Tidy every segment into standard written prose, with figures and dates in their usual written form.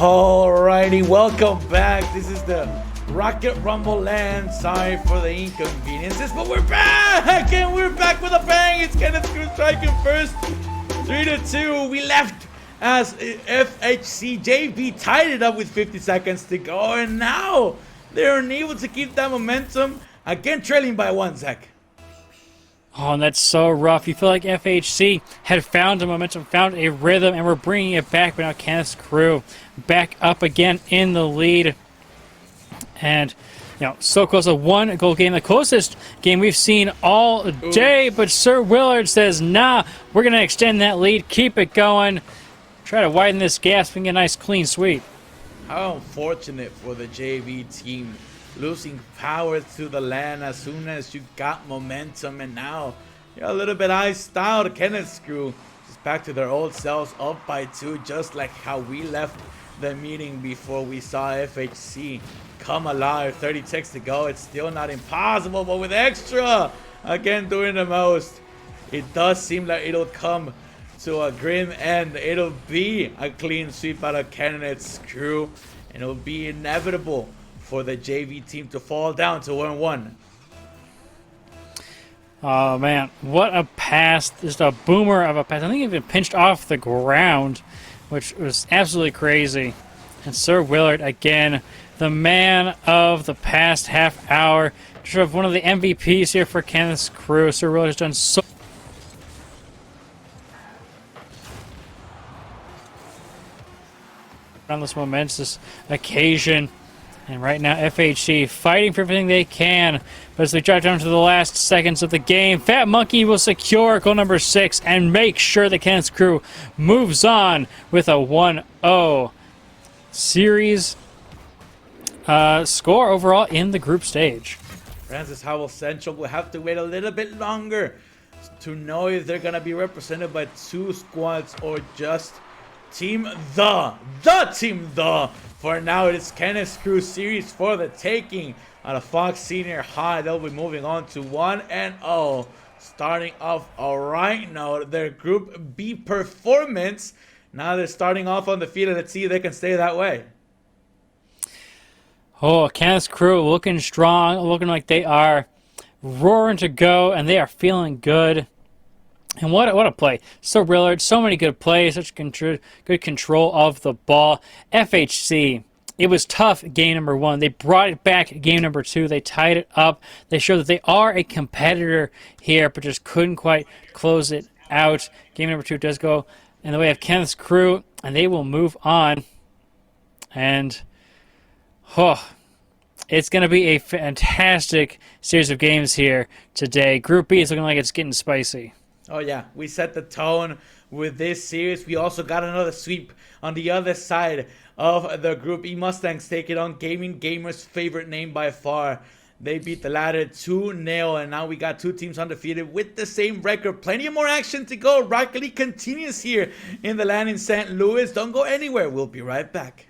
Alrighty, welcome back. This is the Rocket Rumble land. Sorry for the inconveniences, but we're back! And we're back with a bang! It's Kenneth Cruz striking first. 3-2. We left as FHC JV tied it up with 50 seconds to go, and now they're unable to keep that momentum. Again, trailing by 1 sec. Oh, and that's so rough. You feel like FHC had found a momentum, found a rhythm, and we're bringing it back. But now Kenneth's Crew back up again in the lead. And, so close. A one-goal game. The closest game we've seen all day. But Sir Willard says, nah, we're going to extend that lead. Keep it going. Try to widen this gap so we can get a nice clean sweep. How unfortunate for the JV team. Losing power to the land as soon as you got momentum, and now you're a little bit iced out. Kenneth's Crew just back to their old selves, up by 2, just like how we left the meeting before we saw FHC come alive. 30 ticks to go. It's still not impossible, but with extra, again doing the most, it does seem like it'll come to a grim end. It'll be a clean sweep out of Kenneth's Crew, and it'll be inevitable for the JV team to fall down to 1-1. Oh, man. What a pass. Just a boomer of a pass. I think it even pinched off the ground, which was absolutely crazy. And Sir Willard, again, the man of the past half hour. Sort of one of the MVPs here for Kenneth's Crew. Sir Willard has done so on this momentous occasion. And right now, FHC fighting for everything they can. But as we drive down to the last seconds of the game, Fat Monkey will secure goal number 6 and make sure the Kenneth's Crew moves on with a 1-0 series score overall in the group stage. Francis Howell Central will have to wait a little bit longer to know if they're going to be represented by 2 squads or just Team The Team The. For now, it is Kenneth's Crew series for the taking out of Fox Senior High. They'll be moving on to 1-0, starting off a right note. Their Group B performance. Now they're starting off on the field, and let's see if they can stay that way. Oh, Kenneth's Crew looking strong, looking like they are roaring to go, and they are feeling good. And what a play. So Willard, so many good plays, such good control of the ball. FHC, it was tough game number 1. They brought it back game number 2. They tied it up. They showed that they are a competitor here, but just couldn't quite close it out. Game number 2 does go in the way of Kenneth's Crew, and they will move on. And, it's going to be a fantastic series of games here today. Group B is looking like it's getting spicy. Oh yeah, we set the tone with this series. We also got another sweep on the other side of the Group E. Mustangs take it on Gaming Gamer's favorite name by far. They beat the latter 2-0, and now we got 2 teams undefeated with the same record. Plenty of more action to go. Rocket League continues here in the land in St. Louis. Don't go anywhere. We'll be right back.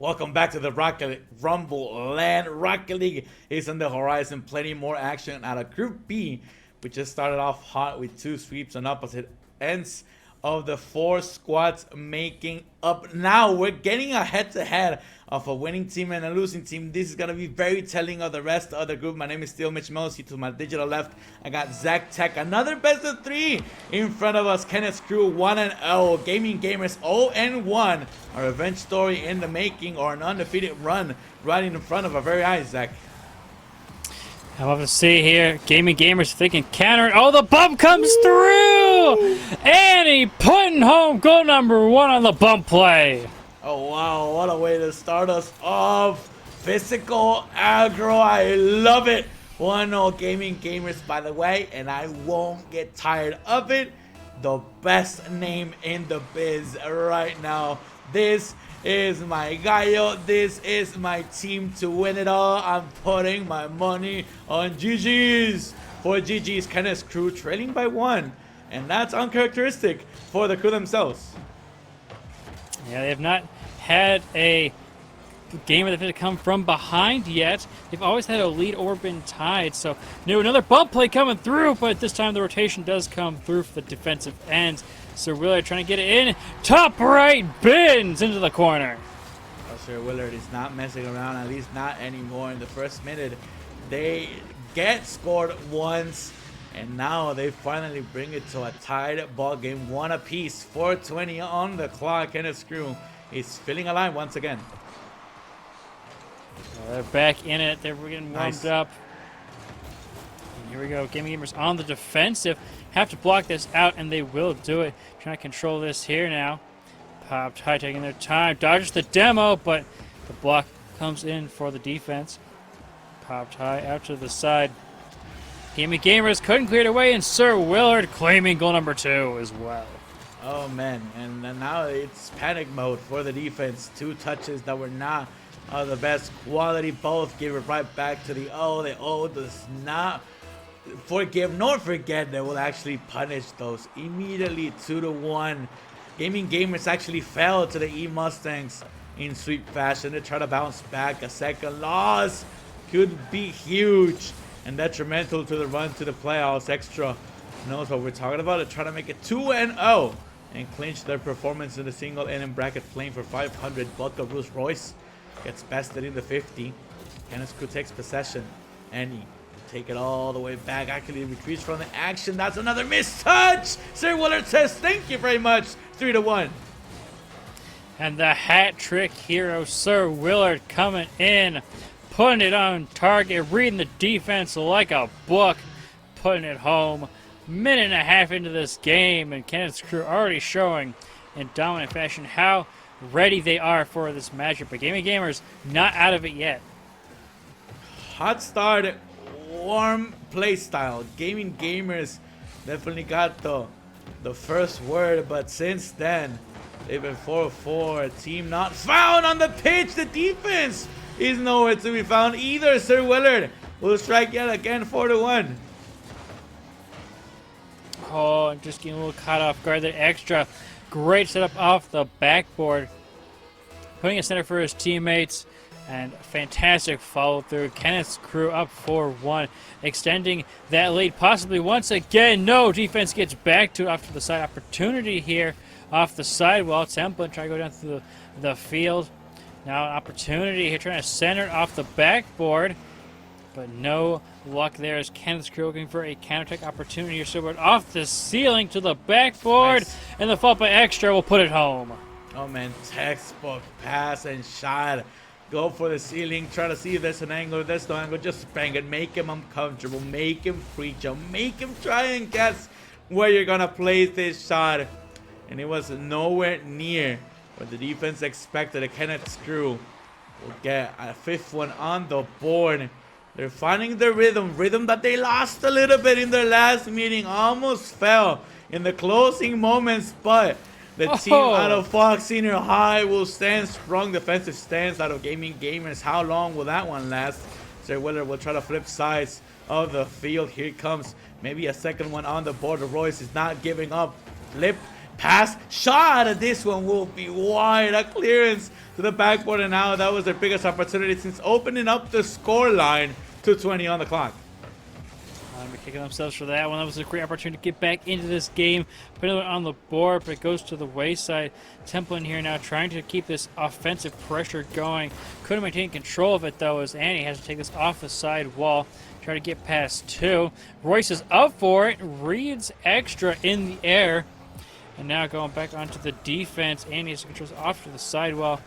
Welcome back to the Rocket Rumble Land. Rocket League is on the horizon. Plenty more action out of Group B. We just started off hot with 2 sweeps on opposite ends of the 4 squads making up. Now we're getting a head-to-head of a winning team and a losing team. This is going to be very telling of the rest of the group. My name is still Mitch Mosley. To my digital left, I got Zach Tech. Another best of 3 in front of us. Kenneth's crew 1-0. Gaming Gamers 0-1. A revenge story in the making, or an undefeated run right in front of our very eyes, Zach. I'm about to see here, Gaming Gamers thinking counter. Oh, the bump comes through! And he putting home goal number 1 on the bump play. Oh, wow. What a way to start us off. Physical aggro. I love it. 1-0 Gaming Gamers, by the way, and I won't get tired of it. The best name in the biz right now. This is my gallo. This is my team to win it all. I'm putting my money on GG's. For GG's, Kenneth's crew trailing by 1. And that's uncharacteristic for the crew themselves. Yeah, they have not had a game where they've had to come from behind yet. They've always had a lead or been tied. So, another bump play coming through, but this time the rotation does come through for the defensive ends. Sir Willard trying to get it in. Top right, bends into the corner. Oh, Sir Willard is not messing around, at least not anymore. In the first minute, they get scored once, and now they finally bring it to a tied ball game, 1 apiece. 4:20 on the clock. Kenneth's crew is feeling alive once again. They're back in it. They're getting warmed up. And here we go. Gaming Gamers on the defensive. Have to block this out, and they will do it. Trying to control this here now. Popped high, taking their time. Dodges the demo, but the block comes in for the defense. Popped high out to the side. Gaming Gamers couldn't clear it away, and Sir Willard claiming goal number 2 as well. Oh, man. And now it's panic mode for the defense. 2 touches that were not of the best quality. Both give it right back to the O. The O does not forgive nor forget. They will actually punish those immediately. 2-1. Gaming Gamers actually fell to the E Mustangs in sweep fashion. They try to bounce back. A second loss could be huge and detrimental to the run to the playoffs. Extra knows what we're talking about. They try to make it 2-0 and clinch their performance in the single inning bracket, playing for 500. Buckaroos Royce gets bested in the 50. Kenneth's crew takes possession, and he take it all the way back. Actually retreats from the action. That's another missed touch. Sir Willard says thank you very much. 3-1. And the hat trick hero, Sir Willard, coming in, putting it on target, reading the defense like a book, putting it home. Minute and a half into this game, and Kenneth's crew already showing in dominant fashion how ready they are for this matchup. But Gaming Gamers not out of it yet. Hot start, warm play style. Gaming Gamers definitely got the first word, but since then they've been 4-4. Team not found on the pitch. The defense is nowhere to be found either. Sir Willard will strike yet again. 4-1. Oh, and just getting a little caught off guard. That extra great setup off the backboard, putting a center for his teammates, and fantastic follow through. Kenneth's crew up 4-1, extending that lead possibly once again. No, defense gets back to off to the side. Opportunity here off the side. Well, Templin trying to go down through the field. Now an opportunity here, trying to center it off the backboard, but no luck there as Kenneth's crew looking for a counterattack opportunity here. So we're off the ceiling to the backboard, nice. And the fault by extra will put it home. Oh man, textbook pass and shot. Go for the ceiling, try to see if there's an angle. If there's no angle, just bang it. Make him uncomfortable, make him free jump, make him try and guess where you're gonna place this shot. And it was nowhere near what the defense expected. The Kenneth's crew will get a 5th one on the board. They're finding the rhythm that they lost a little bit in their last meeting. Almost fell in the closing moments, but the team out of Fox Senior High will stand strong. Defensive stance out of Gaming Gamers. How long will that one last? Sir Willard will try to flip sides of the field. Here it comes. Maybe a second one on the board. Royce is not giving up. Flip pass shot. This one will be wide. A clearance to the backboard, and now that was their biggest opportunity since opening up the score line. 2:20 on the clock. They're kicking themselves for that one. That was a great opportunity to get back into this game. Put it on the board, but it goes to the wayside. Temple in here now trying to keep this offensive pressure going. Couldn't maintain control of it, though, as Annie has to take this off the side wall. Try to get past two. Royce is up for it. Reads extra in the air. And now going back onto the defense. Annie has controls off to the side wall.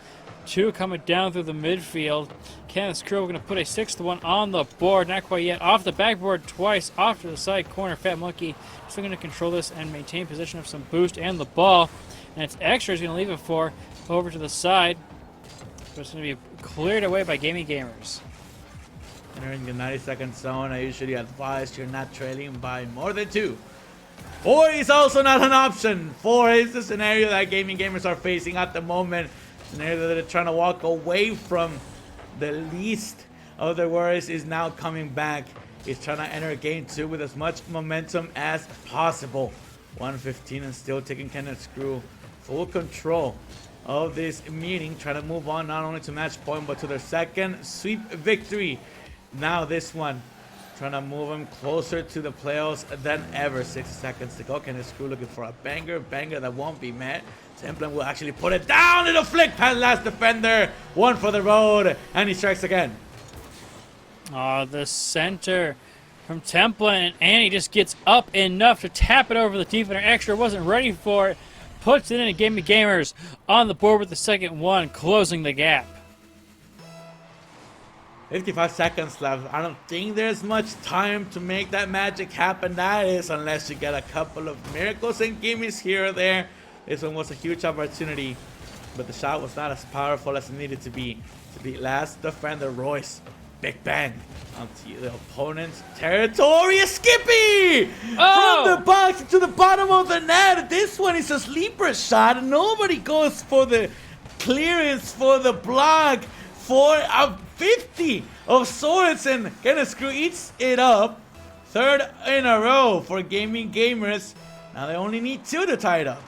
Two coming down through the midfield. Kenneth Crew going to put a sixth one on the board. Not quite yet. Off the backboard twice. Off to the side corner. Fat Monkey still going to control this and maintain possession of some boost and the ball. And it's extra. He's going to leave it for over to the side. But it's going to be cleared away by Gaming Gamers. Entering the 90-second zone, I usually advise you're not trailing by more than 2. 4 is also not an option. 4 is the scenario that Gaming Gamers are facing at the moment. Scenario that they're trying to walk away from. The least of their worries is now coming back. He's trying to enter game 2 with as much momentum as possible. 1:15 and still taking Kenneth Crew full control of this meeting. Trying to move on not only to match point but to their second sweep victory. Now this one trying to move him closer to the playoffs than ever. 60 seconds to go. Kenneth Crew looking for a banger that won't be met. Templin will actually put it down. It'll flick past last defender. One for the road, and he strikes again. Oh, the center from Templin, and Annie just gets up enough to tap it over the defender. Extra wasn't ready for it. Puts it in and Gaming Gamers on the board with the second one, closing the gap. 55 seconds left. I don't think there's much time to make that magic happen. That is, unless you get a couple of miracles and gimmies here or there. This one was a huge opportunity, but the shot was not as powerful as it needed to be. To beat last defender Royce. Big bang onto the opponent's territory. Skippy! Oh! From the box to the bottom of the net. This one is a sleeper shot. Nobody goes for the clearance, for the block, for a 50 of Sorensen. Kenneth Crew eats it up. Third in a row for Gaming Gamers. Now they only need 2 to tie it up.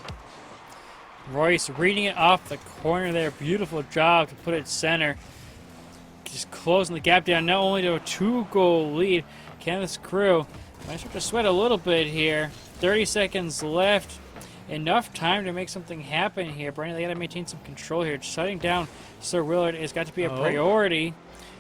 Royce reading it off the corner there. Beautiful job to put it center. Just closing the gap down not only to a 2-goal lead. Kenneth Crew might start to sweat a little bit here. 30 seconds left. Enough time to make something happen here. Brandon, they got to maintain some control here. Shutting down Sir Willard has got to be a priority.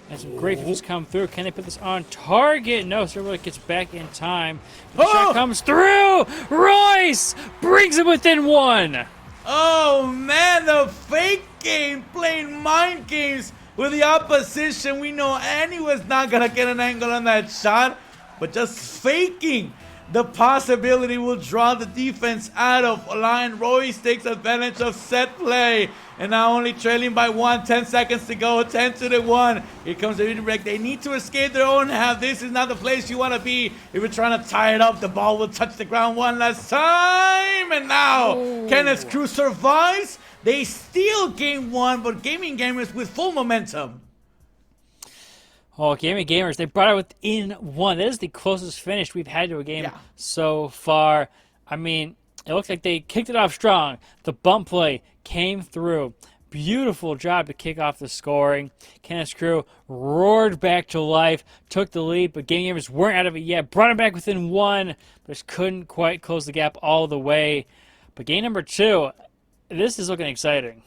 And some great fifths come through. Can they put this on target? No, Sir Willard gets back in time. The shot comes through. Royce brings it within 1. Oh man, the fake game, playing mind games with the opposition. We know Annie was not gonna get an angle on that shot, but just faking the possibility will draw the defense out of line. Royce takes advantage of set play, and now only trailing by 1. 10 seconds to go. 10-1. Here comes the redirect. They need to escape their own half. This is not the place you want to be. If you're trying to tie it up, the ball will touch the ground one last time. And now Kenneth Crew survives. They steal game 1, but Gaming Gamers with full momentum. Oh, Gaming Gamers, they brought it within 1. That is the closest finish we've had to a game so far. I mean, it looks like they kicked it off strong. The bump play came through. Beautiful job to kick off the scoring. Kenneth Crew roared back to life, took the lead, but Gaming Gamers weren't out of it yet. Brought it back within 1, but just couldn't quite close the gap all the way. But game number 2, this is looking exciting.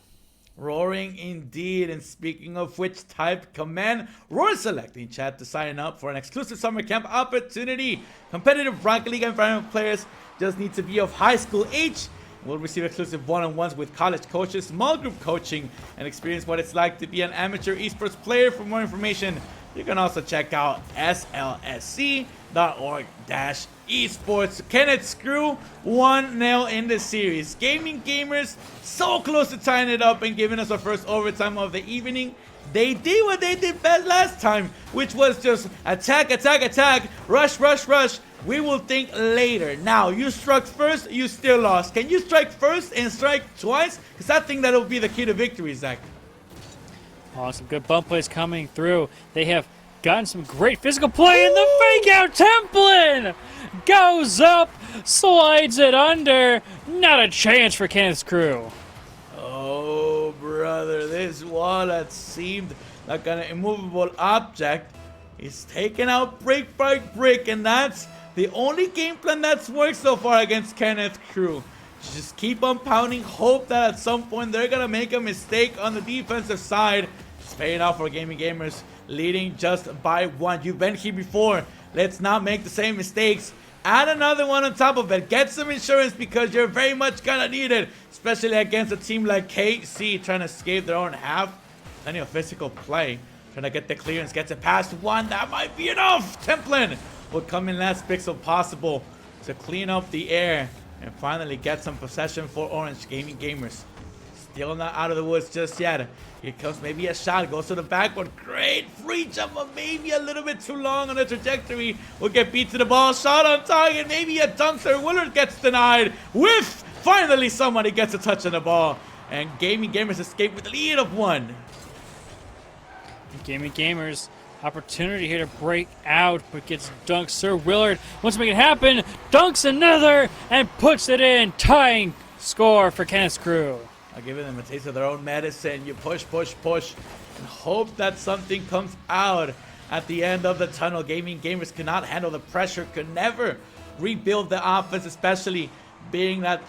Roaring indeed. And speaking of which, type command Roar Select in chat to sign up for an exclusive summer camp opportunity. Competitive Rocket League environment players just need to be of high school age. We'll receive exclusive one-on-ones with college coaches, small group coaching, and experience what it's like to be an amateur esports player. For more information, you can also check out slsc.org-esports. Kenneth Crew 1-0 in the series. Gaming Gamers so close to tying it up and giving us our first overtime of the evening. They did what they did best last time, which was just attack, attack, attack, rush, rush, rush. We will think later. Now, you struck first, you still lost. Can you strike first and strike twice? Because I think that'll be the key to victory, Zach. Oh, some good bump plays coming through. They have gotten some great physical play in the fake out. Templin goes up Slides it under. Not a chance for Kenneth's crew. Oh, brother, this wall that seemed like an immovable object is taken out brick by brick, and that's the only game plan that's worked so far against Kenneth's crew. Just keep on pounding, hope that at some point they're gonna make a mistake on the defensive side. It's paying off for Gaming Gamers, leading just by 1. You've been here before. Let's not make the same mistakes. Add another one on top of it. Get some insurance because you're very much gonna need it, especially against a team like KC trying to escape their own half. Plenty of physical play. Trying to get the clearance, gets it past 1. That might be enough. Templin will come in last pixel possible to clean up the air and finally get some possession for Orange. Gaming Gamers still not out of the woods just yet. Here comes maybe a shot, goes to the backboard. Great free jump, but maybe a little bit too long on the trajectory. Will get beat to the ball. Shot on target, maybe a dunk there. Willard gets denied. Whiff! Finally somebody gets a touch on the ball. And Gaming Gamers escape with a lead of 1. Gaming Gamers, opportunity here to break out, but gets dunked. Sir Willard wants to make it happen. Dunks another and puts it in. Tying score for Kenneth's crew. Are giving them a taste of their own medicine. You push, push, push, and hope that something comes out at the end of the tunnel. Gaming Gamers cannot handle the pressure, could never rebuild the offense, especially being that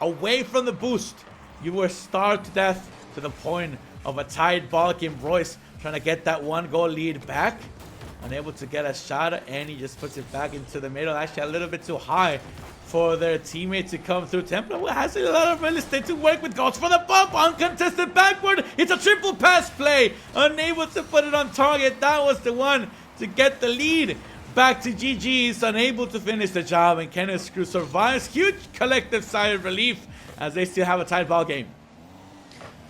away from the boost. You were starved to death to the point of a tied ball game. Royce trying to get that 1-goal lead back. Unable to get a shot, and he just puts it back into the middle. Actually, a little bit too high for their teammate to come through. Templar has a lot of real estate to work with. Goes for the bump, uncontested backward. It's a triple pass play. Unable to put it on target. That was the one to get the lead. Back to GG's, unable to finish the job, and Kenneth's crew survives. Huge collective sigh of relief as they still have a tied ball game.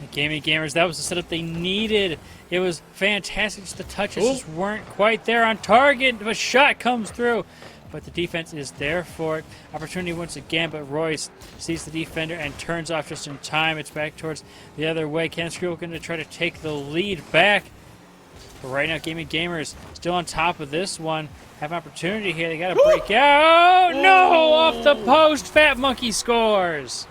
The Gaming Gamers, that was the setup they needed. It was fantastic. Just the touches just weren't quite there on target. A shot comes through, but the defense is there for it. Opportunity once again, but Royce sees the defender and turns off just in time. It's back towards the other way. Kenneth's crew going to try to take the lead back. But right now, Gaming Gamers still on top of this one. Have an opportunity here. They got to break out. Oh, no! Off the post. Fat Monkey scores.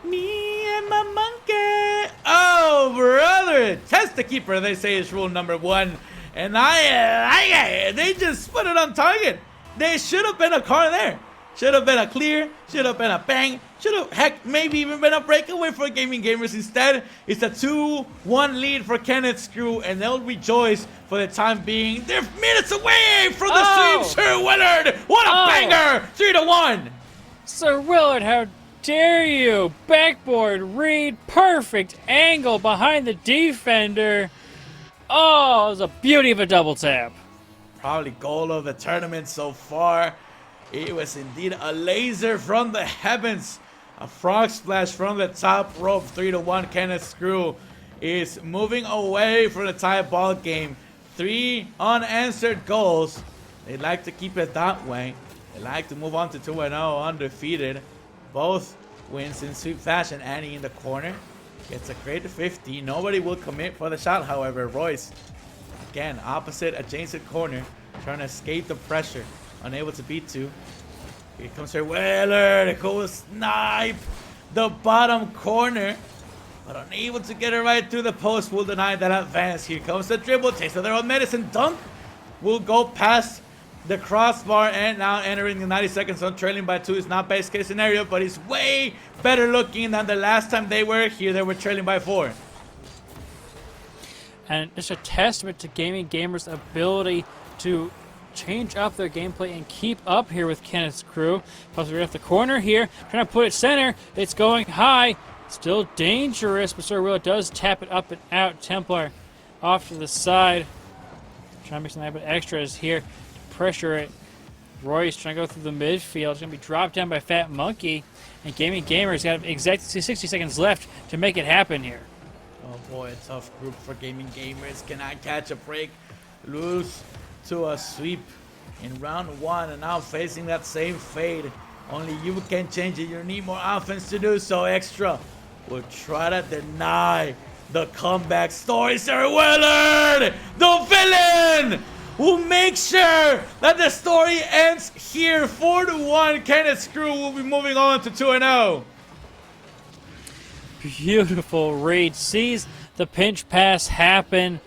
Me and my monkey. Oh, brother. Test the keeper, they say, is rule number 1. And they just put it on target. There should have been a car there. Should have been a clear. Should have been a bang. Should have, heck, maybe even been a breakaway for Gaming Gamers. Instead, it's a 2-1 lead for Kenneth's crew, and they'll rejoice for the time being. They're minutes away from the stream. Sir Willard. What a banger. 3-1. Sir Willard, how dare you? Backboard read, perfect angle behind the defender. Oh, it was a beauty of a double tap. Probably goal of the tournament so far. It was indeed a laser from the heavens. A frog splash from the top rope. 3-1. Kenneth's crew is moving away from the tie ball game. 3 unanswered goals. They like to keep it that way. They like to move on to 2-0 undefeated. Both wins in sweep fashion. Annie in the corner gets a great 50. Nobody will commit for the shot, however. Royce, again, opposite adjacent corner, trying to escape the pressure. Unable to beat 2. Here comes Sir Willard. Cool snipe. The bottom corner. But unable to get it right through the post. Will deny that advance. Here comes the dribble. Taste of their own medicine. Dunk will go past the crossbar, and now entering the 90 seconds on, trailing by 2 is not best case scenario, but he's way better looking than the last time they were here. They were trailing by 4. And it's a testament to Gaming Gamers' ability to change up their gameplay and keep up here with Kenneth's crew. Plus, we're at the corner here, trying to put it center. It's going high. Still dangerous, but Sir Willard does tap it up and out. Templar off to the side. Trying to make some little bit extras here. Pressure it. Royce trying to go through the midfield. It's going to be dropped down by Fat Monkey. And Gaming Gamers got exactly 60 seconds left to make it happen here. Oh boy, a tough group for Gaming Gamers. Cannot catch a break. Lose to a sweep in round 1. And now facing that same fade. Only you can change it. You need more offense to do so. Extra will try to deny the comeback story. Sir Willard, the villain. will make sure that the story ends here. 4-1. Kenneth Screw will be moving on to 2-0. Beautiful read. Sees the pinch pass happen.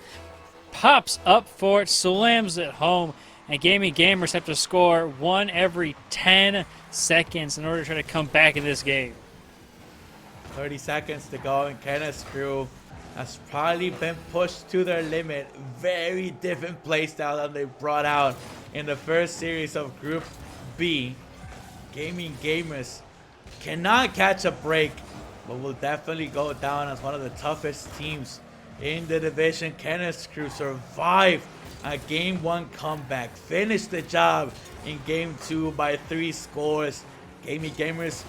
Pops up for it. Slams it home. And Gaming Gamers have to score 1 every 10 seconds in order to try to come back in this game. 30 seconds to go, and Kenneth's crew has probably been pushed to their limit. Very different playstyle than they brought out in the first series of Group B. Gaming Gamers cannot catch a break, but will definitely go down as one of the toughest teams in the division. Kenneth's crew survived a Game 1 comeback, finished the job in Game 2 by 3 scores. Gaming Gamers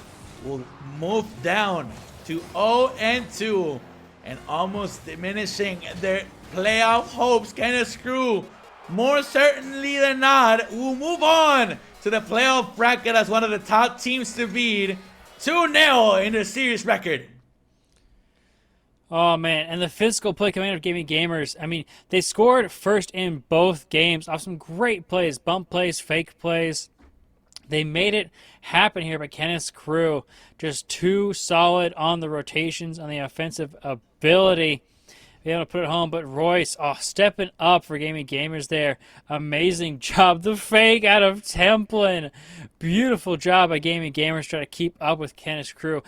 will move down to 0-2 and almost diminishing their playoff hopes. Kenneth's crew, more certainly than not, will move on to the playoff bracket as one of the top teams to beat. 2-0 in their series record. Oh, man. And the physical play coming out of Gaming Gamers. I mean, they scored first in both games off some great plays. Bump plays, fake plays. They made it happen here, but Kenneth's crew just too solid on the rotations, on the offensive ability. Be able to put it home, but Royce, stepping up for Gaming Gamers there. Amazing job. The fake out of Templin. Beautiful job by Gaming Gamers trying to keep up with Kenneth's crew.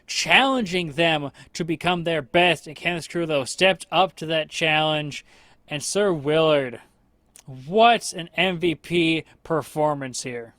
Challenging them to become their best. And Kenneth's crew, though, stepped up to that challenge. And Sir Willard, what an MVP performance here.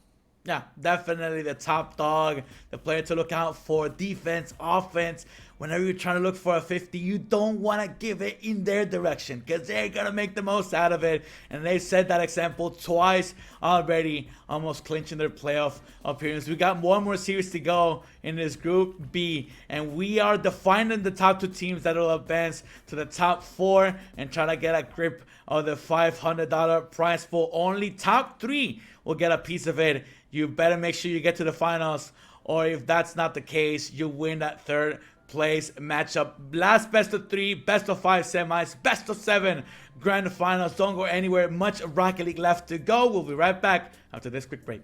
Yeah, definitely the top dog, the player to look out for. Defense, offense. Whenever you're trying to look for a 50, you don't want to give it in their direction because they're going to make the most out of it. And they set that example twice already, almost clinching their playoff appearance. We got one more series to go in this Group B, and we are defining the top 2 teams that will advance to the top 4 and try to get a grip of the $500 prize pool. Only top 3 will get a piece of it. You better make sure you get to the finals, or if that's not the case, you win that 3rd place matchup. Last best of 3, best of 5 semis, best of 7 grand finals. Don't go anywhere. Much Rocket League left to go. We'll be right back after this quick break.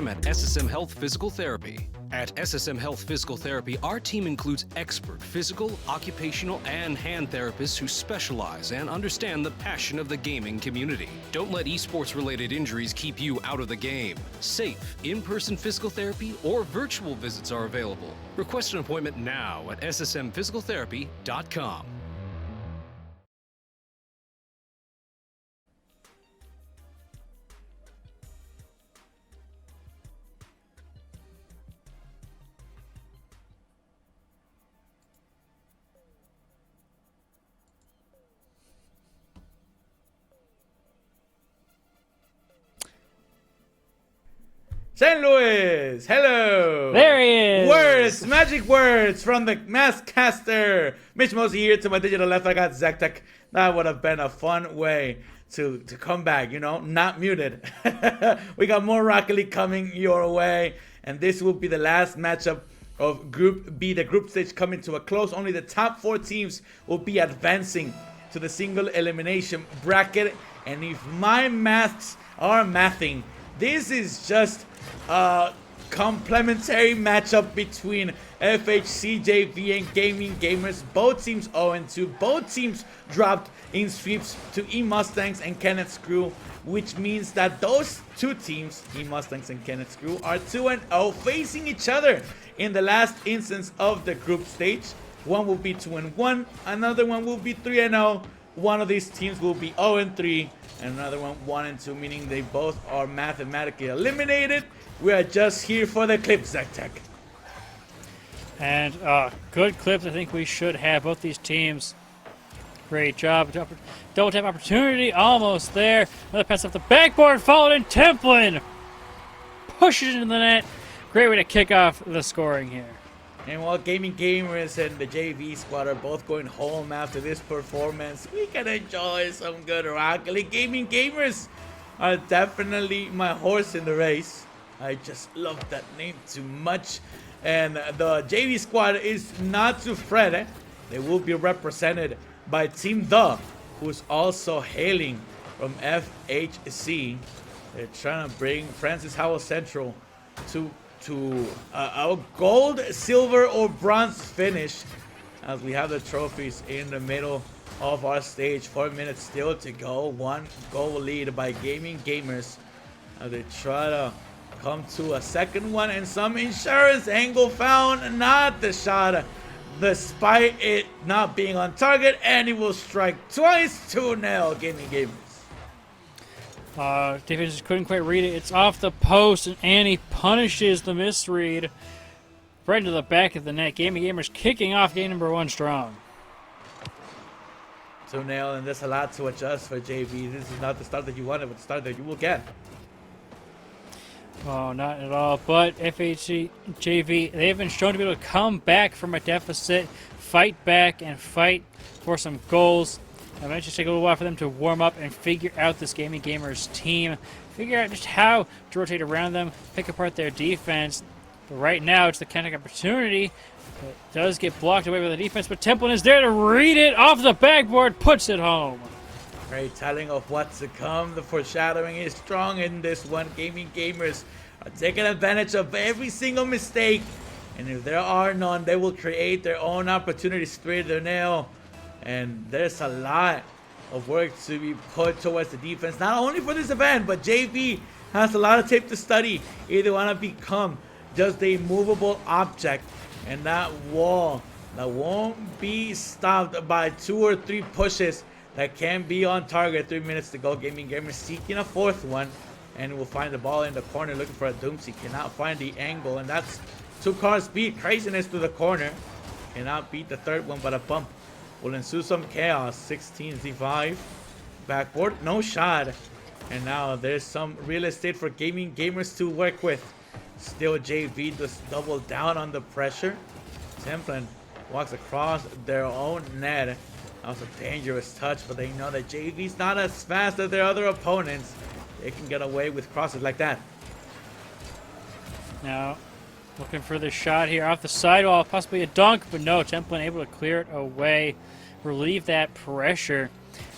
them at SSM Health Physical Therapy. At SSM Health Physical Therapy, our team includes expert physical, occupational, and hand therapists who specialize and understand the passion of the gaming community. Don't let esports-related injuries keep you out of the game. Safe, in-person physical therapy or virtual visits are available. Request an appointment now at ssmphysicaltherapy.com. St. Louis, hello. There he is. Words, magic words from the Maskcaster. Mitch Mosey here. To my digital left, I got Zektek. That would have been a fun way to come back, you know, not muted. We got more Rocket League coming your way, and this will be the last matchup of Group B. The group stage coming to a close. Only the top 4 teams will be advancing to the single elimination bracket, and if my maths are mathing, this is just a complementary matchup between FHC, JV, and Gaming Gamers. Both teams 0-2. Both teams dropped in sweeps to E-Mustangs and Kenneth Screw, which means that those two teams, E-Mustangs and Kenneth Screw, are 2-0 facing each other in the last instance of the group stage. One will be 2-1, another one will be 3-0. One of these teams will be 0-3, and another one 1-2, meaning they both are mathematically eliminated. We are just here for the clips, Zektek. And good clips. I think we should have both these teams. Great job. Double tap opportunity. Almost there. Another pass off the backboard. Followed in. Templin pushes it into the net. Great way to kick off the scoring here. And while Gaming Gamers and the JV squad are both going home after this performance, we can enjoy some good Rocket League. Gaming Gamers are definitely my horse in the race. I just love that name too much. And the JV squad is not to fret. Eh? They will be represented by Team The, who's also hailing from FHC. They're trying to bring Francis Howell Central to a gold, silver, or bronze finish, as we have the trophies in the middle of our stage. 4 minutes still to go. 1 goal lead by Gaming Gamers as they try to come to a second one, and some insurance angle found. Not the shot, despite it not being on target, and he will strike twice. 2-0 Gaming Gamers. Defense just couldn't quite read it. It's off the post, and Annie punishes the misread right into the back of the net. Gaming Gamers kicking off game number 1 strong. 2-0, and there's a lot to adjust for JV. This is not the start that you wanted, but the start that you will get. Oh, not at all. But FHC, JV, they've been shown to be able to come back from a deficit, fight back, and fight for some goals. It might just take a little while for them to warm up and figure out this Gaming Gamers team, figure out just how to rotate around them, pick apart their defense. But right now, it's the kind of opportunity that does get blocked away by the defense, but Templin is there to read it off the backboard, puts it home. Great telling of what's to come. The foreshadowing is strong in this one. Gaming Gamers are taking advantage of every single mistake, and if there are none, they will create their own opportunities. 3-0. And there's a lot of work to be put towards the defense, not only for this event, but JV has a lot of tape to study if they want to become just a movable object. And that wall that won't be stopped by 2 or 3 pushes that can be on target. 3 minutes to go. Gaming Gamers seeking a 4th one, and will find the ball in the corner looking for a Doomsy. Cannot find the angle, and that's 2 car speed craziness to the corner. Cannot beat the 3rd one, but a bump will ensue some chaos. 16Z5 backboard, no shot, and now there's some real estate for Gaming Gamers to work with. Still JV does double down on the pressure. Templin walks across their own net. That was a dangerous touch, but they know that JV's not as fast as their other opponents. They can get away with crosses like that. Now looking for the shot here off the sidewall, possibly a dunk, but no, Templin able to clear it away, relieve that pressure.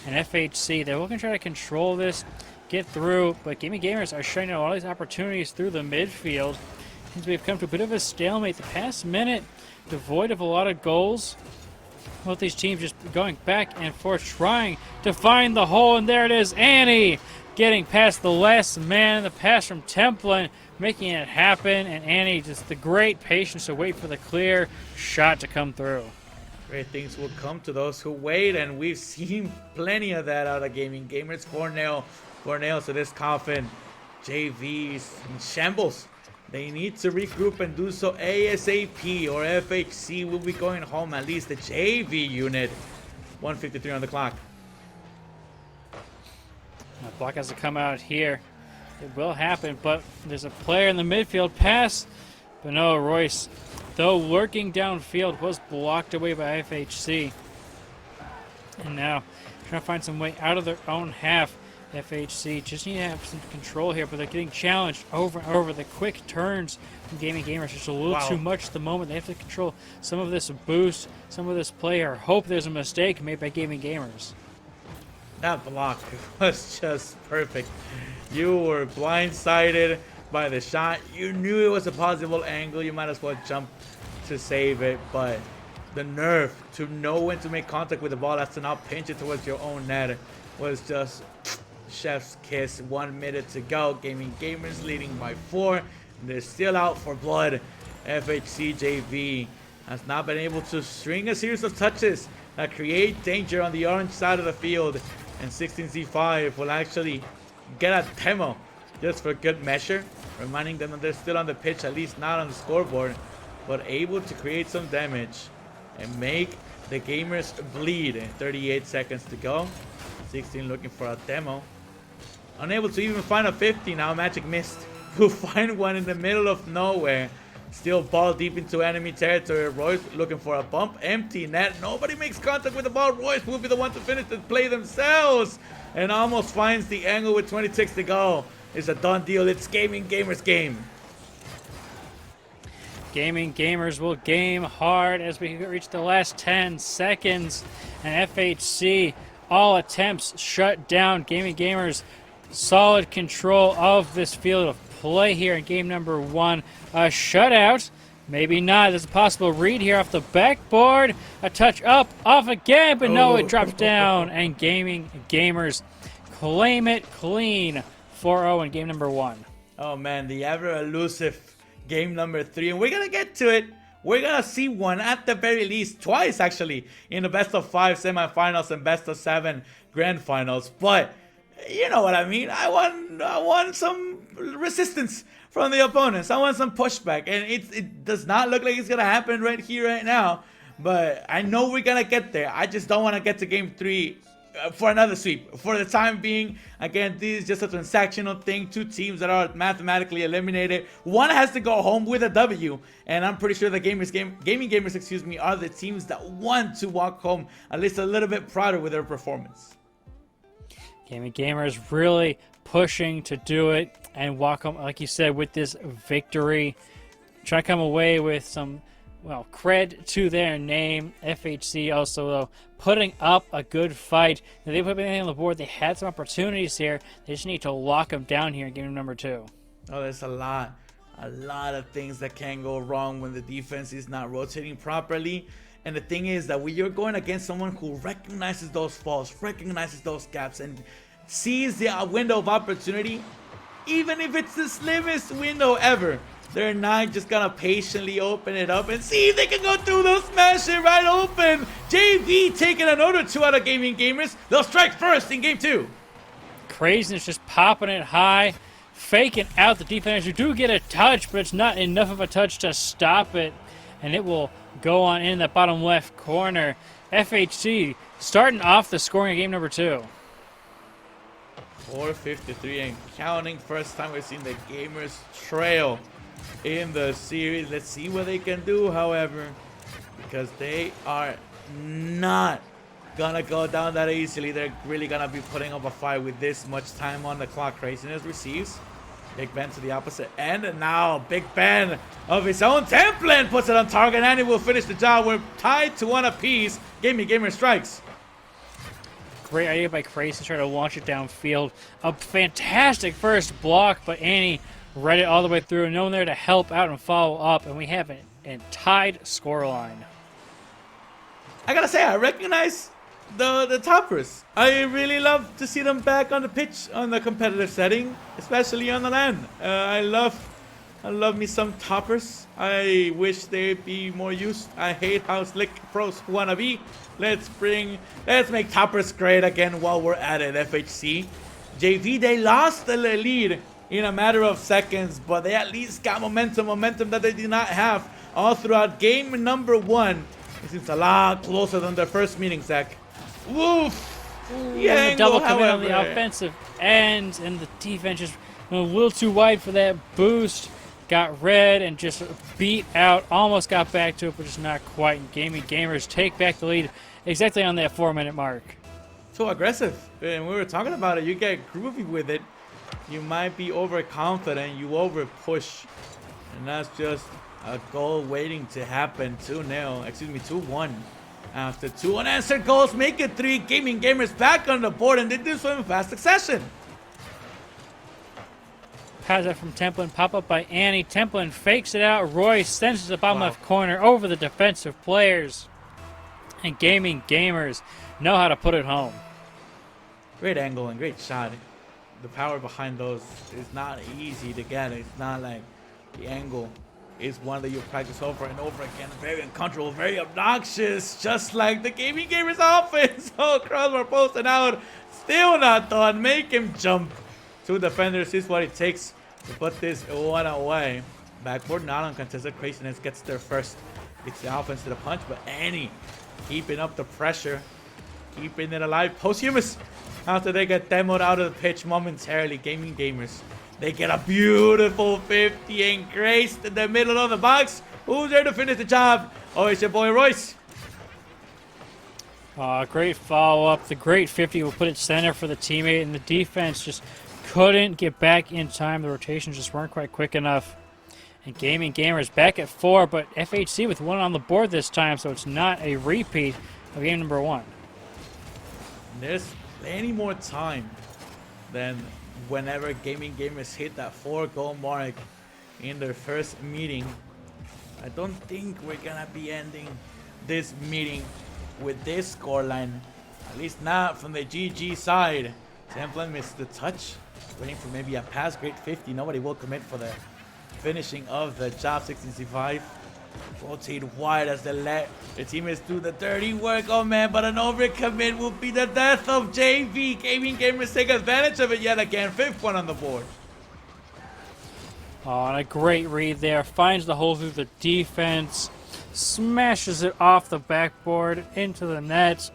And FHC, they're looking to try to control this, get through, but Gaming Gamers are shutting out all these opportunities through the midfield. Since we've come to a bit of a stalemate the past minute, devoid of a lot of goals. Both these teams just going back and forth, trying to find the hole, and there it is, Annie getting past the last man, the pass from Templin, making it happen, and Annie just the great patience to wait for the clear shot to come through. Great things will come to those who wait, and we've seen plenty of that out of Gaming Gamers. 4-0 to this coffin. JV's in shambles. They need to regroup and do so ASAP, or FHC will be going home, at least the JV unit. 1:53 on the clock. Block has to come out here. It will happen, but there's a player in the midfield pass. But no, Royce, though lurking downfield, was blocked away by FHC. And now trying to find some way out of their own half. FHC just need to have some control here, but they're getting challenged over and over. The quick turns from Gaming Gamers just a little too much at the moment. They have to control some of this boost, some of this play, or hope there's a mistake made by Gaming Gamers. That block was just perfect. You were blindsided by the shot. You knew it was a possible angle. You might as well jump to save it, but the nerve to know when to make contact with the ball as to not pinch it towards your own net was just chef's kiss. 1 minute to go. Gaming Gamers leading by 4. They're still out for blood. FHC JV has not been able to string a series of touches that create danger on the orange side of the field. And 16Z5 will actually get a demo just for good measure, reminding them that they're still on the pitch, at least not on the scoreboard, but able to create some damage and make the Gamers bleed. 38 seconds to go. 16 looking for a demo. Unable to even find a 50 now. Magic Mist will find one in the middle of nowhere. Still ball deep into enemy territory. Royce looking for a bump. Empty net. Nobody makes contact with the ball. Royce will be the one to finish the play themselves. And almost finds the angle with 26 to go. It's a done deal. It's Gaming Gamers game. Gaming Gamers will game hard as we reach the last 10 seconds. And FHC, all attempts shut down. Gaming Gamers, solid control of this field of play here in game number 1. A shutout. Maybe not. There's a possible read here off the backboard. A touch up, off again, but no, it drops down. And Gaming Gamers claim it clean. 4-0 in game number 1. Oh man, the ever elusive game number 3, and we're gonna get to it. We're gonna see one at the very least, twice actually, in the best of 5 semifinals and best of 7 grand finals. But you know what I mean. I want some resistance from the opponents. I want some pushback, and it does not look like it's gonna happen right here, right now. But I know we're gonna get there. I just don't want to get to game 3 for another sweep. For the time being, again, this is just a transactional thing. 2 teams that are mathematically eliminated. One has to go home with a W, and I'm pretty sure the Gaming Gamers, excuse me, are the teams that want to walk home at least a little bit prouder with their performance. Gaming Gamers really pushing to do it and walk home, like you said, with this victory. Try to come away with some, well, cred to their name. FHC also, though, putting up a good fight. They put everything on the board. They had some opportunities here. They just need to lock them down here in game number 2. Oh, there's a lot of things that can go wrong when the defense is not rotating properly. And the thing is that when you're going against someone who recognizes those faults, recognizes those gaps, and sees the window of opportunity, even if it's the slimmest window ever, they're not just gonna patiently open it up and see if they can go through. They'll smash it right open. JV taking a note or 2 out of Gaming Gamers. They'll strike first in game 2. Craziness just popping it high, faking out the defenders who do get a touch, but it's not enough of a touch to stop it, and it will go on in that bottom left corner. FHC starting off the scoring of game number 2. 4:53 and counting. First time we've seen the Gamers trail in the series. Let's see what they can do, however, because they are not gonna go down that easily. They're really gonna be putting up a fight with this much time on the clock. Craziness receives. Big Ben to the opposite end, and now Big Ben of his own Templin puts it on target, and he will finish the job. We're tied to 1 apiece. Gaming Gamer strikes. great idea by Crazy to try to launch it downfield. A fantastic first block, but Annie read it all the way through. No one there to help out and follow up, and we have a tied scoreline. I gotta say, I recognize the toppers. I really love to see them back on the pitch on the competitive setting, especially on the LAN. I love me some toppers. I wish they'd be more used. I hate how slick pros wanna be. Let's make toppers great again while we're at it, FHC. JV, they lost the lead in a matter of seconds, but they at least got momentum that they did not have all throughout game number 1. It seems a lot closer than their first meeting, Zach. Woof! Yeah, double commit on the offensive end, and the defense just went a little too wide for that boost. Got red and just beat out. Almost got back to it, but just not quite. And Gaming Gamers take back the lead exactly on that 4-minute mark. So aggressive. And we were talking about it. You get groovy with it. You might be overconfident. You over push. And that's just a goal waiting to happen. 2-0. Excuse me, 2-1. After 2 unanswered goals, make it 3. Gaming Gamers back on the board, and they do so in fast succession. Pass that from Templin, pop up by Annie. Templin fakes it out. Royce sends it to the bottom left corner over the defensive players. And Gaming Gamers know how to put it home. Great angle and great shot. The power behind those is not easy to get. It's not like the angle is one that you practice over and over again. Very uncomfortable, very obnoxious, just like the Gaming Gamers offense. Oh, Crossbar posting out. Still not done. Make him jump. 2 defenders is what it takes to put this one away. Backboard not uncontested. Craziness gets there first. It's the offense to the punch, but Annie keeping up the pressure, keeping it alive. Posthumous after they get demoed out of the pitch momentarily. Gaming Gamers, they get a beautiful 50 and Grace in the middle of the box. Who's there to finish the job? Oh, it's your boy Royce. Great follow-up. The great 50 will put it center for the teammate, and the defense just couldn't get back in time. The rotations just weren't quite quick enough. And Gaming Gamers back at 4, but FHC with 1 on the board this time, so it's not a repeat of game number 1. There's plenty more time than whenever Gaming Gamers hit that 4-goal mark in their first meeting. I don't think we're gonna be ending this meeting with this scoreline, at least not from the GG side. Templin missed the touch, waiting for maybe a pass. Great 50. Nobody will commit for the finishing of the job. 65. Rotate wide as they let the teammates do the dirty work. Oh man, but an overcommit will be the death of JV. Gaming Gamers take advantage of it yet again. 5th one on the board. Oh, and a great read there. Finds the hole through the defense. Smashes it off the backboard into the net.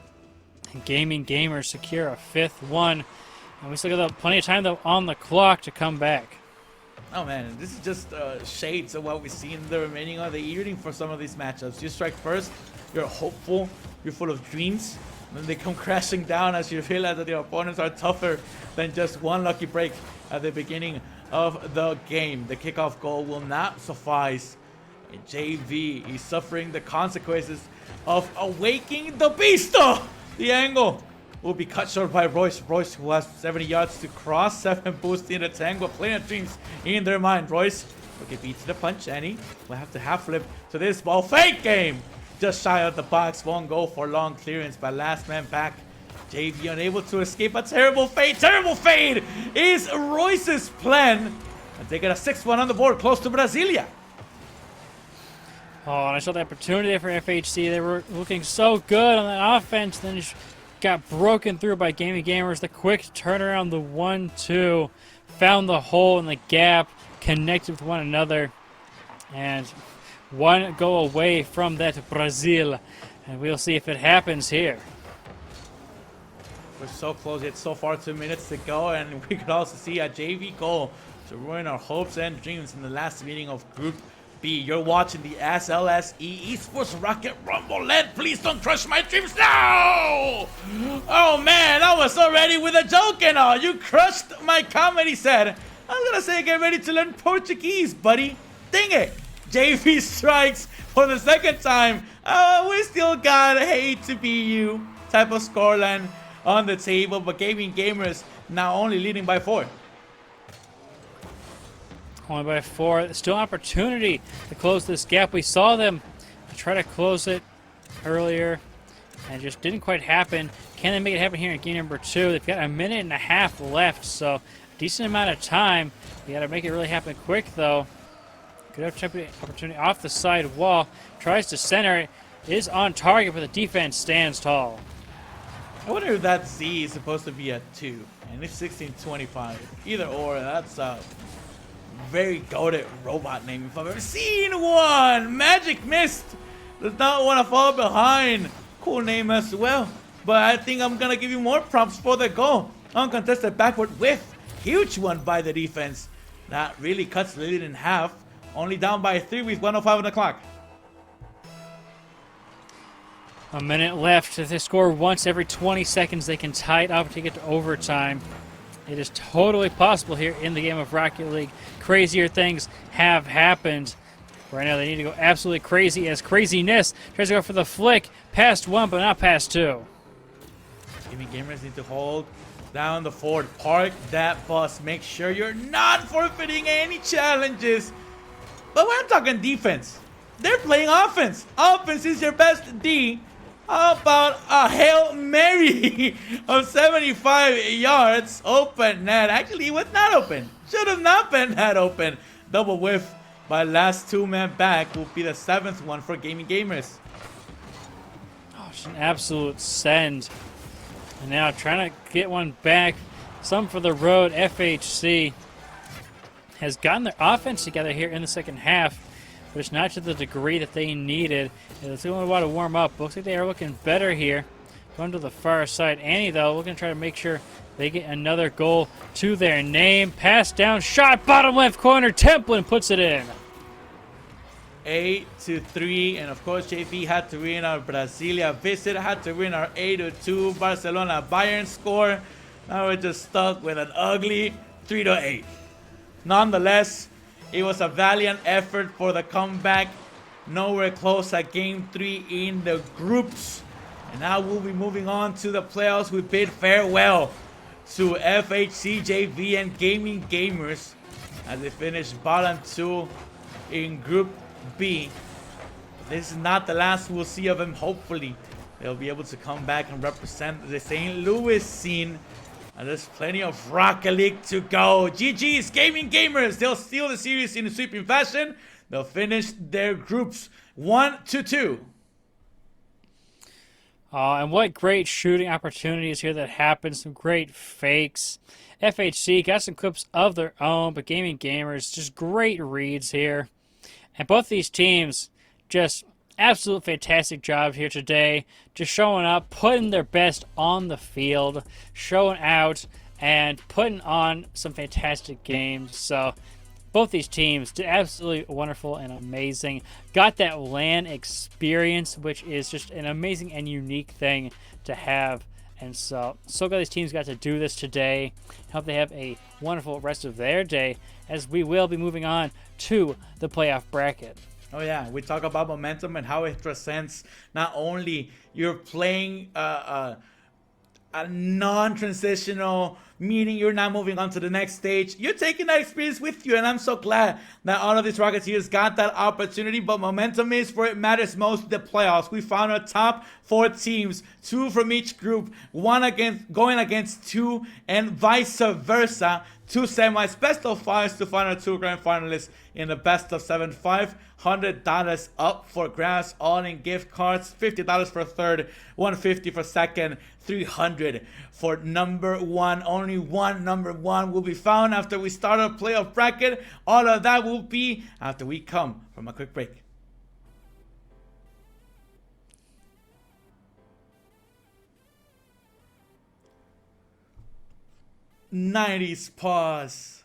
And Gaming Gamers secure a 5th one. And we still got plenty of time though on the clock to come back. Oh man, this is just shades of what we see in the remaining of the evening for some of these matchups. You strike first, you're hopeful, you're full of dreams, and then they come crashing down as you realize that your opponents are tougher than just one lucky break at the beginning of the game. The kickoff goal will not suffice. And JV is suffering the consequences of awakening the beast. The angle will be cut short by Royce. Royce, who has 70 yards to cross, 7 boosts in the tank, but plenty of dreams in their mind. Royce will get beat to the punch. Annie will have to half flip to this ball. Fake game! Just shy of the box. Won't go for long clearance by last man back. JV unable to escape. A terrible fade. Terrible fade is Royce's plan. And they get a 6-1 on the board, close to Brasilia. Oh, and I saw the opportunity there for FHC. They were looking so good on that offense, then just got broken through by Gaming Gamers. The quick turnaround, the 1-2, found the hole in the gap, connected with one another, and one go away from that Brazil. And we'll see if it happens here. We're so close, yet so far 2 minutes to go, and we could also see a JV goal to ruin our hopes and dreams in the last meeting of Group B. You're watching the SLSE Esports Rocket Rumble. Please don't crush my dreams now! Oh man, I was so ready with a joke and all. You crushed my comedy set. I was gonna say get ready to learn Portuguese, buddy. Dang it! JV strikes for the 2nd time. We still got hate to be you type of scoreline. on the table, but Gaming Gamers now only leading by 4. Only by 4. Still opportunity to close this gap. We saw them try to close it earlier, and it just didn't quite happen. Can they make it happen here in game number 2? They've got a minute and a half left, so a decent amount of time. You got to make it really happen quick, though. Good opportunity off the side wall. Tries to center it. Is on target, but the defense stands tall. I wonder if that Z is supposed to be at 2, and it's 1625. Either or, that's a very goated robot name if I've ever seen one. Magic Mist does not want to fall behind. Cool name as well. But I think I'm going to give you more props for the goal. Uncontested backward whiff. Huge one by the defense. That really cuts the lead in half. Only down by 3 with 1:05 on the clock. A minute left. If they score once every 20 seconds, they can tie it up to get to overtime. It is totally possible here in the game of Rocket League. Crazier things have happened. Right now, they need to go absolutely crazy as Craziness tries to go for the flick. Past 1, but not past 2. Gaming Gamers need to hold down the forward. Park that bus. Make sure you're not forfeiting any challenges. But when I'm talking defense, they're playing offense. Offense is your best D. How about a Hail Mary of 75 yards? Open net. Actually, it was not open. Should have not been that open. Double whiff by last 2-man back will be the 7th one for Gaming Gamers. Oh, just an absolute send. And now trying to get one back. Some for the road. FHC has gotten their offense together here in the second half, but it's not to the degree that they needed. It's going to want to warm up. Looks like they are looking better here. Going to the far side. Annie, though, looking to try to make sure they get another goal to their name. Pass down, shot, bottom left corner. Templin puts it in. 8-3, and of course JV had to win our Brasilia visit, had to win our 8-2 Barcelona Bayern score. Now we're just stuck with an ugly 3-8. Nonetheless, it was a valiant effort for the comeback. Nowhere close at game 3 in the groups. And now we'll be moving on to the playoffs. We bid farewell to FHC, JV, and Gaming Gamers as they finish bottom 2 in Group B. This is not the last we'll see of them. Hopefully, they'll be able to come back and represent the St. Louis scene. And there's plenty of Rocket League to go. GG's Gaming Gamers. They'll steal the series in a sweeping fashion. They'll finish their groups 1-2. And what great shooting opportunities here that happened. Some great fakes. FHC got some clips of their own, but Gaming Gamers, just great reads here. And both these teams, just absolute fantastic job here today. Just showing up, putting their best on the field, showing out, and putting on some fantastic games. So both these teams did absolutely wonderful and amazing. Got that LAN experience, which is just an amazing and unique thing to have. And so glad these teams got to do this today. Hope they have a wonderful rest of their day, as we will be moving on to the playoff bracket. Oh yeah, we talk about momentum and how it transcends not only you're playing a non-transitional, meaning you're not moving on to the next stage. You're taking that experience with you, and I'm so glad that all of these Rocketeers got that opportunity. But momentum is where it matters most, the playoffs. We found our top 4 teams, 2 from each group, going against 2, and vice versa. 2 semis, best of 5s to find our 2 grand finalists in the best of 7. $500 up for grabs, all in gift cards. $50 for third, $150 for second, $300 for number 1. Only one number 1 will be found after we start our playoff bracket. All of that will be after we come from a quick break. '90s pause.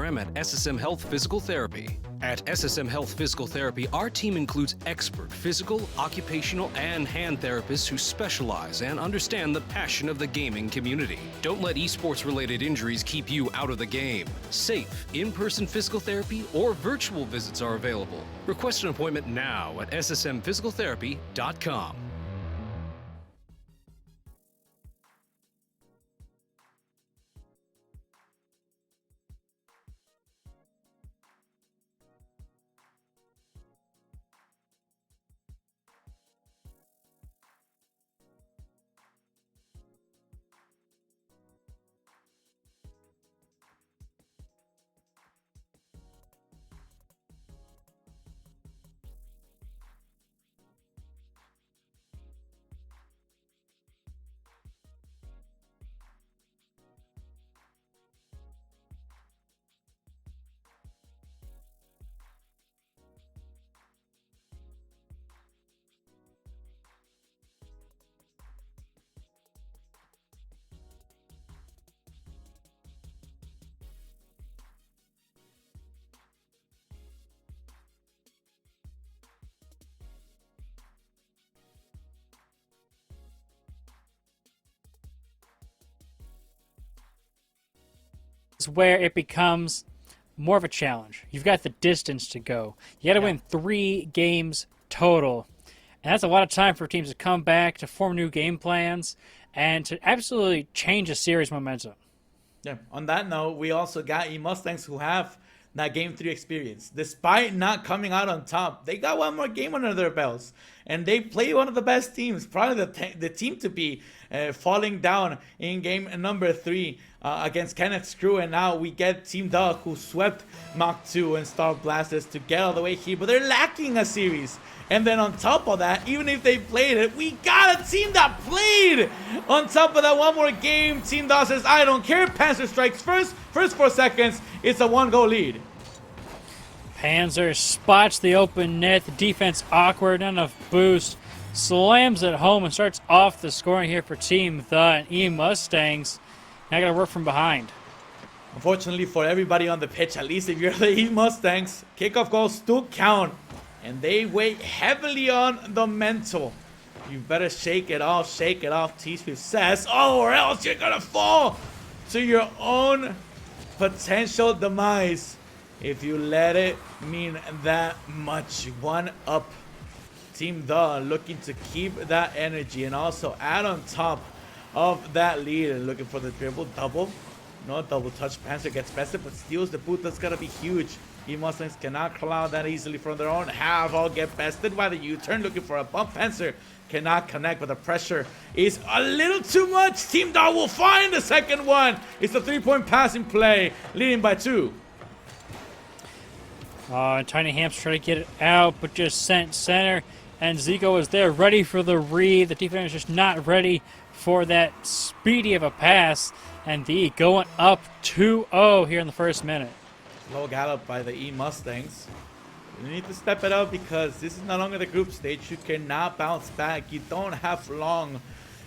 program at SSM Health Physical Therapy. At SSM Health Physical Therapy, our team includes expert physical, occupational, and hand therapists who specialize and understand the passion of the gaming community. Don't let esports-related injuries keep you out of the game. Safe, in-person physical therapy or virtual visits are available. Request an appointment now at ssmphysicaltherapy.com. Where it becomes more of a challenge. You've got the distance to go. You got to win 3 games total. And that's a lot of time for teams to come back, to form new game plans, and to absolutely change a series momentum. Yeah. On that note, we also got Mustangs who have that Game 3 experience. Despite not coming out on top, they got one more game under their belts. And they play one of the best teams, probably the team to be falling down in game number 3 against Kenneth's crew. And now we get Team Dog, who swept Mach 2 and Star Blasters to get all the way here. But they're lacking a series. And then on top of that, even if they played it, we got a team that played. On top of that, one more game. Team Dog says, I don't care. Panzer strikes first 4 seconds. It's a 1-goal lead. Panzer spots the open net. The defense awkward, not enough boost. Slams it home and starts off the scoring here for Team The and E Mustangs. Now got to work from behind. Unfortunately for everybody on the pitch, at least if you're the E Mustangs, kickoff goals still count. And they weigh heavily on the mental. You better shake it off, T-Swift says. Oh, or else you're going to fall to your own potential demise if you let it mean that much. 1 up. Team The looking to keep that energy and also add on top of that lead and looking for the dribble double. No double touch. Panzer gets bested but steals the boot. That's gonna be huge. E Mustangs cannot call out that easily from their own half. All get bested by the U-turn, looking for a bump. Panzer cannot connect, but the pressure is a little too much. Team Dog will find the second one. It's a 3-point passing play, leading by 2. Tiny Hamster trying to get it out, but just sent center. And Zico is there ready for the read. The defense is just not ready for that speedy of a pass. And the going up 2-0 here in the first minute. Low gallop by the E Mustangs. You need to step it up because this is no longer the group stage. You cannot bounce back. You don't have long.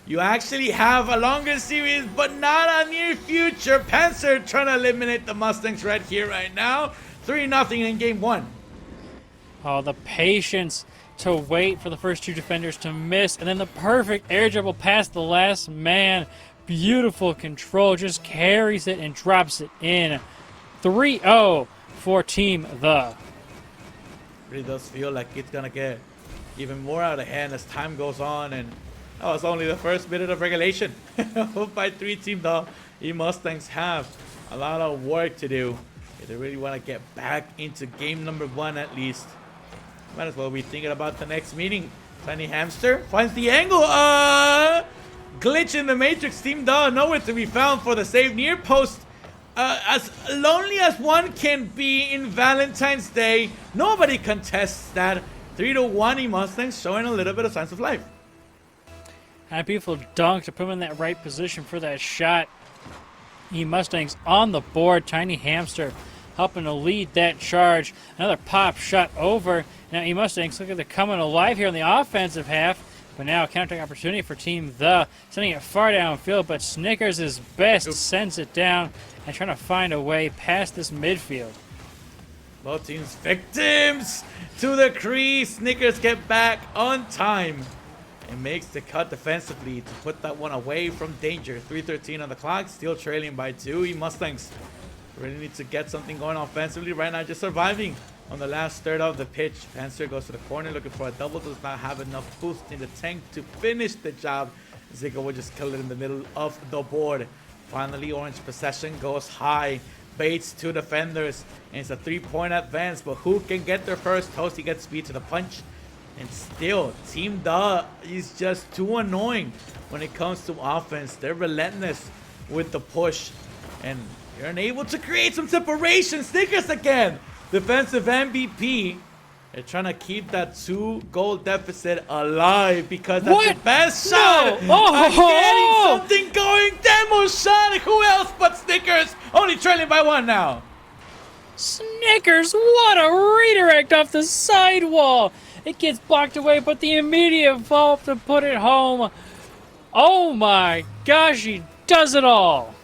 You actually have a longer series, but not a near future. Panzer trying to eliminate the Mustangs right here, right now. 3-0 in game 1. Oh, the patience to wait for the first 2 defenders to miss. And then the perfect air dribble past the last man. Beautiful control. Just carries it and drops it in. 3-0 for Team The. Really does feel like it's going to get even more out of hand as time goes on. And that was only the first minute of regulation. By 3 Team The. E Mustangs have a lot of work to do. If they really want to get back into game number 1 at least. Might as well be thinking about the next meeting. Tiny Hamster finds the angle. Glitch in the Matrix. Team The nowhere to be found for the save near post. As lonely as one can be in Valentine's Day, nobody contests that. 3-1 E Mustangs showing a little bit of signs of life. And a beautiful dunk to put him in that right position for that shot. E Mustangs on the board. Tiny Hamster helping to lead that charge. Another pop shot over. Now E Mustangs look at the coming alive here in the offensive half. But now counter opportunity for Team The, sending it far downfield, but Snickers is best, sends it down and trying to find a way past this midfield. Both teams victims to the crease. Snickers get back on time and makes the cut defensively to put that one away from danger. 3:13 on the clock, still trailing by 2. Mustangs really need to get something going offensively right now, just surviving on the last third of the pitch. Panzer goes to the corner looking for a double, does not have enough boost in the tank to finish the job. Zico will just kill it in the middle of the board. Finally, Orange possession goes high, baits 2 defenders, and it's a 3-point advance, but who can get there first? Toasty gets speed to the punch, and still, Team Da is just too annoying when it comes to offense. They're relentless with the push, and you're unable to create some separation. Snickers again, defensive MVP. They're trying to keep that 2-goal deficit alive because that's the best shot. I'm getting something going. Demo shot. Who else but Snickers? Only trailing by 1 now. Snickers, what a redirect off the sidewall. It gets blocked away, but the immediate fall to put it home. Oh my gosh, he does it all.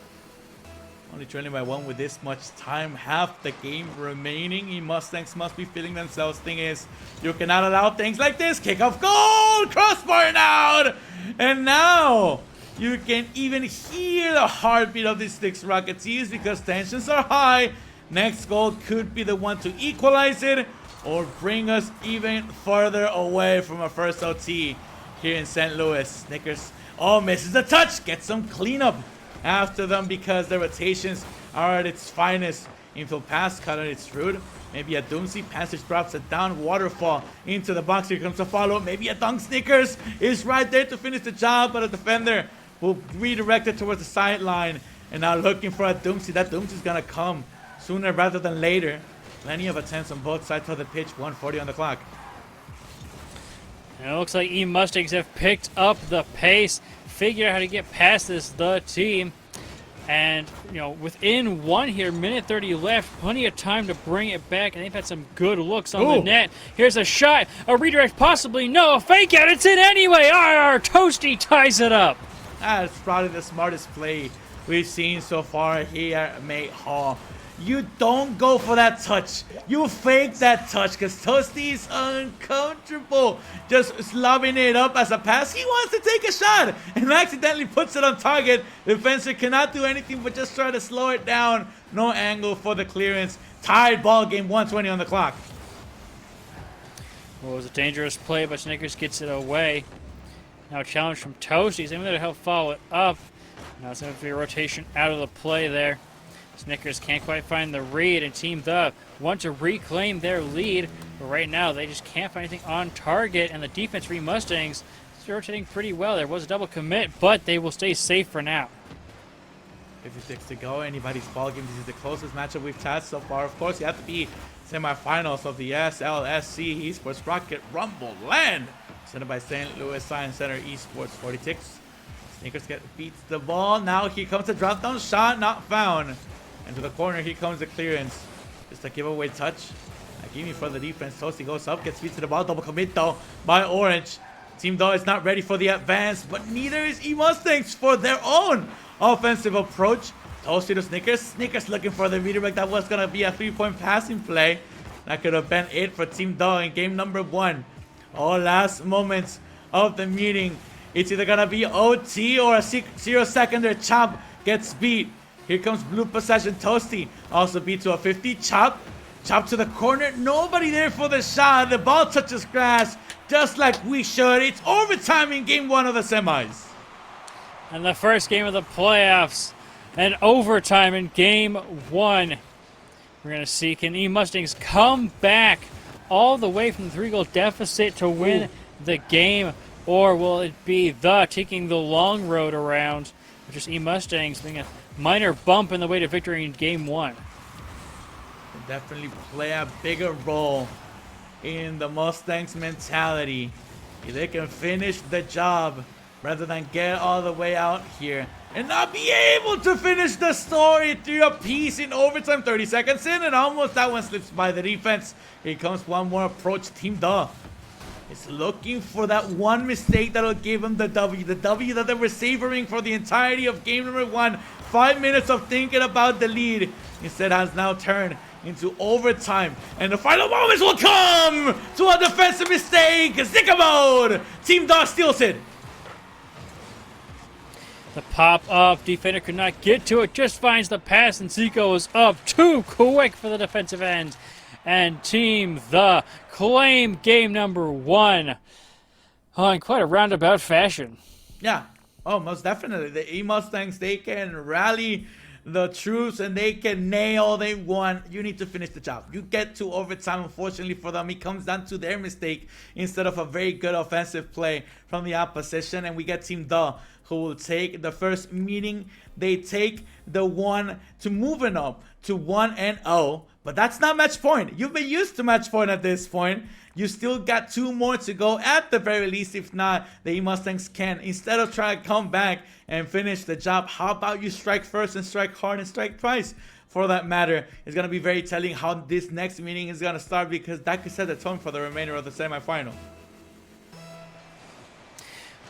Only trailing by 1 with this much time, half the game remaining. Mustangs must be feeling themselves. Thing is, you cannot allow things like this. Kickoff goal, crossbar out, and now you can even hear the heartbeat of these Six Rocketeers because tensions are high. Next goal could be the one to equalize it or bring us even further away from a first OT here in St. Louis. Snickers, misses the touch, gets some cleanup after them because the rotations are at its finest. Infield pass, cut at its root. Maybe a Doomsy. Passage drops it down. Waterfall into the box. Here comes a follow. Maybe a dunk. Snickers is right there to finish the job, but a defender will redirect it towards the sideline. And now looking for a Doomsy. That Doomsy is going to come sooner rather than later. Plenty of attempts on both sides of the pitch. 1:40 on the clock. And it looks like Mustangs have picked up the pace, figured out how to get past this The team. And, within 1 here, minute 30 left, plenty of time to bring it back, and they've had some good looks on the net. Here's a shot, a redirect possibly, no, a fake out, it's in anyway. Toasty ties it up. That's probably the smartest play we've seen so far here at Mate Hall. You don't go for that touch. You fake that touch because Toasty is uncomfortable. Just slobbing it up as a pass. He wants to take a shot and accidentally puts it on target. The defender cannot do anything but just try to slow it down. No angle for the clearance. Tied ball game, 1:20 on the clock. Well, it was a dangerous play, but Snickers gets it away. Now a challenge from Toasty. He's able to help follow it up. Now it's going to be a rotation out of the play there. Snickers can't quite find the read, and Team The want to reclaim their lead, but right now they just can't find anything on target, and the defense for Mustangs is rotating pretty well. There was a double commit, but they will stay safe for now. 56 to go, anybody's ball game. This is the closest matchup we've had so far. Of course, you have to be semifinals of the SLSC Esports Rocket Rumble Land, presented by St. Louis Science Center Esports 46. Snickers beats the ball. Now here comes the drop down shot, not found. And to the corner, here comes the clearance. Just a giveaway touch. Agimi for the defense. Toasty goes up, gets speed to the ball. Double commit though by Orange. Team Dog is not ready for the advance, but neither is Mustangs for their own offensive approach. Toasty to Snickers. Snickers looking for the redirect. That was going to be a 3-point passing play. That could have been it for Team Dog in game number 1. All last moments of the meeting. It's either going to be OT or a 0-seconder. Chop gets beat. Here comes blue possession. Toasty also beat to a 50. Chop to the corner. Nobody there for the shot. The ball touches grass just like we should. It's overtime in game 1 of the semis. And the first game of the playoffs. And overtime in game 1. We're going to see, can Mustangs come back all the way from the 3-goal deficit to win the game? Or will it be The taking the long road around, which is Mustangs being a minor bump in the way to victory in game 1. Definitely play a bigger role in the Mustangs mentality. If they can finish the job rather than get all the way out here and not be able to finish the story through a piece in overtime. 30 seconds in, and almost that one slips by the defense. Here comes one more approach. Team Duh is looking for that one mistake that'll give him the W that they were savoring for the entirety of game number 1. 5 minutes of thinking about the lead instead has now turned into overtime, and the final moments will come to a defensive mistake. Zika mode. Team Dog steals it. The pop-up defender could not get to it, just finds the pass, and Zico is up too quick for the defensive end. And Team The claim game number 1 in quite a roundabout fashion. Yeah, oh, most definitely. The E-Mustangs, they can rally the troops and they can nail they want. You need to finish the job. You get to overtime. Unfortunately for them, it comes down to their mistake instead of a very good offensive play from the opposition, and we get Team The, who will take the first meeting. They take the 1 to moving up to 1-0, but that's not match point. You've been used to match point at this point. You still got 2 more to go at the very least. If not, the E-Mustangs can, instead of trying to come back and finish the job, how about you strike first and strike hard and strike twice? For that matter, it's going to be very telling how this next meeting is going to start, because that could set the tone for the remainder of the semifinal.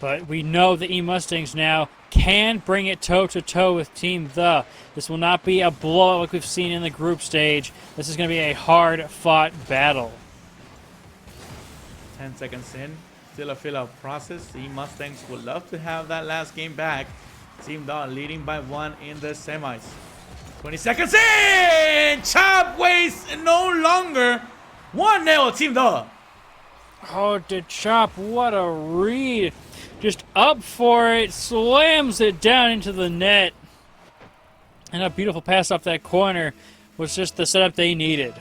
But we know the E-Mustangs now can bring it toe-to-toe with Team The. This will not be a blowout like we've seen in the group stage. This is going to be a hard-fought battle. 10 seconds in, still a fill-up process. The Mustangs would love to have that last game back. Team The leading by 1 in the semis. 20 seconds in! Chop waits no longer. 1-0 Team The. Oh, did Chop, what a read. Just up for it, slams it down into the net. And a beautiful pass off that corner was just the setup they needed.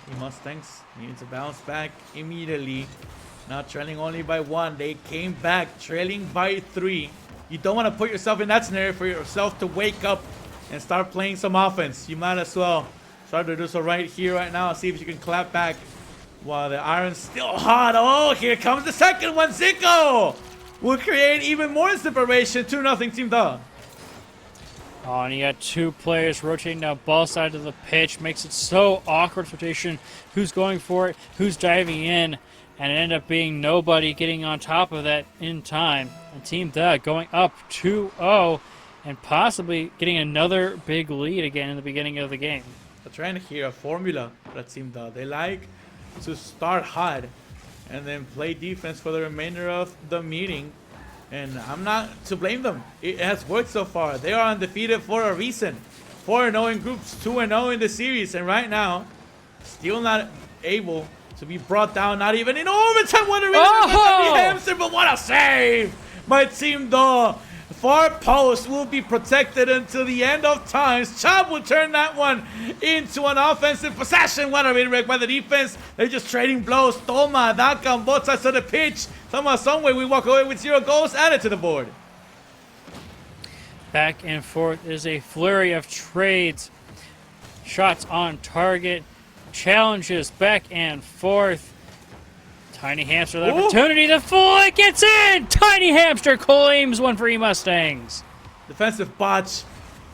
The Mustangs need to bounce back immediately. Not trailing only by 1. They came back trailing by 3. You don't want to put yourself in that scenario for yourself to wake up and start playing some offense. You might as well start to do so right here, right now. See if you can clap back while the iron's still hot. Oh, here comes the second one. Zico will create even more separation. 2-0 Team The. Oh, and you got 2 players rotating down both sides of the pitch. Makes it so awkward rotation. Who's going for it? Who's diving in? And it ended up being nobody getting on top of that in time. And Team The going up 2-0 and possibly getting another big lead again in the beginning of the game. I'm trying to hear a formula for Team The. They like to start hot and then play defense for the remainder of the meeting. And I'm not to blame them. It has worked so far. They are undefeated for a reason. 4-0 in groups, 2-0 in the series. And right now, still not able to be brought down, not even in overtime. What a reason by Hamster, but what a save by Team The. Far post will be protected until the end of times. Chop will turn that one into an offensive possession. What a redirect by the defense. They're just trading blows. Toma, Daka on both sides of the pitch. Somehow, some way, we walk away with 0 goals added to the board. Back and forth is a flurry of trades. Shots on target. Challenges back and forth. Tiny Hamster, the opportunity to flick, gets in! Tiny Hamster claims one for E-Mustangs. Defensive botch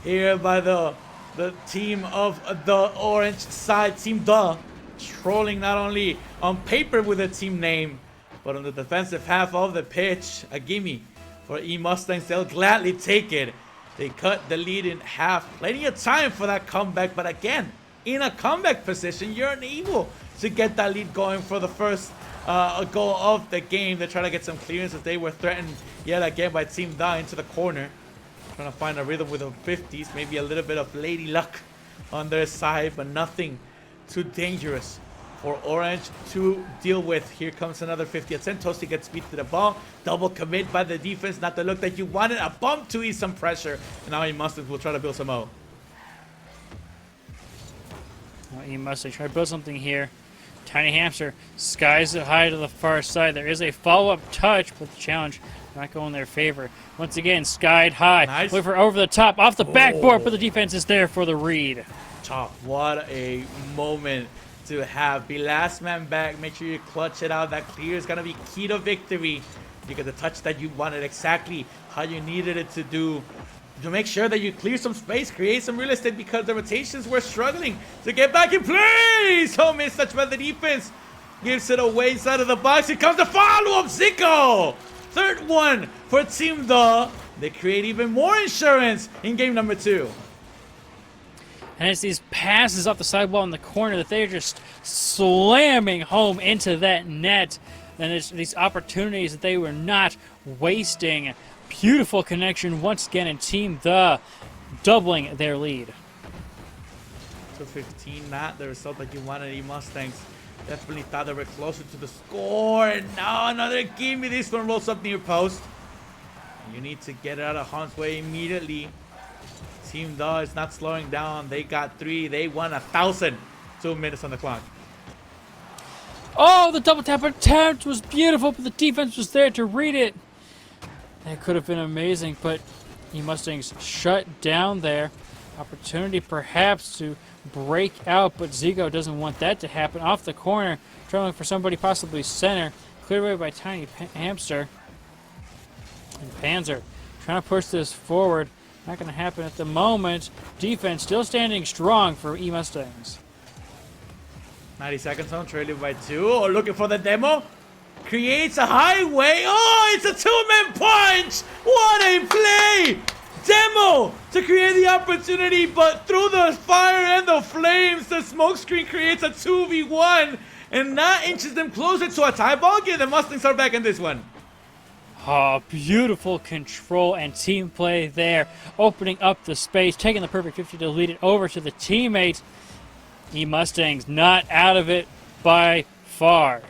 here by the team of the orange side. Team The trolling not only on paper with a team name, but on the defensive half of the pitch. A gimme for E-Mustangs. They'll gladly take it. They cut the lead in half. Plenty of time for that comeback, but again, in a comeback position, you're unable to get that lead going for the first goal of the game. They try to get some clearance as they were threatened yet again by Team The into the corner. Trying to find a rhythm with the 50s. Maybe a little bit of lady luck on their side, but nothing too dangerous for Orange to deal with. Here comes another 50 attempt. Toasty gets beat to the ball. Double commit by the defense. Not the look that you wanted. A bump to ease some pressure. And now E-Mustangs will try to build some O. Well, E-Mustangs try to build something here. Tiny Hamster skies it high to the far side. There is a follow-up touch, but the challenge not going in their favor. Once again, skied high. Nice. Wait for over the top, off the backboard, but the defense is there for the read. Chop, what a moment to have. Be last man back. Make sure you clutch it out. That clear is going to be key to victory. You get the touch that you wanted, exactly how you needed it to do. To make sure that you clear some space, create some real estate, because the rotations were struggling to get back in place. So missed touch by the defense. gives it away inside of the box. Here comes the follow-up, Zico! Third one for Team The. They create even more insurance in game number 2. And it's these passes off the sidewall in the corner that they're just slamming home into that net. And it's these opportunities that they were not wasting. Beautiful connection once again in Team The, doubling their lead. 2-15, not the result that you wanted. Mustangs definitely thought they were closer to the score. And now another gimme. This one rolls up near post. You need to get it out of harm's way immediately. Team The is not slowing down. They got 3. They won 1,000. 2 minutes on the clock. Oh, the double tap attempt was beautiful, but the defense was there to read it. That could have been amazing, but Mustangs shut down there. Opportunity perhaps to break out, but Zico doesn't want that to happen. Off the corner, trying for somebody possibly center. Cleared away by Tiny Hamster. And Panzer trying to push this forward. Not going to happen at the moment. Defense still standing strong for Mustangs. 90 seconds on, trailing by 2. Oh, looking for the demo. Creates a highway. Oh, it's a 2-man punch. What a play. Demo to create the opportunity, but through the fire and the flames, the smoke screen creates a 2v1, and that inches them closer to a tie ball game. The Mustangs are back in this one. Oh, beautiful control and team play there. Opening up the space, taking the perfect 50 to lead it over to the teammate. Mustangs not out of it by far.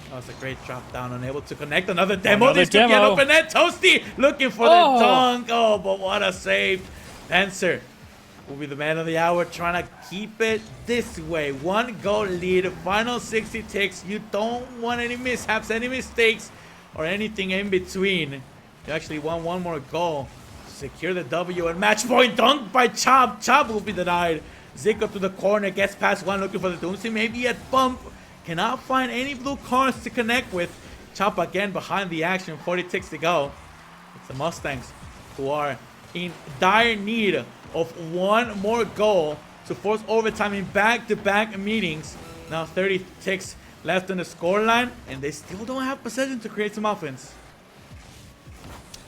That was a great drop down, unable to connect. Another demo. Another This could get demo. open net. Toasty looking for the dunk. Oh, but what a save. Panzer will be the man of the hour, trying to keep it this way. 1 goal lead. Final 60 ticks. You don't want any mishaps, any mistakes, or anything in between. You actually want 1 more goal to secure the W. And match point dunk by Chop. Chop will be denied. Zico to the corner, gets past 1, looking for the Doomsday. Maybe at bump. Cannot find any blue cards to connect with. Chop again behind the action. 40 ticks to go. It's the Mustangs who are in dire need of 1 more goal to force overtime in back-to-back meetings. Now 30 ticks left in the scoreline, and they still don't have possession to create some offense.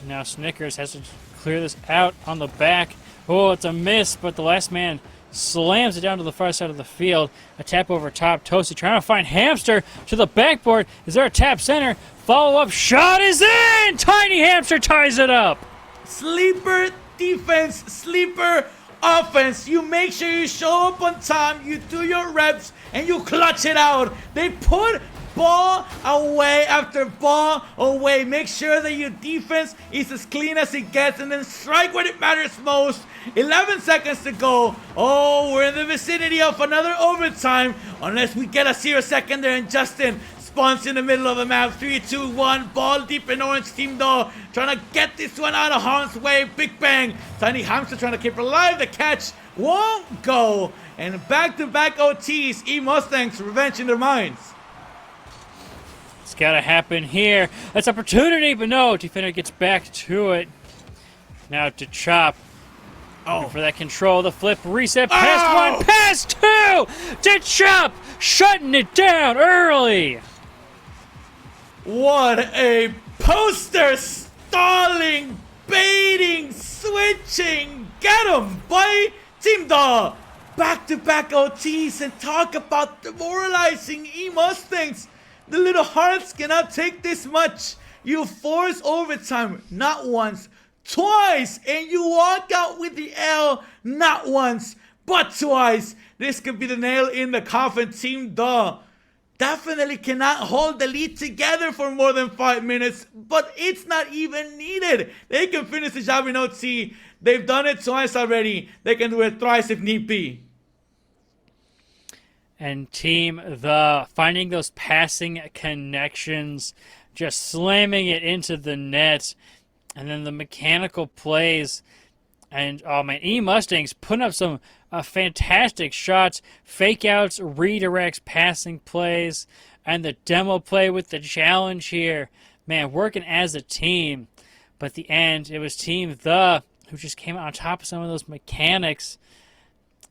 Now Snickers has to clear this out on the back. Oh, it's a miss, but the last man slams it down to the far side of the field. A tap over top. Toasty trying to find Hamster to the backboard. Is there a tap center? Follow-up shot is in! Tiny Hamster ties it up. Sleeper defense, sleeper offense. You make sure you show up on time, you do your reps, and you clutch it out. They put ball away after ball away. Make sure that your defense is as clean as it gets, and then strike when it matters most. 11 seconds to go. Oh, we're in the vicinity of another overtime, unless we get a 0-second there, and Justin spawns in the middle of the map. 3, 2, 1. Ball deep in orange. Team though trying to get this one out of harm's way. Big bang. Tiny Hamster trying to keep it alive. The catch won't go. And back-to-back OTs. Mustangs revenge in their minds. It's got to happen here. That's opportunity, but no. Defender gets back to it. Now to Chop. Oh, for that control, the flip, reset, pass 1, pass 2 to Chop, shutting it down early. What a poster! Stalling, baiting, switching, get him, boy! Team Dog, back-to-back OTs, and talk about demoralizing Mustangs. The little hearts cannot take this much. You force overtime, not once, twice, and you walk out with the L, not once, but twice. This could be the nail in the coffin. Team Duh definitely cannot hold the lead together for more than 5 minutes, but it's not even needed. They can finish the job in OT. They've done it twice already. They can do it thrice if need be. And Team The finding those passing connections, just slamming it into the net. And then the mechanical plays, and oh man, Mustangs putting up some fantastic shots, fake outs, redirects, passing plays, and the demo play with the challenge here. Man, working as a team. But at the end, it was Team The who just came out on top of some of those mechanics.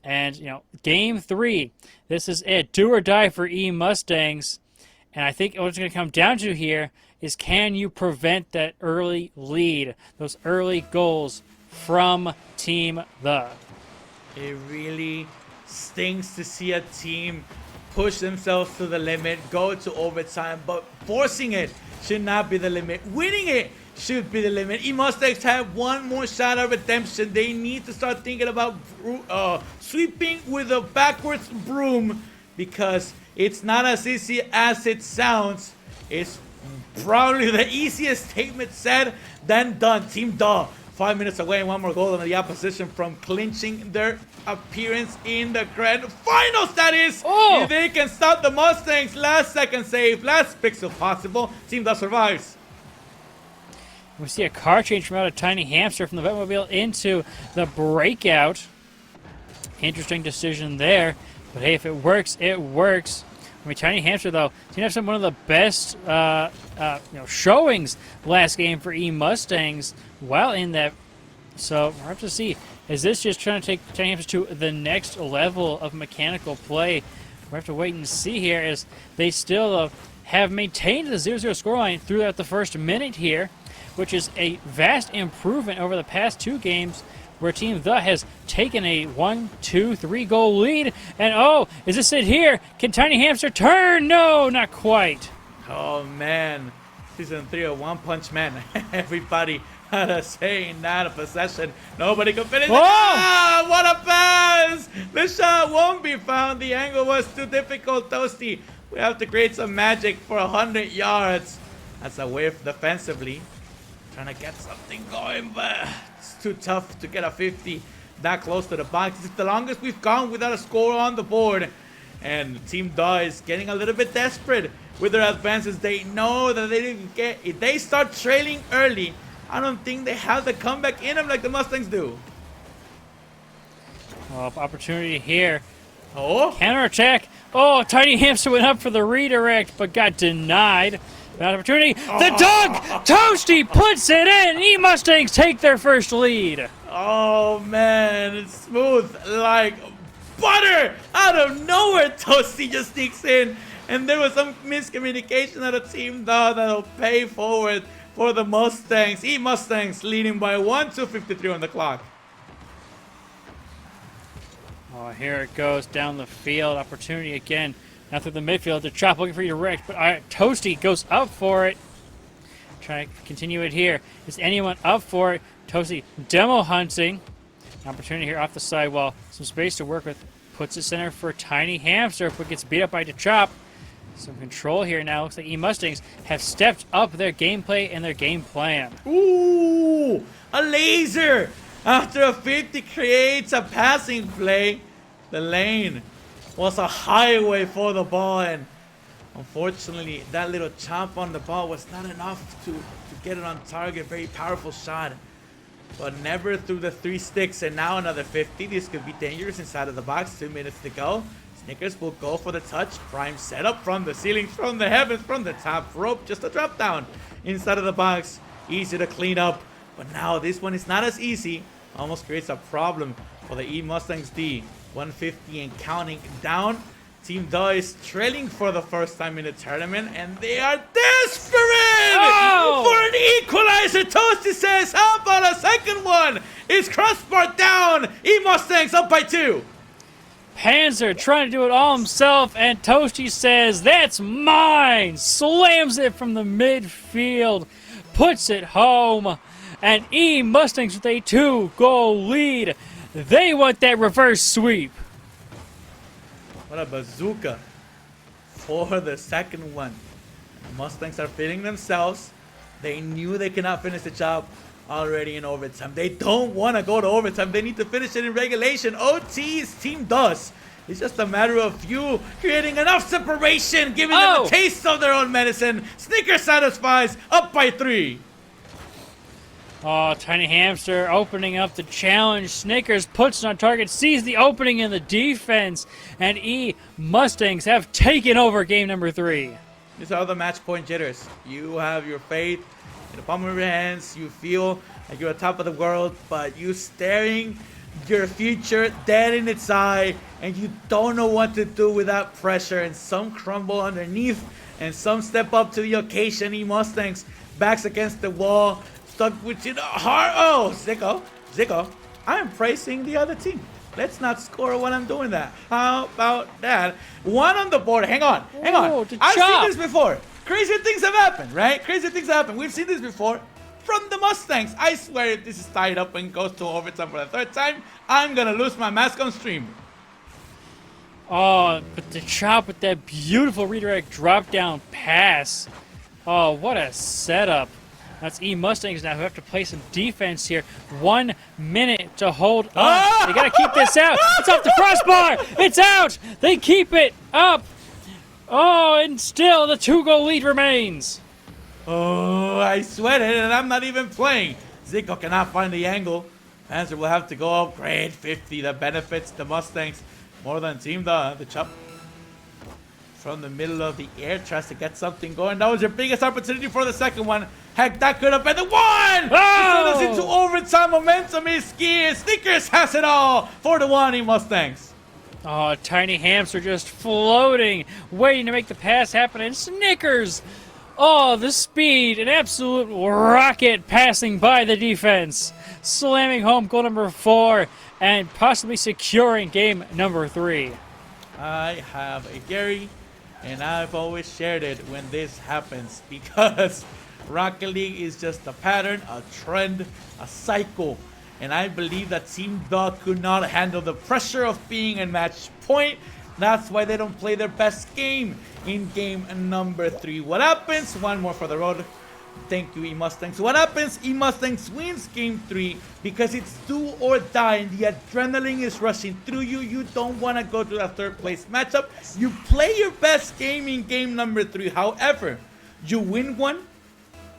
And, game 3, this is it. Do or die for E Mustangs. And I think what it's going to come down to here is, can you prevent that early lead, those early goals from Team The? It really stings to see a team push themselves to the limit, go to overtime, but forcing it should not be the limit. Winning it should be the limit. E Mustangs have one more shot at redemption. They need to start thinking about sweeping with a backwards broom, because it's not as easy as it sounds. It's probably the easiest statement said than done. Team Duh, 5 minutes away and one more goal on the opposition from clinching their appearance in the grand finals, that is. Oh! If they can stop the Mustangs, last second save, last pixel possible. Team Duh survives. We see a car change from out of Tiny Hamster from the Vetmobile into the Breakout. Interesting decision there. But hey, if it works, it works. I mean, Tiny Hamster, though, seemed to have one of the best showings last game for E Mustangs while in that. So we'll have to see. Is this just trying to take Tiny Hamster to the next level of mechanical play? We'll have to wait and see here, as they still have maintained the 0-0 scoreline throughout the first minute here, which is a vast improvement over the past 2 games, where Team The has taken a 1-2-3 goal lead. And oh, is this it here? Can Tiny Hamster turn? No, not quite. Oh man, season 3 of One Punch Man. Everybody had a say in that possession. Nobody could finish it. Ah, what a pass! The shot won't be found. The angle was too difficult, Toasty. We have to create some magic for 100 yards. That's a whiff defensively. Trying to get something going, but it's too tough to get a 50 that close to the box. It's the longest we've gone without a score on the board. And Team Duh is getting a little bit desperate with their advances. They know that they didn't get, if they start trailing early, I don't think they have the comeback in them like the Mustangs do. Well, opportunity here. Oh, Counterattack. Oh, Tiny Hamster went up for the redirect, but got denied. That opportunity. The dunk! Toasty puts it in! E Mustangs take their first lead. oh man, it's smooth like butter. Out of nowhere, Toasty just sneaks in. And there was some miscommunication at a Team Duh that'll pay forward for the Mustangs. E Mustangs leading by 1:53 on the clock. Oh, here it goes down the field. Opportunity again. Now through the midfield to Chop, looking for your direct, but Toasty goes up for it. Try to continue it here. Is anyone up for it? Toasty demo hunting. Opportunity here off the sidewall. Some space to work with. Puts it center for Tiny Hamster, but gets beat up by Chop. Some control here now. Looks like E Mustangs have stepped up their gameplay and their game plan. Ooh, a laser. After a 50 creates a passing play. The lane was a highway for the ball, and unfortunately that little chomp on the ball was not enough to get it on target. Very powerful shot, but never through the 3 sticks. And now another 50. This could be dangerous inside of the box. 2 minutes to go. Snickers will go for the touch. Prime setup from the ceiling, from the heavens, from the top rope. Just a drop down inside of the box. Easy to clean up, but now this one is not as easy. Almost creates a problem for the E Mustangs D. 150 and counting down. Team Duh is trailing for the first time in the tournament, and they are desperate for an equalizer. Toasty says, how about a second one? It's crossbar down. E Mustangs up by 2. Panzer trying to do it all himself, and Toasty says, that's mine! Slams it from the midfield, puts it home, and E Mustangs with a 2-goal lead. They want that reverse sweep. What a bazooka for the second one. The Mustangs are feeling themselves. They knew they cannot finish the job already in overtime. They don't want to go to overtime. They need to finish it in regulation. OT's Team does. It's just a matter of you creating enough separation, giving them a taste of their own medicine. Snickers satisfies, up by 3. Oh, Tiny Hamster opening up the challenge. Snickers puts it on target, sees the opening in the defense, and E Mustangs have taken over game number 3. These are the match point jitters. You have your faith in the palm of your hands. You feel like you're on top of the world, but you staring your future dead in its eye, and you don't know what to do with that pressure, and some crumble underneath, and some step up to the occasion. Mustangs backs against the wall, stuck with it hard. Oh, Zico, I am praising the other team. Let's not score when I'm doing that. How about that? One on the board. Hang on. I've seen this before. Crazy things have happened, right? Crazy things happen. We've seen this before from the Mustangs. I swear if this is tied up and goes to overtime for the third time, I'm gonna lose my mask on stream. Oh, but the Chop with that beautiful redirect drop down pass. Oh, what a setup. That's Mustangs now who have to play some defense here. 1 minute to hold on. They got to keep this out. It's off the crossbar. It's out. They keep it up. Oh, and still the 2-goal lead remains. Oh, I sweated and I'm not even playing. Zico cannot find the angle. Panzer will have to go upgrade 50. That benefits the Mustangs more than Team the Chop. From the middle of the air, tries to get something going. That was your biggest opportunity for the second one. Heck, that could have been the one! Oh! It sends us into overtime. Momentum is skiing. Snickers has it all for the 1 Mustangs. Oh, tiny hamster just floating, waiting to make the pass happen, and Snickers! Oh, the speed, an absolute rocket passing by the defense, slamming home goal number 4, and possibly securing game number 3. I have a Gary, and I've always shared it when this happens because Rocket League is just a pattern, a trend, a cycle. And I believe that Team Dog could not handle the pressure of being in match point. That's why they don't play their best game in game number 3. What happens? One more for the road. Thank you, Mustangs. What happens? Mustangs wins game 3 because it's do or die and the adrenaline is rushing through you. You don't want to go to that third place matchup. You play your best game in game number 3. However, you win one,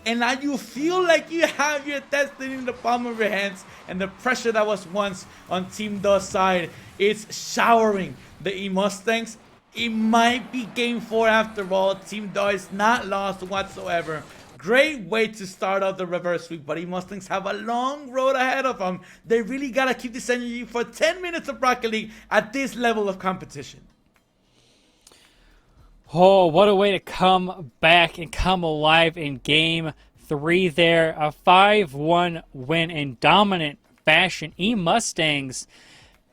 and now you feel like you have your destiny in the palm of your hands, and the pressure that was once on Team Do's side is showering the Mustangs. It might be game 4 after all. Team Do is not lost whatsoever. Great way to start out the reverse sweep, but Mustangs have a long road ahead of them. They really gotta keep this energy for 10 minutes of Rocket League at this level of competition. Oh, what a way to come back and come alive in game 3 there. A 5-1 win in dominant fashion. Mustangs,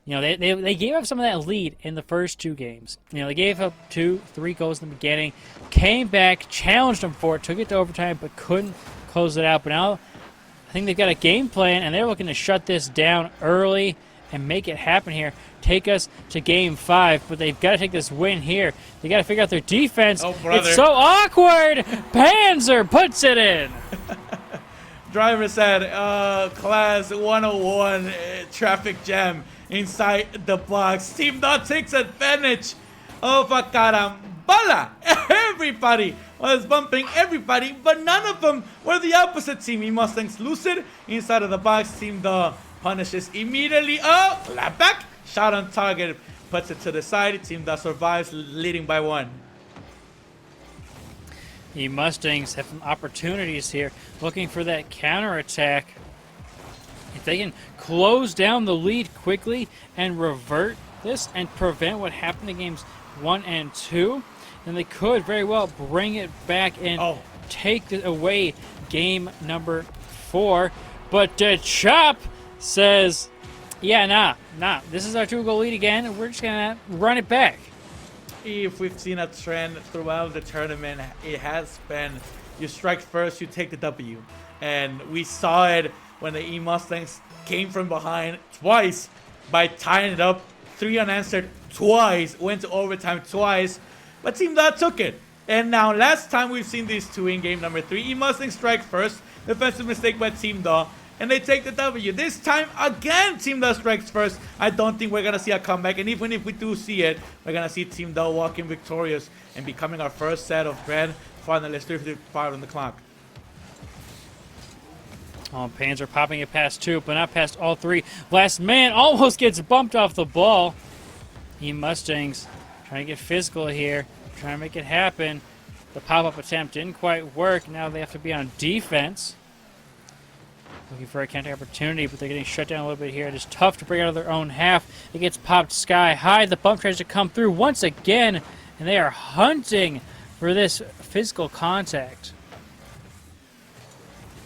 you know, they gave up some of that lead in the first 2 games. You know, they gave up 2-3 goals in the beginning, came back, challenged them for it, took it to overtime, but couldn't close it out. But now I think they've got a game plan, and they're looking to shut this down early and make it happen here. Take us to game 5, but they've got to take this win here. They got to figure out their defense. Oh, brother. It's so awkward. Panzer puts it in. Driver said, class 101 traffic jam inside the box. Team Dot takes advantage of a carambala. Everybody was bumping everybody, but none of them were the opposite team. Mustangs lose it inside of the box. Team Dot punishes immediately. Oh, clap back. Shot on target. Puts it to the side. Team Dot survives, leading by 1. The Mustangs have some opportunities here, looking for that counterattack. If they can close down the lead quickly and revert this and prevent what happened in games 1 and 2, then they could very well bring it back and take away game number 4. But Chop says, yeah, nah, this is our 2-goal lead again, and we're just going to run it back. If we've seen a trend throughout the tournament, it has been you strike first, you take the W. And we saw it when the Mustangs came from behind twice by tying it up, 3 unanswered twice, went to overtime twice, but Team Dot took it. And now last time we've seen these 2 in game number 3, Mustangs strike first, defensive mistake by Team Dot, and they take the W. This time, again, Team Dot strikes first. I don't think we're going to see a comeback. And even if we do see it, we're going to see Team Dot walking victorious and becoming our first set of grand finalists. 3:55 on the clock. Oh, Panzer popping it past 2, but not past all 3. Last man almost gets bumped off the ball. Mustangs trying to get physical here, trying to make it happen. The pop-up attempt didn't quite work. Now they have to be on defense. Looking for a counter opportunity, but they're getting shut down a little bit here. It is tough to bring out of their own half. It gets popped sky high. The bump tries to come through once again, and they are hunting for this physical contact.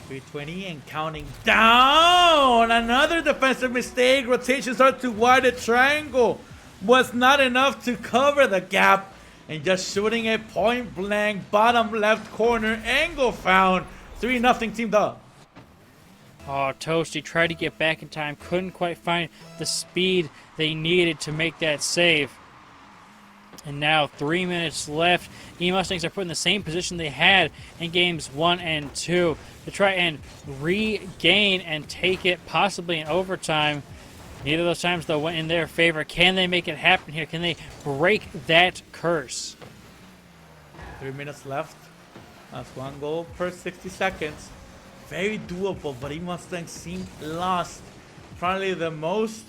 320 and counting down. Another defensive mistake. Rotations are too wide. A triangle was not enough to cover the gap. And just shooting a point blank bottom left corner. Angle found. 3-0 Team Duh. Oh, Toasty tried to get back in time. Couldn't quite find the speed they needed to make that save. And now 3 minutes left. E-Mustangs are put in the same position they had in games 1 and 2 to try and regain and take it possibly in overtime. Neither of those times, though, went in their favor. Can they make it happen here? Can they break that curse? 3 minutes left. That's 1 goal per 60 seconds. Very doable, but E-Mustangs seem lost. Probably the most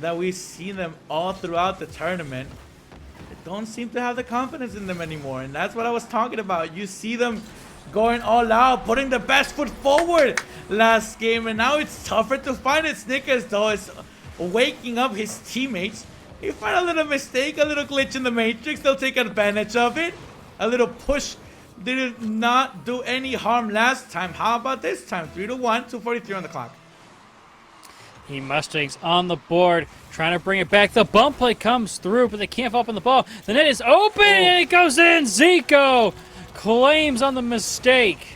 that we've seen them all throughout the tournament. They don't seem to have the confidence in them anymore, and that's what I was talking about. You see them going all out, putting the best foot forward last game, and now it's tougher to find it. Snickers, though, is waking up his teammates. He find a little mistake, a little glitch in the matrix. They'll take advantage of it. A little push did not do any harm last time. How about this time? 3-1, 2:43 on the clock. E-Mustangs on the board, trying to bring it back. The bump play comes through, but they can't fall up on the ball. The net is open, and it goes in. Zico claims on the mistake.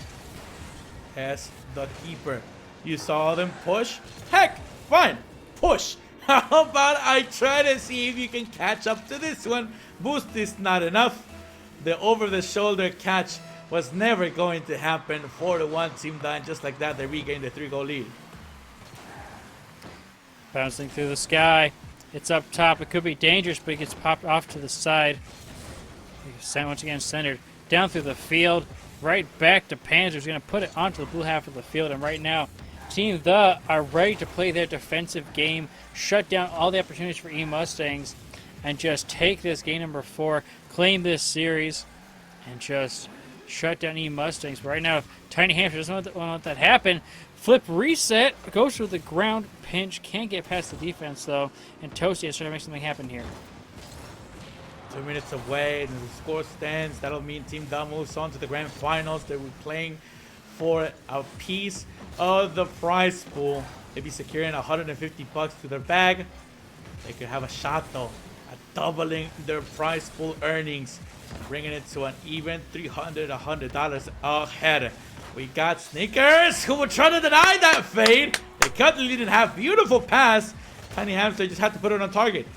As the keeper. You saw them push? Heck, fine. Push. How about I try to see if you can catch up to this one? Boost is not enough. The over-the-shoulder catch was never going to happen. 4-1 Team Duh, just like that, they regained the 3-goal lead. Bouncing through the sky. It's up top. It could be dangerous, but it gets popped off to the side. Once again centered down through the field. Right back to Panzer, who's going to put it onto the blue half of the field. And right now, Team Duh are ready to play their defensive game, shut down all the opportunities for E-Mustangs, and just take this game number 4, claim this series, and just shut down E-Mustangs. But right now, Tiny Hamster doesn't want to let that happen. Flip reset, goes for the ground pinch, can't get past the defense though, and Toasty is trying to make something happen here. 2 minutes away, and the score stands. That'll mean Team Duh moves on to the grand finals. They were playing for a piece of the prize pool. They'd be securing $150 to their bag. They could have a shot though at doubling their prize pool earnings, bringing it to an even $300 ahead. We got Sneakers, who would try to deny that fade. They cut the lead and have beautiful pass. Tiny Hamster just had to put it on target.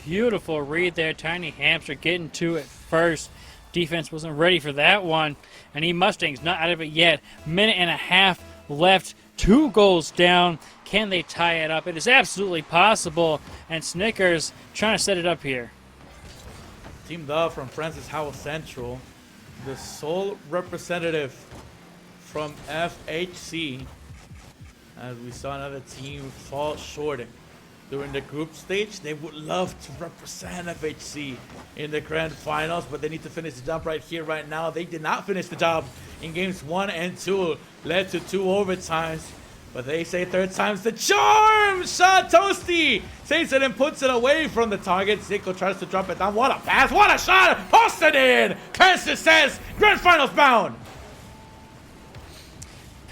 Beautiful read there. Tiny Hamster getting to it first. Defense wasn't ready for that one. And E-Mustangs not out of it yet. Minute and a half left. 2 goals down. Can they tie it up? It is absolutely possible. And Snickers trying to set it up here. Team Duh from Francis Howell Central, the sole representative from FHC, as we saw another team fall short during the group stage. They would love to represent FHC in the grand finals, but they need to finish the job right here, right now. They did not finish the job in games 1 and 2, led to 2 overtimes. But they say third time's the charm! Shot Toasty! Takes it and puts it away from the target. Zico tries to drop it down. What a pass! What a shot! Posted in! Kansas says grand finals bound!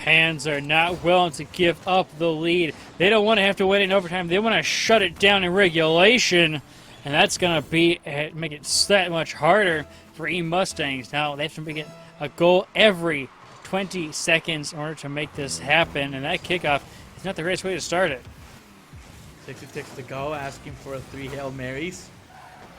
Panzer not willing to give up the lead. They don't want to have to wait in overtime. They want to shut it down in regulation. And that's going to be make it that much harder for E-Mustangs. Now they have to get a goal every 20 seconds in order to make this happen, and that kickoff is not the greatest way to start it. 60 ticks to go, asking for 3 Hail Marys.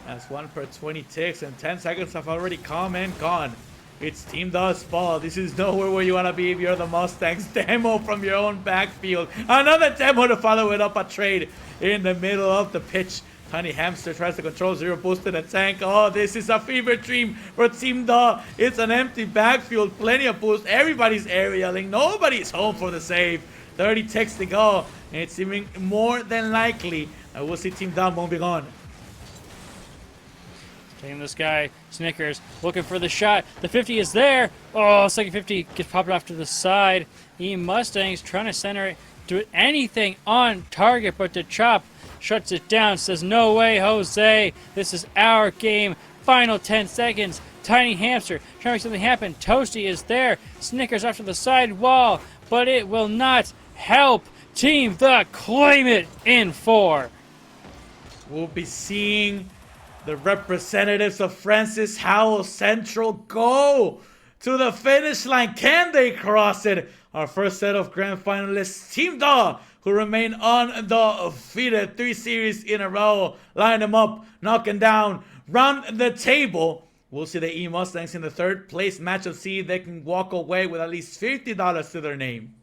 That's 1 per 20 ticks, and 10 seconds have already come and gone. It's Team Duh's fault. This is nowhere where you want to be if you're the Mustangs. Demo from your own backfield. Another demo to follow it up, a trade in the middle of the pitch. Tiny Hamster tries to control 0 boost in the tank. Oh, this is a fever dream for Team Duh. It's an empty backfield, plenty of boost. Everybody's aerialing. Nobody's home for the save. 30 ticks to go. And it's seeming more than likely that we'll see Team Duh moving on. Taking this guy, Snickers, looking for the shot. The 50 is there. Oh, second 50 gets popped off to the side. E Mustangs trying to center it, do anything on target, but the Chop shuts it down, says, no way, Jose. This is our game. Final 10 seconds. Tiny Hamster trying to make something happen. Toasty is there. Snickers off to the side wall, but it will not help. Team The claim it in 4. We'll be seeing the representatives of Francis Howell Central go to the finish line. Can they cross it? Our first set of grand finalists, Team The, who remain undefeated 3 series in a row. Line them up, knock them down, round the table. We'll see the E Mustangs in the 3rd place matchup, see if they can walk away with at least $50 to their name.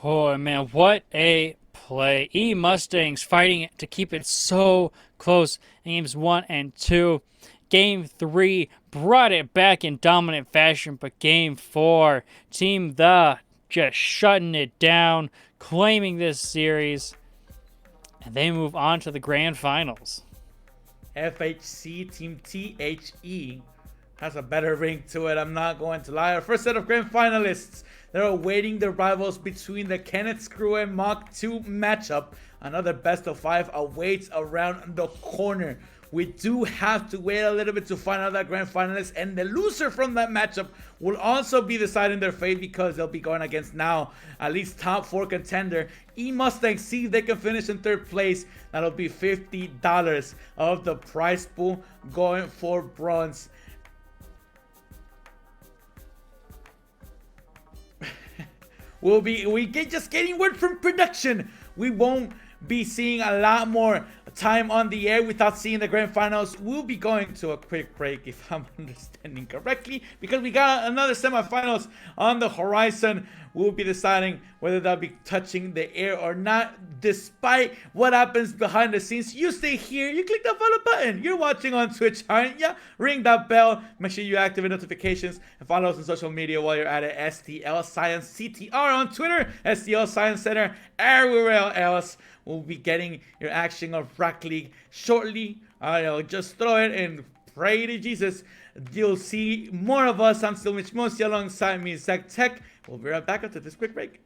Oh, man, what a play. E Mustangs fighting to keep it so close in games 1 and 2. Game 3 brought it back in dominant fashion, but game 4, Team The just shutting it down, claiming this series, and they move on to the grand finals. FHC Team THE has a better ring to it, I'm not going to lie. Our first set of grand finalists, they're awaiting the rivals between the Kenneth Screw and Mach 2 matchup. Another best of 5 awaits around the corner. We do have to wait a little bit to find out that grand finalist, and the loser from that matchup will also be deciding their fate because they'll be going against now at least top 4 contender E Mustangs. See if they can finish in 3rd place. That'll be $50 of the prize pool going for bronze. Just getting word from production. We won't be seeing a lot more time on the air without seeing the grand finals. We'll be going to a quick break, if I'm understanding correctly, because we got another semifinals on the horizon. We'll be deciding whether they'll be touching the air or not. Despite what happens behind the scenes, you stay here, you click that follow button. You're watching on Twitch, aren't ya? Ring that bell, make sure you activate notifications, and follow us on social media while you're at it. STL Science CTR on Twitter, STL Science Center, everywhere else. We'll be getting your action of Rocket League shortly. I'll just throw it and pray to Jesus. You'll see more of us. I'm still Mitch Mosi alongside me, Zach Tech. We'll be right back after this quick break.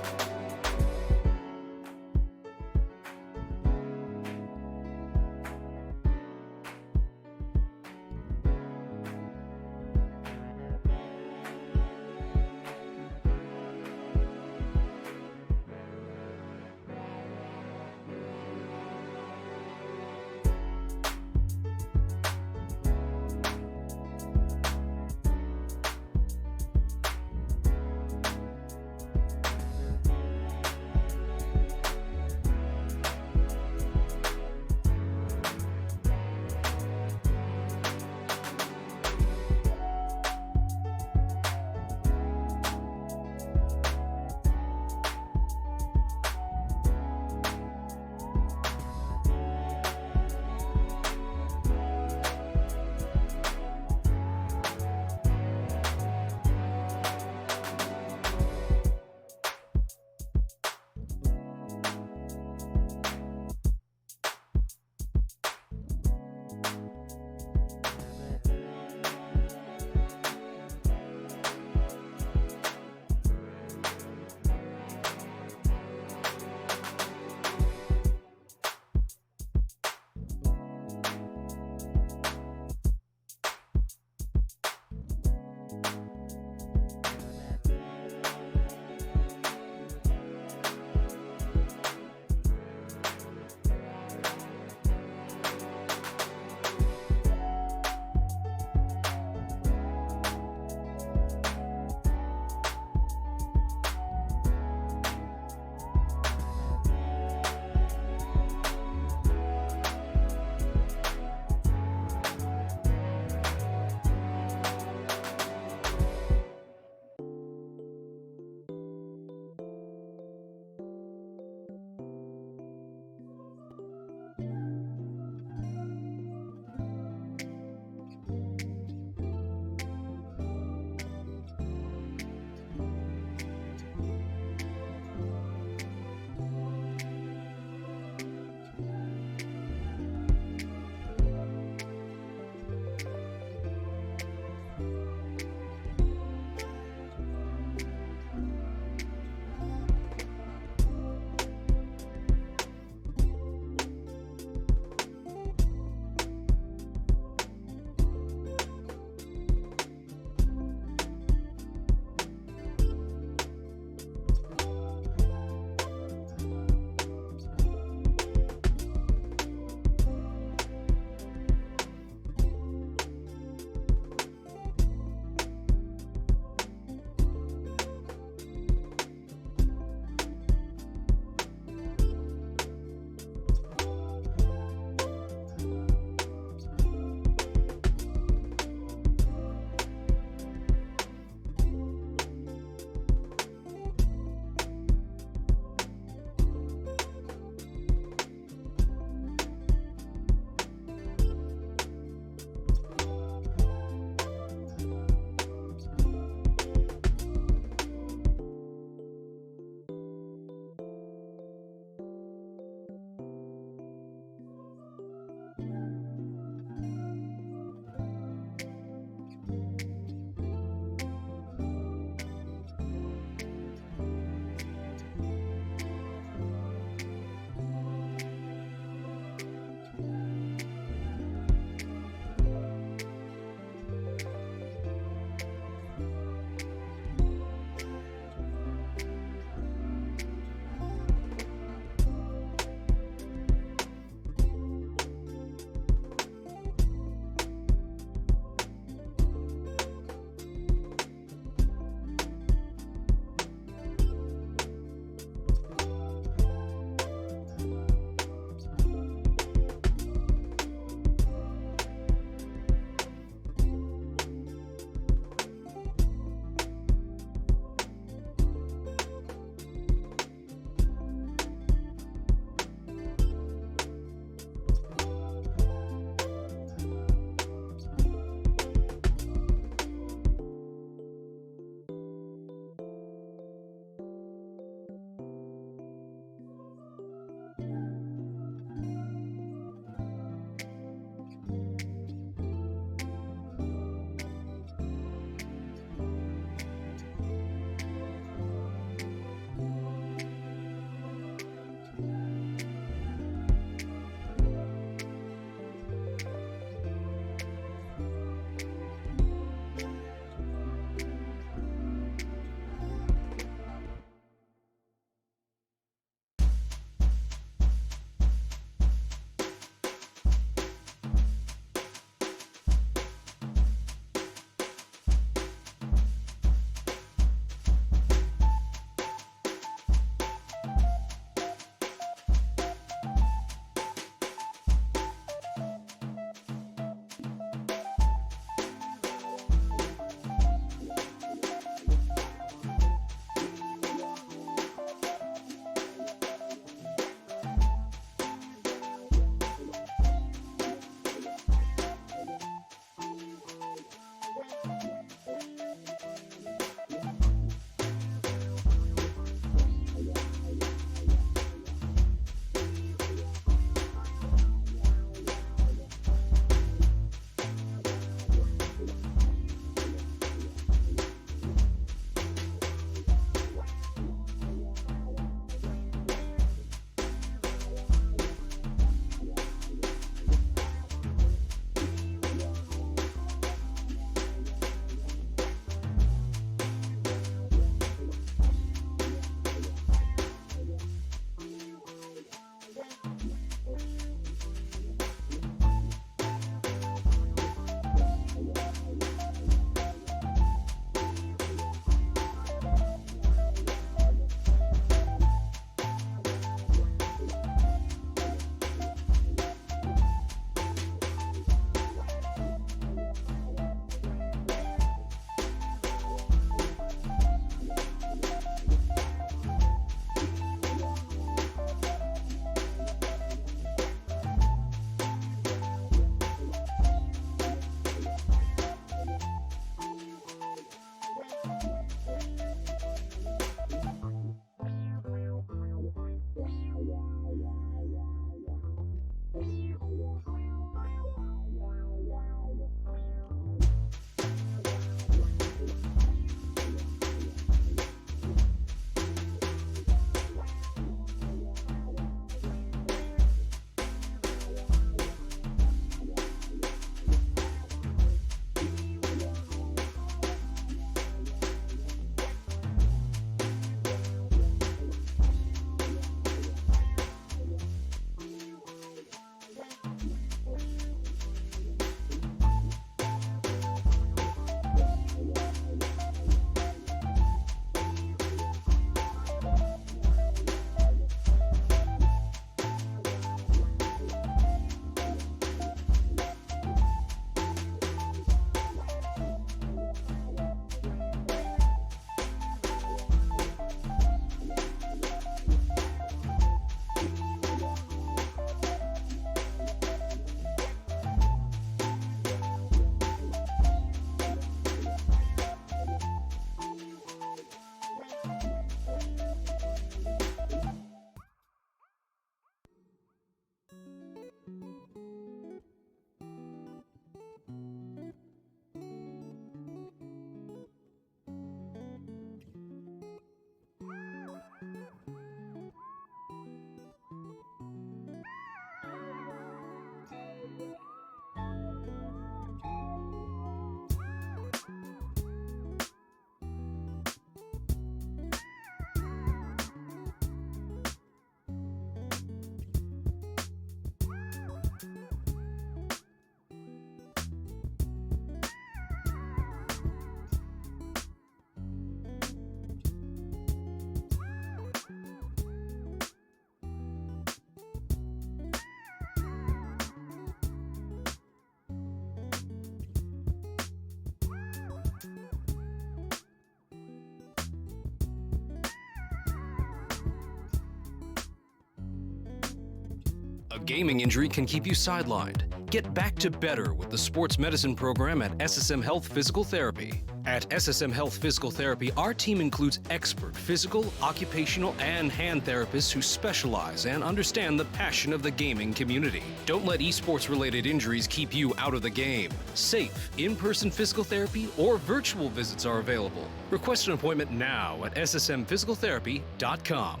of gaming injury can keep you sidelined. Get back to better with the sports medicine program at SSM Health Physical Therapy. At SSM Health Physical Therapy, our team includes expert physical, occupational, and hand therapists who specialize and understand the passion of the gaming community. Don't let esports-related injuries keep you out of the game. Safe, in-person physical therapy or virtual visits are available. Request an appointment now at ssmphysicaltherapy.com.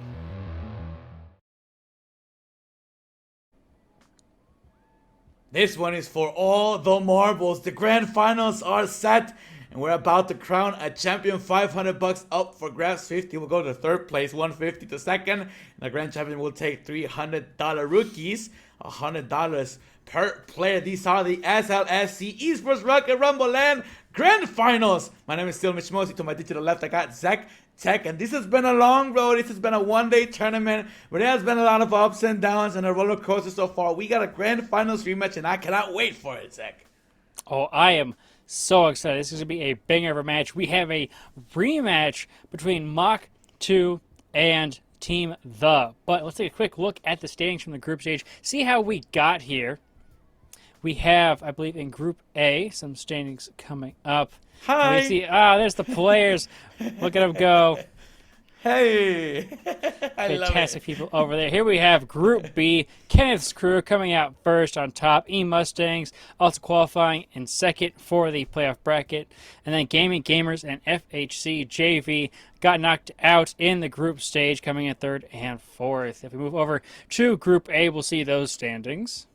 This one is for all the marbles. The grand finals are set, and we're about to crown a champion. $500 up for grabs. 50 will go to third place, 150 to second. And the grand champion will take $300 rookies, $100 per player. These are the SLSC Esports Rocket Rumble Land Grand Finals. My name is still Mitch Mosey. To my digital left, I got Zach Tech, and this has been a long road. This has been a one-day tournament where there has been a lot of ups and downs and a roller coaster so far. We got a grand finals rematch, and I cannot wait for it, Zach. Oh, I am so excited. This is going to be a banger of a match. We have a rematch between Mach 2 and Team The. But let's take a quick look at the standings from the group stage, see how we got here. We have, I believe, in Group A, some standings coming up. Hi. We see, there's the players. Look at them go. Hey. I love Fantastic it. people over there. Here we have Group B. Kenneth's crew coming out first on top. E-Mustangs also qualifying in second for the playoff bracket. And then Gaming Gamers and FHC JV got knocked out in the group stage, coming in third and fourth. If we move over to Group A, we'll see those standings.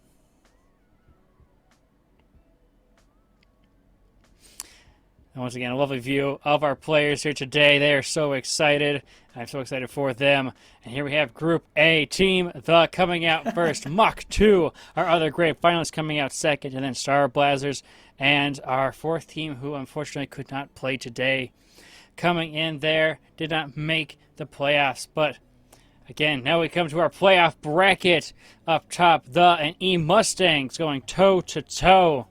And once again, a lovely view of our players here today. They are so excited. I'm so excited for them. And here we have Group A, Team The coming out first. Mach 2, our other great finalists, coming out second. And then Star Blazers and our fourth team, who unfortunately could not play today, coming in there, did not make the playoffs. But again, now we come to our playoff bracket. Up top, The and E-Mustangs going toe-to-toe.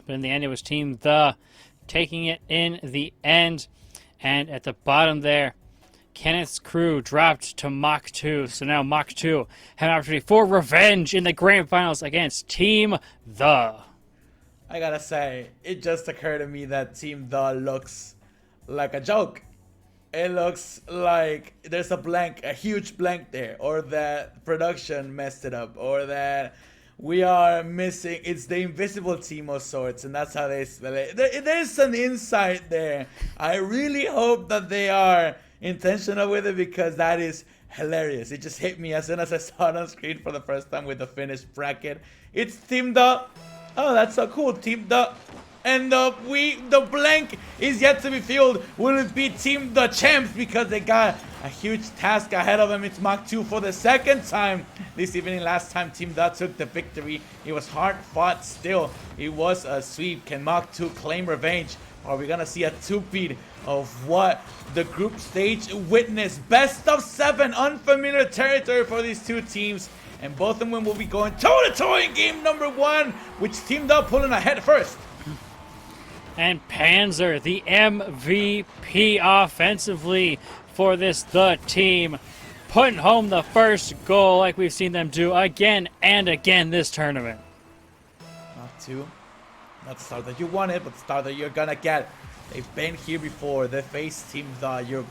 But in the end, it was Team The taking it in the end. And at the bottom there, Kenneth's crew dropped to Mach 2. So now Mach 2 have an opportunity for revenge in the grand finals against Team The. I gotta say, it just occurred to me that Team The looks like a joke. It looks like there's a huge blank there, or that production messed it up, or that we are missing, it's the invisible team of sorts, and that's how they spell it. There's an insight there. I really hope that they are intentional with it, because that is hilarious. It just hit me as soon as I saw it on screen for the first time with the finished bracket. It's Team The. Oh, that's so cool. Team The. And the blank is yet to be filled. Will it be Team The Champs, because they got a huge task ahead of them? It's Mach 2 for the second time this evening. Last time Team The took the victory. It was hard fought still. It was a sweep. Can Mach 2 claim revenge? Or are we gonna see a two-peat of what the group stage witnessed? Best of 7, unfamiliar territory for these two teams. And both of them will be going toe-to-toe in game number 1, which Team The pulling ahead first. And Panzer, the MVP offensively for this The team, putting home the first goal like we've seen them do again and again this tournament. Mach 2. Not the star that you wanted, but the star that you're gonna get. They've been here before. They faced Team The. Your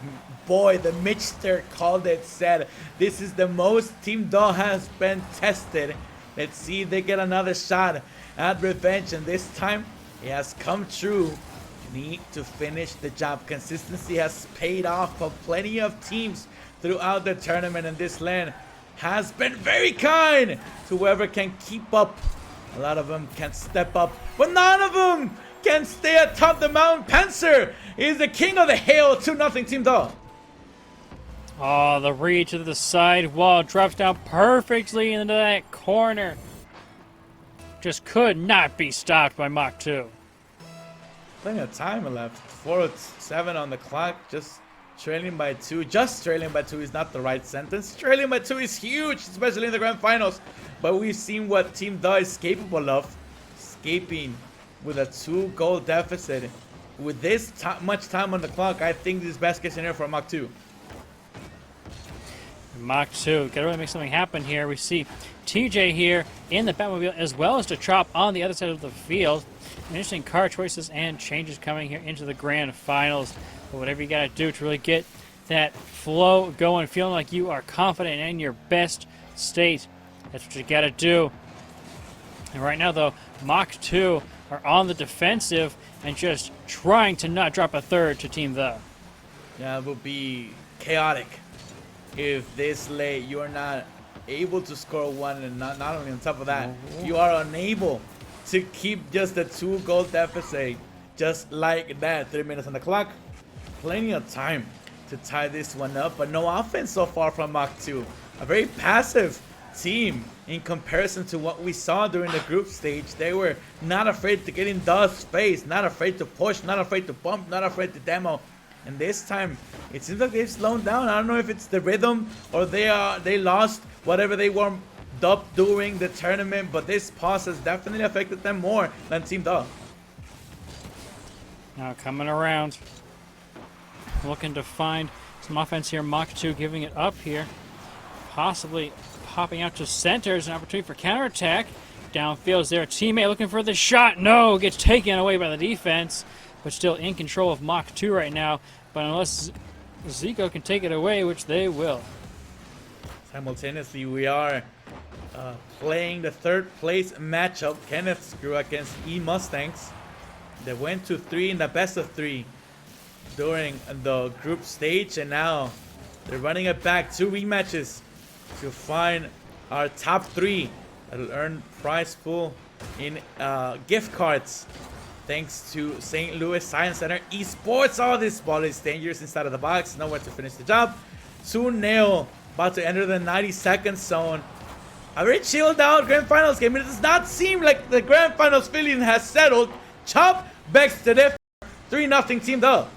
boy, the Mitchster, called it, said, this is the most Team The has been tested. Let's see if they get another shot at revenge, and this time it has come true. Need to finish the job. Consistency has paid off for plenty of teams throughout the tournament, and this land has been very kind to whoever can keep up. A lot of them can step up, but none of them can stay atop the mountain. Panzer is the king of the hill. 2-0 Team The. Oh, the reach to the side wall drops down perfectly into that corner. Just could not be stopped by Mach 2. Plenty of time left. 4:07 on the clock. Just trailing by 2. Just trailing by 2 is not the right sentence. Trailing by 2 is huge, especially in the grand finals. But we've seen what Team The is capable of. Escaping with a 2-goal deficit. With this much time on the clock, I think this is best case scenario for Mach 2. Mach 2, gotta really make something happen here. We see TJ here in the Batmobile, as well as Dechop on the other side of the field. Interesting car choices and changes coming here into the grand finals. But whatever you gotta do to really get that flow going, feeling like you are confident in your best state, that's what you gotta do. And right now, though, Mach 2 are on the defensive and just trying to not drop a third to Team The. Yeah, it would be chaotic if this late you are not able to score one, and not only on top of that, you are unable to keep just the 2-goal deficit just like that. 3 minutes on the clock. Plenty of time to tie this one up, but no offense so far from Mach 2. A very passive team in comparison to what we saw during the group stage. They were not afraid to get in Dove's face, not afraid to push, not afraid to bump, not afraid to demo. And this time, it seems like they've slowed down. I don't know if it's the rhythm or they lost whatever they warmed up during the tournament, but this pause has definitely affected them more than Team Dove. Now coming around, looking to find some offense here. Mach 2 giving it up here, possibly popping out to center. There's an opportunity for counterattack. Downfield is their teammate looking for the shot. No, gets taken away by the defense, but still in control of Mach 2 right now. But unless Zico can take it away, which they will. Simultaneously, we are playing the third place matchup. Kenneth Screw against E Mustangs. They went to 3 in the best of 3 during the group stage, and now they're running it back. 2 rematches to find our top 3 that'll earn prize pool in gift cards. Thanks to St. Louis Science Center Esports. Oh, this ball is dangerous inside of the box. Nowhere to finish the job. 2-0. About to enter the 90-second zone. A very chilled out grand finals game. It does not seem like the grand finals feeling has settled. Chop begs to differ. 3-0 Team Dove.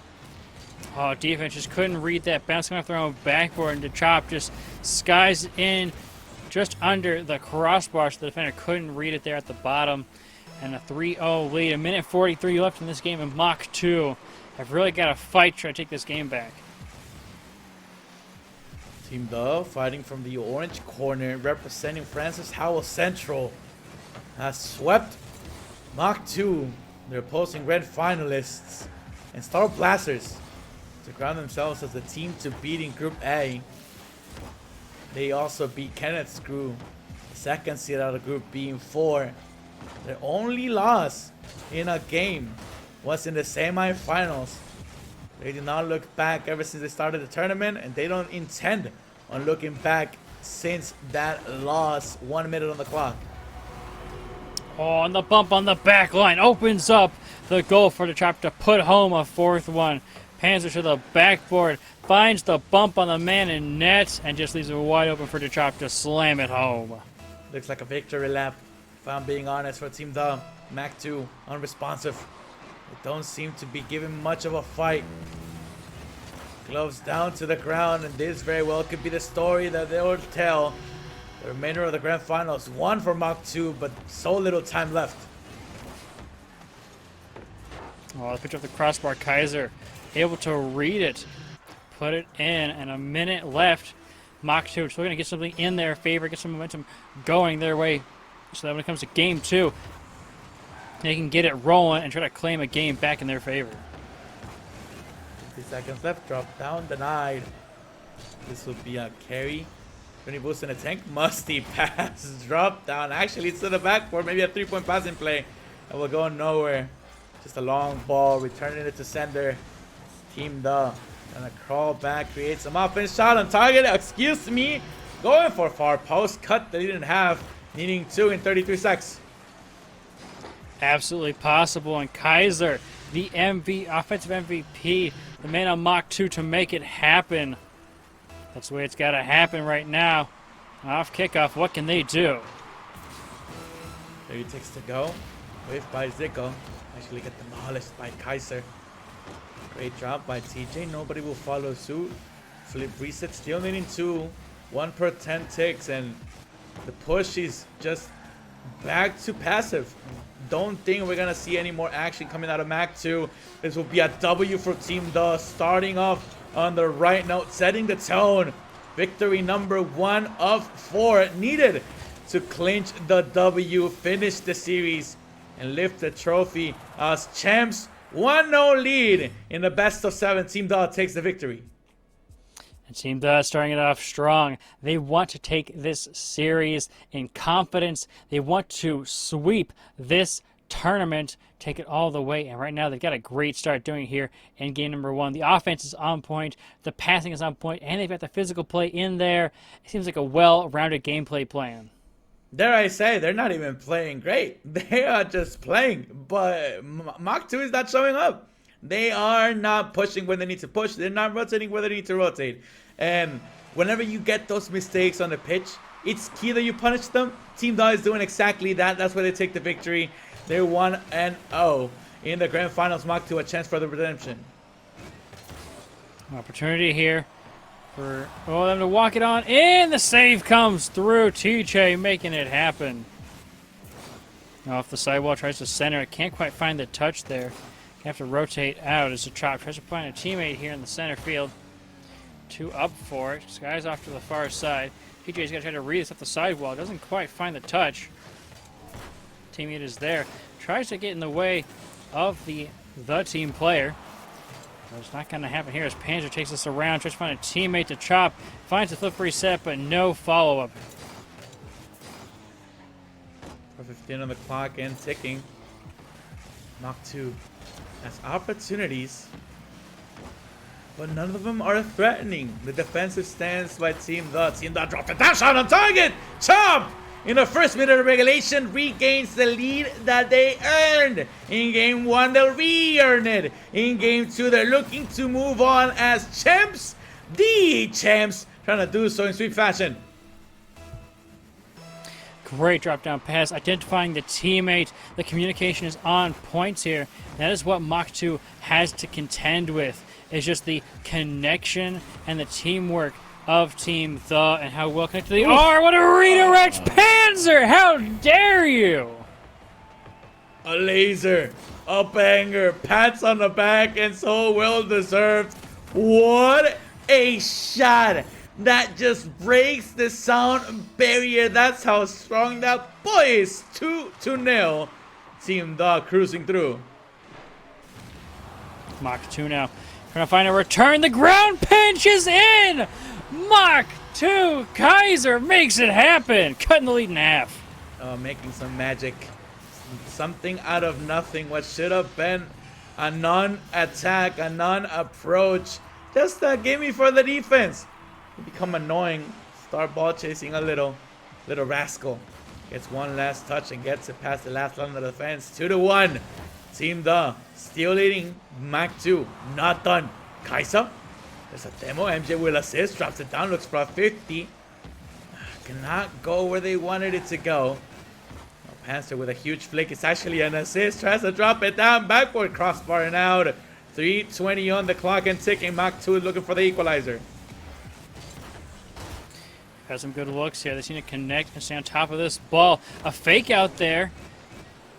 Oh, defense just couldn't read that. Bouncing off their own backboard, and Dechop just skies in just under the crossbar, so the defender couldn't read it there at the bottom. And a 3-0 lead. A minute 43 left in this game, and Mach 2 have really got to fight to try to take this game back. Team Dove fighting from the orange corner, representing Francis Howell Central, has swept Mach 2, their opposing red finalists, and Star Blasters to crown themselves as the team to beat in Group A. They also beat Kenneth Screw, the second seed out of Group B, in 4. Their only loss in a game was in the semifinals. They did not look back ever since they started the tournament, and they don't intend on looking back since that loss. 1 minute on the clock. Oh, and the bump on the back line opens up the goal for Dechop to put home a 4th one. Panzer to the backboard, finds the bump on the man in net, and just leaves it wide open for Dechop to slam it home. Looks like a victory lap, if I'm being honest, for Team Dove. Mach 2 unresponsive. They don't seem to be giving much of a fight. Gloves down to the ground, and this very well could be the story that they will tell the remainder of the grand finals. 1 for Mach 2, but so little time left. Oh, the pitch off the crossbar. Kaiser able to read it, put it in, and a minute left. Mach 2 still going to get something in their favor, get some momentum going their way, so that when it comes to game 2, they can get it rolling and try to claim a game back in their favor. 50 seconds left. Drop down, denied. This will be a carry. 20 boost in a tank. Musty pass. Drop down. Actually, it's to the backboard. Maybe a 3-point pass in play. And we'll go nowhere. Just a long ball. Returning it to sender. Team Dove. Gonna crawl back. Create some offense. Shot on target. Excuse me. Going for far post. Cut that he didn't have. Needing 2 in 33 seconds. Absolutely possible. And Kaiser, the offensive MVP, the man on Mach 2 to make it happen. That's the way it's got to happen right now. Off kickoff, what can they do? 30 ticks to go. Wave by Zico. Actually get demolished by Kaiser. Great drop by TJ. Nobody will follow suit. Flip reset. Still needing 2. 1 per 10 ticks. And the push is just back to passive. Don't think we're going to see any more action coming out of Mach 2. This will be a W for Team Dove. Starting off on the right note. Setting the tone Victory number 1 of 4 needed to clinch the W, finish the series, and lift the trophy as champs. 1-0 lead in the best of 7. Team Dog takes the victory. And Team Dog starting it off strong. They want to take this series in confidence. They want to sweep this tournament, take it all the way, and right now they've got a great start doing it here in game number 1. The offense is on point, the passing is on point, and they've got the physical play in there. It seems like a well-rounded gameplay plan. Dare I say, they're not even playing great. They are just playing, but Mach 2 is not showing up. They are not pushing when they need to push. They're not rotating where they need to rotate. And whenever you get those mistakes on the pitch, it's key that you punish them. Team Dog is doing exactly that. That's why they take the victory. They're 1-0 in the grand finals. Mach 2, a chance for the redemption. Opportunity here for them to walk it on, and the save comes through. TJ making it happen. Off the sidewall, tries to center it. Can't quite find the touch there. You have to rotate out as a Chop tries to find a teammate here in the center field. 2 up for it. Sky's off to the far side. TJ's got to try to read this off the sidewall. Doesn't quite find the touch. Teammate is there. Tries to get in the way of the team player. It's not going to happen here as Panzer takes us around, tries to find a teammate to Chop. Finds the flip reset, but no follow-up. 4:15 on the clock and ticking. Mach 2 has opportunities, but none of them are threatening. The defensive stance by Team Dog. Team Dog dropped a down shot on target. Chop! In the first minute of regulation, regains the lead that they earned. In game 1, they'll re-earn it. In game 2, they're looking to move on as champs. The champs, trying to do so in sweep fashion. Great drop-down pass, identifying the teammate. The communication is on point here. That is what Mach 2 has to contend with. It's just the connection and the teamwork of Team Thaw and how well connected they are. What a redirect, Panzer! How dare you! A laser, a banger, pats on the back, and so well deserved. What a shot! That just breaks the sound barrier. That's how strong that boy is. 2-0. Team Dog cruising through. Mach 2 now. Trying to find a return. The ground pinch is in! Mach 2, Kaiser makes it happen. Cutting the lead in half. Making some magic. Something out of nothing. What should have been a non-attack, a non-approach. Just a gimme for the defense. You become annoying. Start ball chasing a little rascal. Gets one last touch and gets it past the last line of the defense. 2-1. Team Da still leading. Mach 2 not done. Kaiser. There's a demo. MJ will assist. Drops it down. Looks for a 50. Cannot go where they wanted it to go. Panzer with a huge flick. It's actually an assist. Tries to drop it down. Backward crossbar and out. 3:20 on the clock and ticking. Mach 2 looking for the equalizer. Got some good looks here. They seem to connect and stay on top of this ball. A fake out there.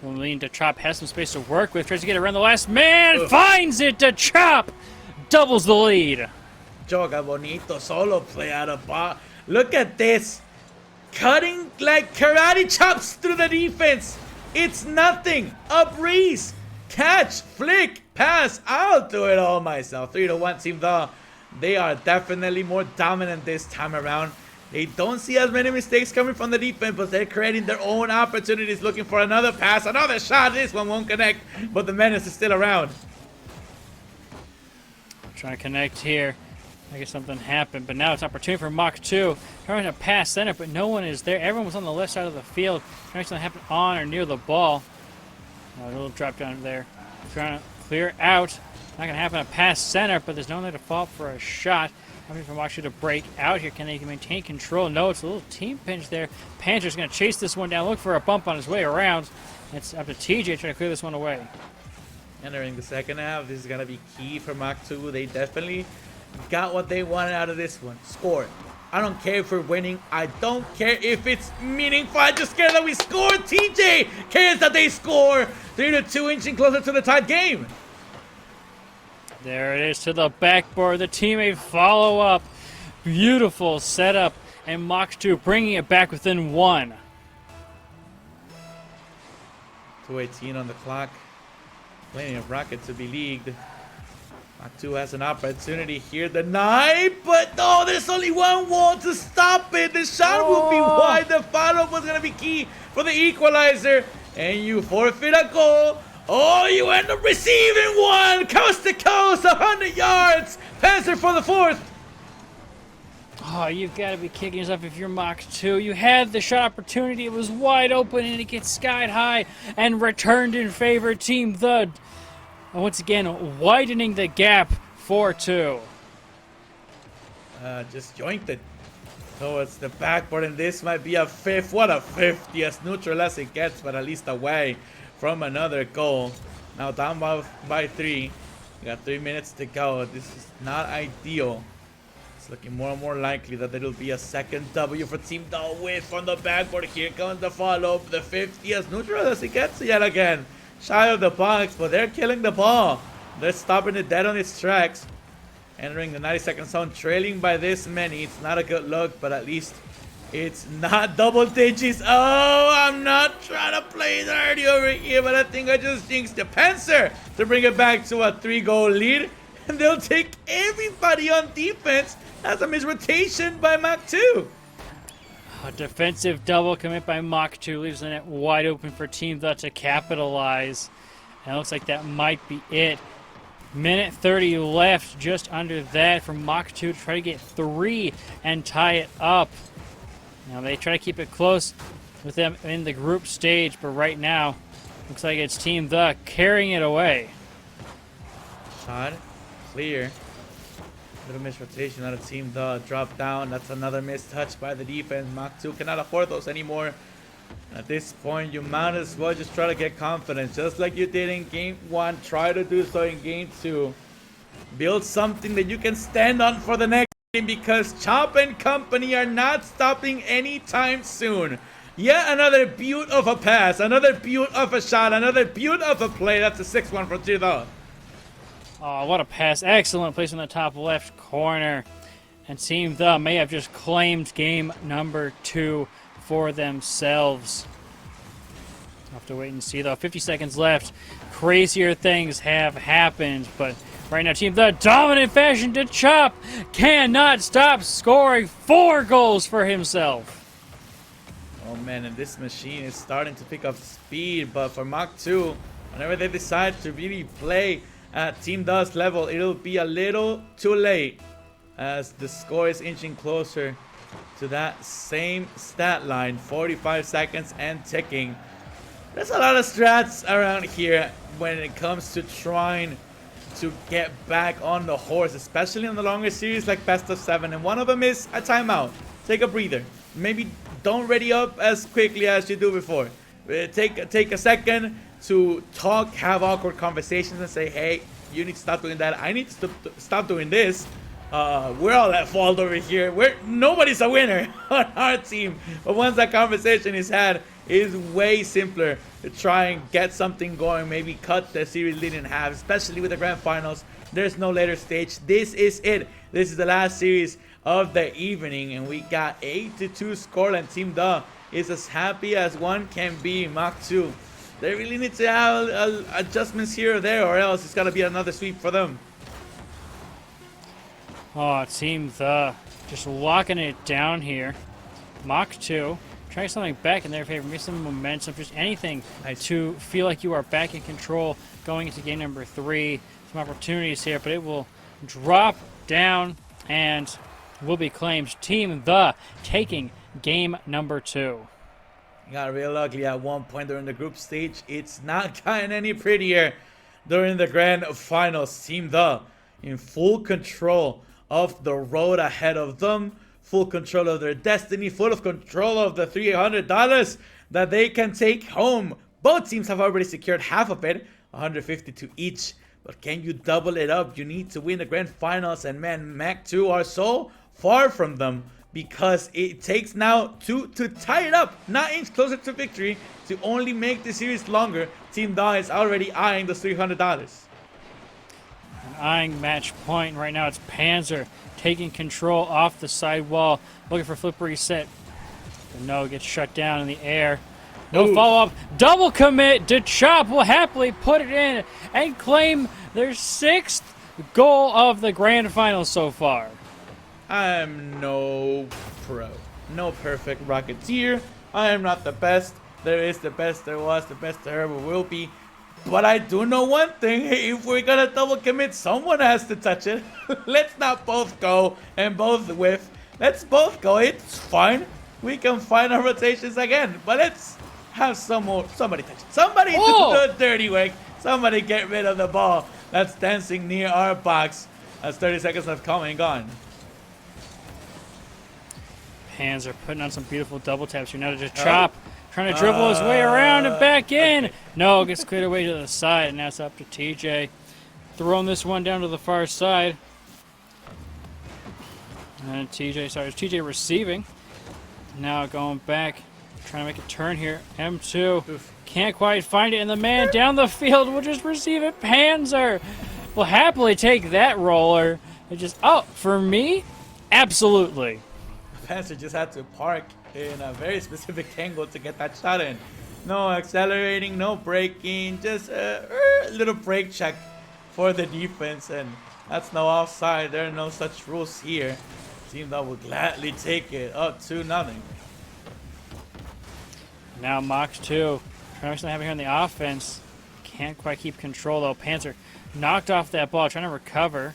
Will lean to Chop. Has some space to work with. Tries to get around the last man. Ugh. Finds it to Chop. Doubles the lead. Joga bonito. Solo play out of bar. Look at this. Cutting like karate chops through the defense. It's nothing. A breeze. Catch. Flick. Pass. I'll do it all myself. 3-1 Team Da. They are definitely more dominant this time around. They don't see as many mistakes coming from the defense, but they're creating their own opportunities, looking for another pass, another shot. This one won't connect, but the menace is still around. Trying to connect here. I guess something happened, but now it's opportunity for Mach 2. Trying to pass center, but no one is there. Everyone was on the left side of the field. Trying to happen on or near the ball. A little drop down there. Trying to clear out. Not going to happen. A pass center, but there's no one there to fall for a shot. Coming from Mach 2 to break out here. Can they maintain control? No, it's a little team pinch there. Panzer's going to chase this one down. Look for a bump on his way around. It's up to TJ trying to clear this one away. Entering the second half, this is going to be key for Mach 2. They definitely got what they wanted out of this one. Score. I don't care if we're winning. I don't care if it's meaningful. I just care that we score. TJ cares that they score. 3-2, inching closer to the tied game. There it is to the backboard. The teammate follow-up. beautiful setup, and Mach 2 bringing it back within 1. 2:18 on the clock. Plenty of rocket to be leagued. Mach 2 has an opportunity here tonight, but no, there's only one wall to stop it. The shot will be wide. The follow-up was going to be key for the equalizer, and you forfeit a goal. Oh, you end up receiving one, coast to coast, 100 yards. Panzer for the fourth. Oh, you've got to be kicking yourself if you're Mach 2. You had the shot opportunity. It was wide open, and it gets skied high and returned in favor of Team The. Once again, widening the gap 4-2. Just joined it towards the backboard, and this might be a fifth. What a 50, as neutral as it gets, but at least away from another goal. Now down by 3. We got 3 minutes to go. This is not ideal. It's looking more and more likely that there will be a second W for Team The with on the backboard. Here comes the follow-up, the 50, as neutral as it gets yet again. Shy of the box, but they're killing the ball. They're stopping it dead on its tracks. Entering the 90-second zone, trailing by this many. It's not a good look, but at least it's not double digits. Oh, I'm not trying to play dirty over here, but I think I just jinxed the Panzer to bring it back to a 3-goal lead. And they'll take everybody on defense. That's a misrotation by Mach 2. A defensive double commit by Mach 2 leaves the net wide open for Team The to capitalize. And it looks like that might be it. Minute 30 left, just under that for Mach 2 to try to get 3 and tie it up. Now they try to keep it close with them in the group stage, but right now, looks like it's Team The carrying it away. Shot clear. Little misrotation out of Team The. Drop down. That's another missed touch by the defense. Mach 2 cannot afford those anymore. At this point, you might as well just try to get confidence. Just like you did in Game 1. Try to do so in Game 2. Build something that you can stand on for the next game, because Chop and company are not stopping anytime soon. Yet another beaut of a pass. Another beaut of a shot. Another beaut of a play. That's a 6-1 for Team The. Oh, what a pass. Excellent place in the top left corner. And Team The may have just claimed game number 2 for themselves. We'll have to wait and see, though. 50 seconds left. Crazier things have happened, but right now Team The, dominant fashion to Chop, cannot stop scoring 4 goals for himself. Oh man, and this machine is starting to pick up speed, but for Mach 2, whenever they decide to really play at Team The's level, it'll be a little too late, as the score is inching closer to that same stat line. 45 seconds and ticking. There's a lot of strats around here when it comes to trying to get back on the horse, especially in the longer series like best of 7, and one of them is a timeout. Take a breather. Maybe don't ready up as quickly as you do before. Take a second to talk, have awkward conversations, and say, hey, you need to stop doing that. I need to stop doing this. We're all at fault over here. Nobody's a winner on our team. But once that conversation is had, it is way simpler to try and get something going. Maybe cut the series lead in half, especially with the grand finals. There's no later stage. This is it. This is the last series of the evening, and we got 8-2 scoreline. Team The is as happy as one can be. Mach 2, they really need to have adjustments here or there, or else it's got to be another sweep for them. Oh, Team The just locking it down here. Mach 2, trying something back in their favor, maybe some momentum, just anything to feel like you are back in control going into game number 3. Some opportunities here, but it will drop down and will be claimed. Team The taking game number 2. Got real ugly at one point during the group stage. It's not gotten any prettier during the grand finals. Team The in full control of the road ahead of them, full control of their destiny, full of control of the $300 that they can take home. Both teams have already secured half of it, 150 to each. But can you double it up? You need to win the grand finals, and man, Mach 2 are so far from them, because it takes now 2 to tie it up, not inch closer to victory, to only make the series longer. Team The is already eyeing the $300. eyeing match point. Right now it's Panzer taking control off the side wall, looking for flip reset. But no, gets shut down in the air. No Ooh. follow-up. Double commit. DeChop will happily put it in and claim their 6th goal of the grand final so far. I'm no pro, no perfect Rocketeer. I am not the best. There is the best there was, the best there ever will be. But I do know one thing. If we're gonna double commit, someone has to touch it. Let's not both go and both whiff. Let's both go. It's fine. We can find our rotations again. But let's have somebody touch it. Somebody do the dirty work. Somebody get rid of the ball that's dancing near our box. That's 30 seconds left coming gone. Panzer putting on some beautiful double taps here. Now to DeChop. Trying to dribble his way around and back in. Okay. No, gets cleared away to the side, and now it's up to TJ. Throwing this one down to the far side. And TJ receiving. Now going back, trying to make a turn here. M2 Oof. can't quite find it, and the man down the field will just receive it. Panzer will happily take that roller. It just, for me, absolutely. Panzer just had to park in a very specific angle to get that shot in. No accelerating, no braking, just a little brake check for the defense, and that's no offside. There are no such rules here. Team that will gladly take it up 2-0. Now Mox 2. Trying to have here on the offense. Can't quite keep control though. Panzer knocked off that ball, trying to recover.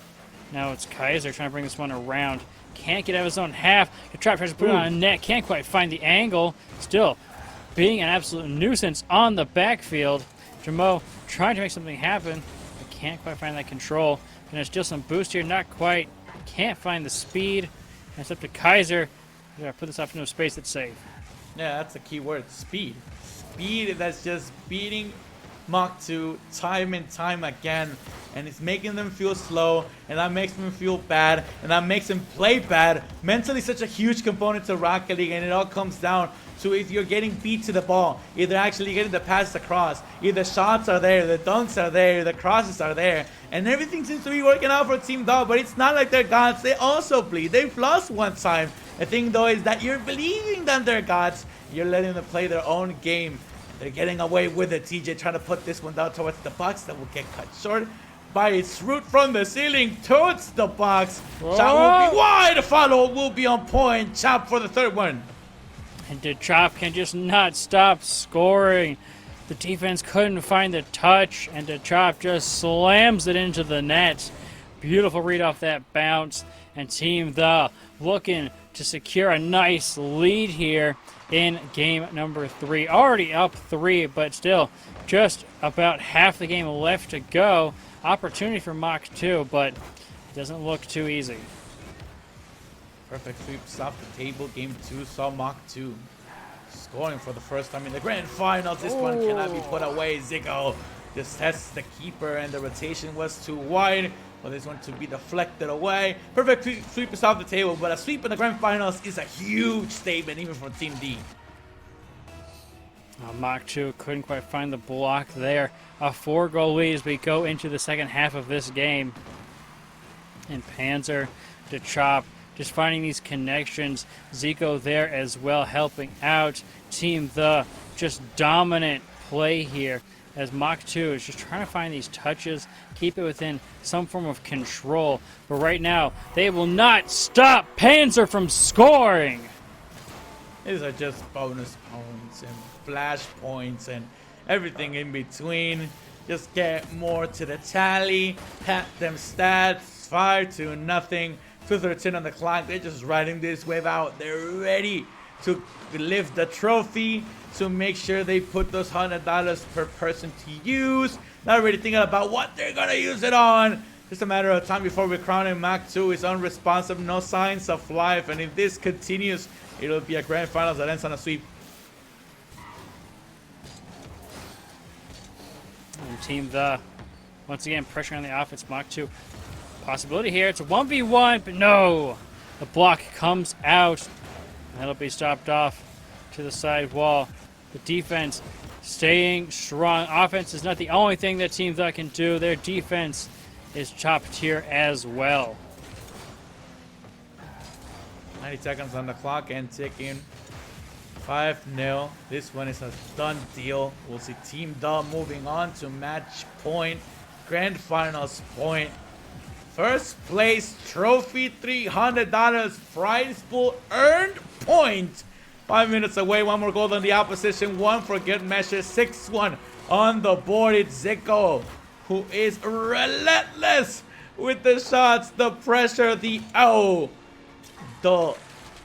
Now it's Kaiser trying to bring this one around. Can't get out of his own half. The trap tries to put it on a net. Can't quite find the angle. Still being an absolute nuisance on the backfield. Jamo trying to make something happen, but can't quite find that control. Gonna steal some boost here. Not quite. Can't find the speed. And it's up to Kaiser. Gotta put this off into a space that's safe. Yeah, that's a key word. Speed. Speed that's just beating Mach 2 time and time again, and it's making them feel slow, and that makes them feel bad, and that makes them play bad. Mentally such a huge component to Rocket League, and it all comes down to if you're getting beat to the ball, either actually getting the pass across, either shots are there, the dunks are there, the crosses are there, and everything seems to be working out for Team Dog, but it's not like they're gods. They also bleed. They've lost one time. The thing though is that you're believing that they're gods. You're letting them play their own game. They're getting away with it. TJ trying to put this one down towards the box. That will get cut short by its root from the ceiling towards the box. Shot will be wide. Follow will be on point. Chop for the third one. And DeChop can just not stop scoring. The defense couldn't find the touch, and DeChop just slams it into the net. Beautiful read off that bounce. And Team The looking to secure a nice lead here in game number 3. Already up 3, but still just about half the game left to go. Opportunity for Mach 2, but it doesn't look too easy. Perfect sweeps off the table. Game 2 saw Mach 2 scoring for the first time in the grand finals. This one cannot be put away. Zico just tests the keeper, and the rotation was too wide for this one to be deflected away. Perfect sweep is off the table, but a sweep in the grand finals is a huge statement even for Team D. Mach 2 couldn't quite find the block there. A 4-goal lead as we go into the second half of this game. And Panzer, DeChop, just finding these connections. Zico there as well, helping out. Team The, just dominant play here as Mach 2 is just trying to find these touches, keep it within some form of control. But right now, they will not stop Panzer from scoring. These are just bonus points and flash points and everything in between. Just get more to the tally, pat them stats, 5-0, 2:13 on the clock. They're just riding this wave out. They're ready to lift the trophy, to make sure they put those $100 per person to use. Not really thinking about what they're gonna use it on. Just a matter of time before we crown him. Mach 2 is unresponsive, no signs of life, and if this continues, it'll be a grand finals that ends on a sweep. And Team The, once again, pressure on the offense. Mach 2, possibility here. It's a 1v1, but no. The block comes out. And that'll be stopped off to the side wall. The defense staying strong. Offense is not the only thing that Team The can do. Their defense is top tier as well. 90 seconds on the clock and ticking. 5-0. This one is a done deal. We'll see Team Duh moving on to match point. Grand Finals point. First place trophy, $300 prize pool, earned point. 5 minutes away, one more goal on the opposition, one for good measure, 6-1 on the board. It's Zico, who is relentless with the shots, the pressure, the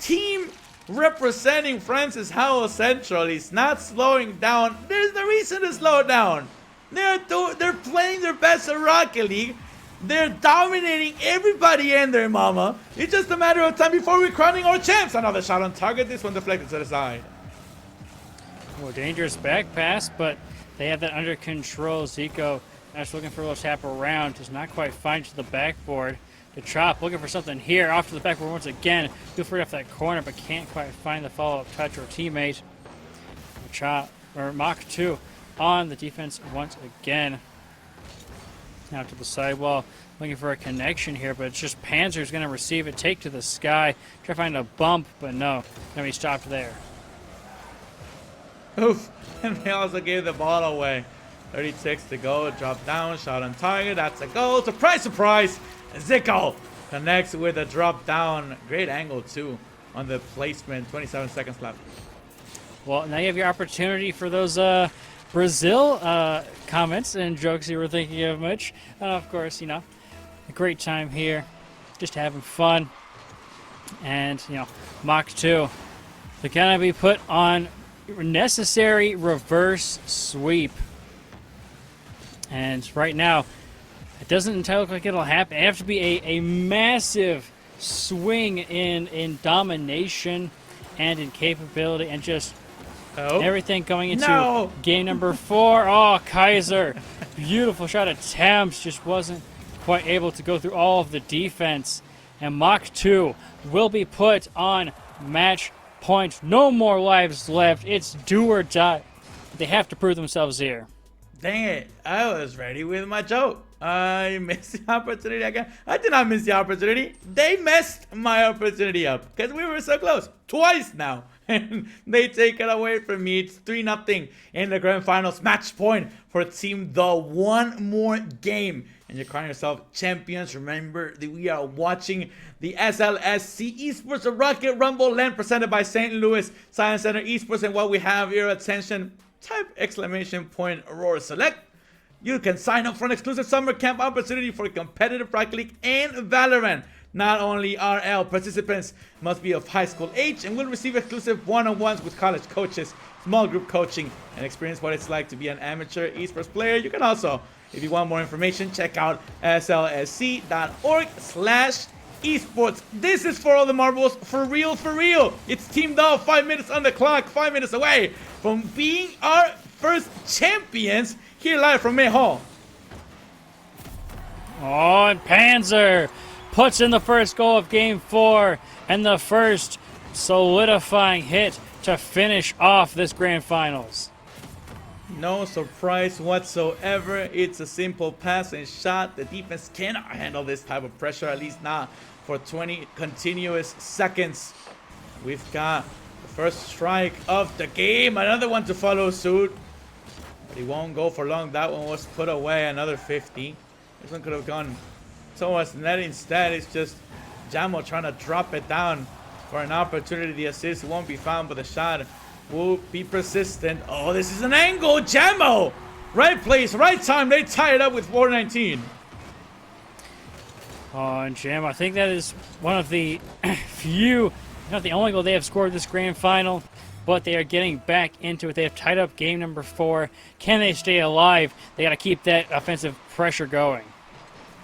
team representing Francis Howell Central is not slowing down. There's no reason to slow down. They're playing their best at Rocket League. They're dominating everybody and their mama. It's just a matter of time before we're crowning our champs. Another shot on target. This one deflected to the side. More dangerous back pass, but they have that under control. Zico just looking for a little tap around. Does not quite find to the backboard. The Chop looking for something here. Off to the backboard once again. Good for it off that corner, but can't quite find the follow-up touch or teammate. The Chop, or Mach 2 on the defense once again. Now to the sidewall, looking for a connection here, but it's just Panzer who's going to receive it, take to the sky, try to find a bump, but no, going to be stopped there. Oof, and they also gave the ball away. 36 to go, drop down, shot on target, that's a goal. Surprise, surprise, Zico connects with a drop down. Great angle too on the placement, 27 seconds left. Well, now you have your opportunity for those Brazil comments and jokes you were thinking of, Mitch. Of course, you know, a great time here, just having fun. And, you know, Mach 2, they're going to be put on necessary reverse sweep. And right now, it doesn't entirely look like it'll happen. It has to be a massive swing in domination and in capability and just everything going into game number 4. Oh, Kaiser. Beautiful shot attempt. Just wasn't quite able to go through all of the defense. And Mach 2 will be put on match point. No more lives left. It's do or die. They have to prove themselves here. Dang it. I was ready with my joke. I missed the opportunity again. I did not miss the opportunity. They messed my opportunity up because we were so close. Twice now. And they take it away from me. It's 3-0 in the grand finals. Match point for Team The. One more game. And you're calling yourself champions. Remember that we are watching the SLSC Esports Rocket Rumble LAN presented by St. Louis Science Center Esports. And what we have your attention, type exclamation point Aurora Select. You can sign up for an exclusive summer camp opportunity for competitive Rocket League and Valorant. Not only RL participants must be of high school age and will receive exclusive one-on-ones with college coaches, small group coaching, and experience what it's like to be an amateur esports player. You can also, if you want more information, check out slsc.org/esports. This is for all the marbles, for real, for real. It's Team Duh, 5 minutes on the clock, 5 minutes away from being our first champions here live from May Hall. Oh, and Panzer puts in the first goal of Game 4 and the first solidifying hit to finish off this Grand Finals. No surprise whatsoever. It's a simple pass and shot. The defense cannot handle this type of pressure, at least not for 20 continuous seconds. We've got the first strike of the game. Another one to follow suit. But he won't go for long. That one was put away. Another 50. This one could have gone towards net. Instead, it's just Jamo trying to drop it down for an opportunity. The assist won't be found, but the shot will be persistent. Oh, this is an angle. Jamo! Right place, right time. They tie it up with 4:19. Oh, and Jamo, I think that is one of the few, not the only goal they have scored this Grand Final, but they are getting back into it. They have tied up game number 4. Can they stay alive? They got to keep that offensive pressure going.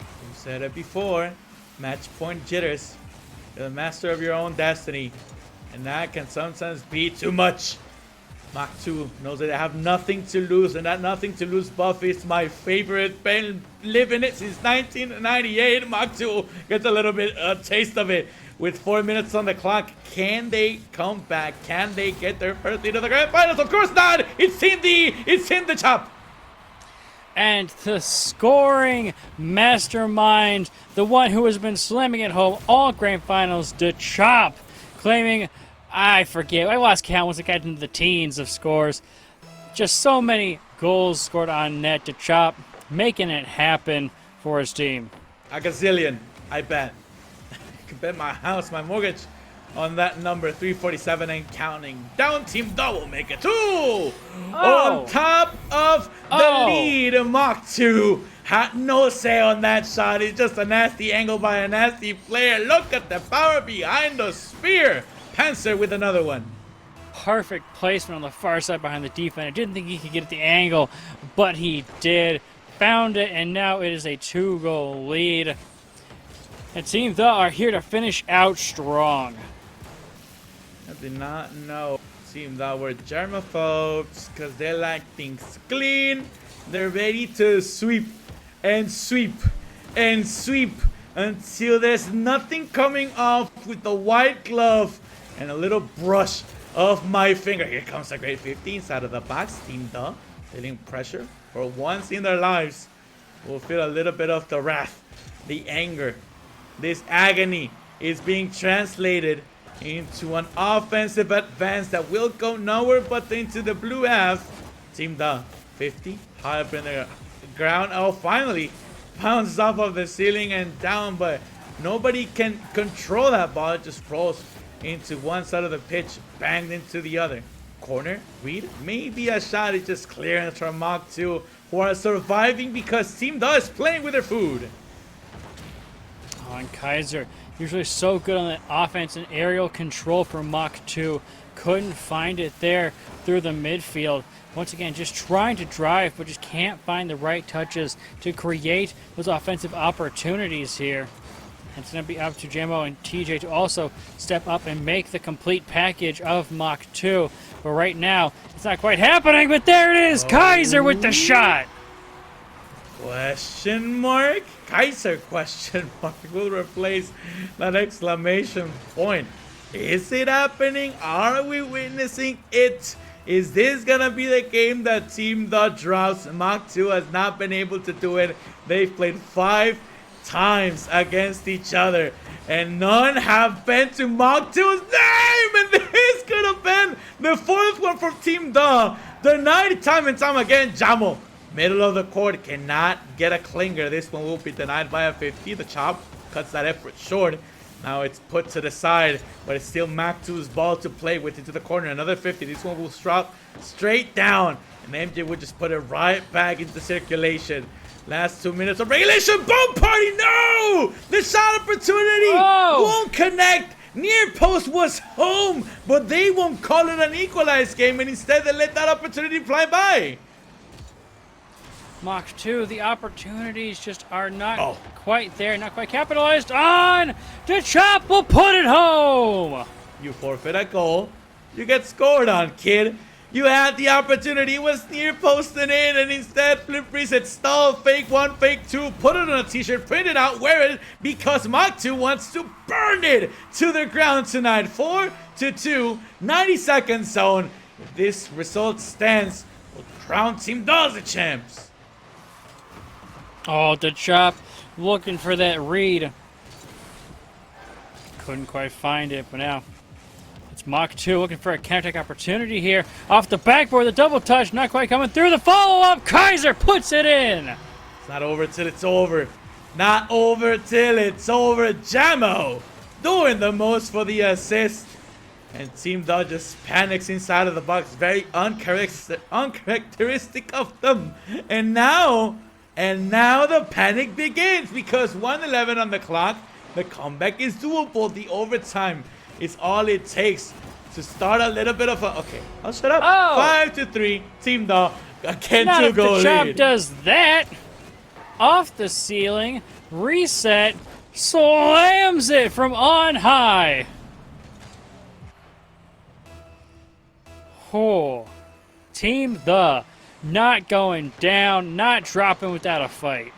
You said it before. Match point jitters. You're the master of your own destiny. And that can sometimes be too much. Mach 2 knows that they have nothing to lose. And that nothing to lose buff is my favorite. Been living it since 1998. Mach 2 gets a little bit taste of it. With 4 minutes on the clock, can they come back? Can they get their first lead of the grand finals? Of course not! It's Team D! It's in the Chop! And the scoring mastermind, the one who has been slamming it home all grand finals, DeChop, claiming, I forget, I lost count once it got into the teens of scores. Just so many goals scored on net. DeChop making it happen for his team. A gazillion, I bet. I could bet my house, my mortgage on that number, 347 and counting. Down Team Da will make it too. On top of the lead, Mach 2 had no say on that shot. It's just a nasty angle by a nasty player. Look at the power behind the spear. Panzer with another one. Perfect placement on the far side behind the defender. Didn't think he could get at the angle, but he did. Found it, and now it is a 2-goal lead. And Team Da are here to finish out strong. I did not know Team Da were germaphobes because they like things clean. They're ready to sweep and sweep and sweep until there's nothing coming off with the white glove and a little brush of my finger. Here comes a great 15 side of the box. Team Da feeling pressure for once in their lives. Will feel a little bit of the wrath, the anger. This agony is being translated into an offensive advance that will go nowhere but into the blue half. Team Da 50 high up in the ground. Oh, finally bounces off of the ceiling and down, but nobody can control that ball. It just rolls into one side of the pitch, banged into the other. Corner, read, maybe a shot. Is just clearance from Mach 2, who are surviving because Team Da is playing with their food. Oh, and Kaiser, usually so good on the offense and aerial control for Mach 2. Couldn't find it there through the midfield. Once again, just trying to drive, but just can't find the right touches to create those offensive opportunities here. And it's going to be up to Jamo and TJ to also step up and make the complete package of Mach 2. But right now, it's not quite happening, but there it is! Kaiser with the shot! Question mark? Kaiser question mark will replace that exclamation point. Is it happening? Are we witnessing it? Is this gonna be the game that Team Da drops? Mach 2 has not been able to do it. They've played 5 times against each other, and none have been to Mach 2's name, and this could have been the 4th one for Team Da. Denied time and time again. Jamo, middle of the court, cannot get a clinger. This one will be denied by a 50. The chop cuts that effort short. Now it's put to the side, but it's still Mach 2's ball to play with into the corner. Another 50. This one will drop straight down, and MJ would just put it right back into circulation. Last 2 minutes of regulation. Boom party. No! The shot opportunity won't connect. Near post was home, but they won't call it an equalized game, and instead they let that opportunity fly by. Mach 2, the opportunities just are not quite there, not quite capitalized on. DeChop will put it home. You forfeit a goal. You get scored on, kid. You had the opportunity, it was near posting in, and instead Flip reset, stall, fake 1, fake 2, put it on a t-shirt, print it out, wear it, because Mach 2 wants to burn it to the ground tonight. 4-2, 90-second zone. If this result stands, we'll crown Team Da the champs. Oh, DeChop looking for that read. Couldn't quite find it, but now it's Mach 2 looking for a counter-attack opportunity here. Off the backboard, the double touch, not quite coming through. The follow-up, Kaiser puts it in. It's not over till it's over. Not over till it's over. Jamo doing the most for the assist. And Team Da just panics inside of the box. Very uncharacteristic of them. And now the panic begins because 1:11 on the clock. The comeback is doable. The overtime is all it takes to start a little bit of a... Okay, I'll shut up. 5-3. Team Da again to go lead. Not if DeChop does that. Off the ceiling. Reset. Slams it from on high. Oh. Team Da not going down, not dropping without a fight.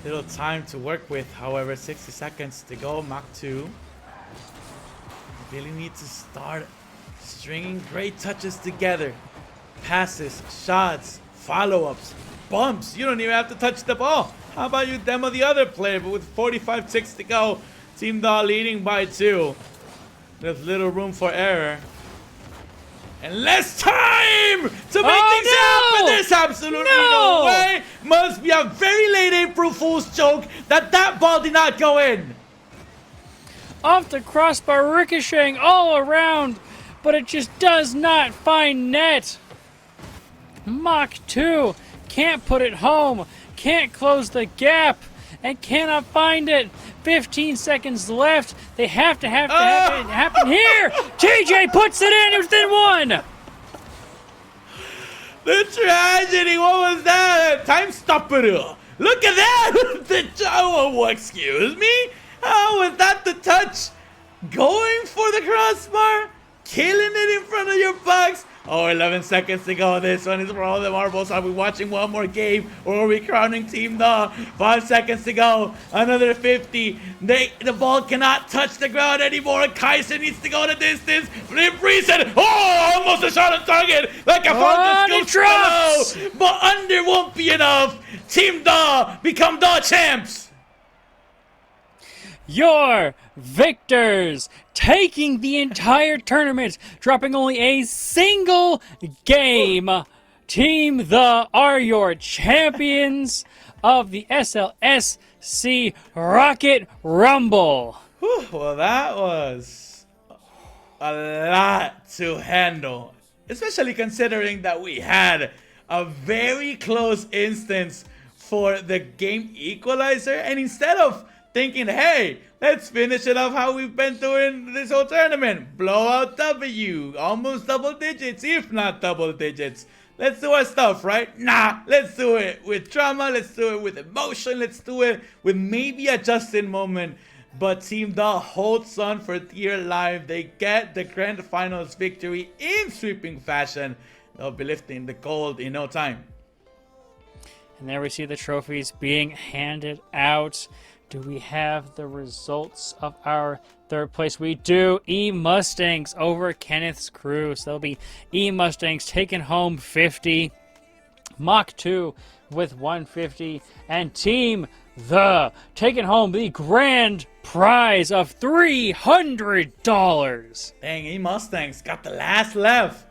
Little time to work with, however, 60 seconds to go. Mach 2 really need to start stringing great touches together. Passes, shots, follow-ups, bumps. You don't even have to touch the ball. How about you demo the other play? But with 45 ticks to go, Team Daw leading by 2. There's little room for error. And less time to make things happen. There's absolutely no way. Must be a very late April Fool's joke that ball did not go in. Off the crossbar, ricocheting all around, but it just does not find net. Mach 2 can't put it home, can't close the gap, and cannot find it. 15 seconds left. They have to have it happen here. TJ puts it in within 1. The tragedy. What was that? Time stopper. Look at that. Oh, excuse me. How was that the touch? Going for the crossbar, killing it in front of your box. Oh, 11 seconds to go. This one is for all the marbles. Are we watching one more game, or are we crowning Team Daw? 5 seconds to go. Another 50. The ball cannot touch the ground anymore. Kaiser needs to go the distance. Flip reset. Oh, almost a shot on target. Like a Funky Scoop. But under won't be enough. Team Daw become Daw champs. Your victors, taking the entire tournament, dropping only a single game. Team Daw are your champions of the SLSC Rocket Rumble. Whew, well, that was a lot to handle, especially considering that we had a very close instance for the game equalizer, and instead of thinking, hey, let's finish it off how we've been doing this whole tournament. Blowout W, almost double digits, if not double digits. Let's do our stuff, right? Nah, let's do it with drama, let's do it with emotion, let's do it with maybe a just-in moment. But Team Daw holds on for dear life. They get the grand finals victory in sweeping fashion. They'll be lifting the gold in no time. And there we see the trophies being handed out. Do we have the results of our third place? We do. E-Mustangs over Kenneth's crew. So that'll be E-Mustangs taking home 50. Mach 2 with 150. And Team Daw taking home the grand prize of $300. Dang, E-Mustangs got the last laugh.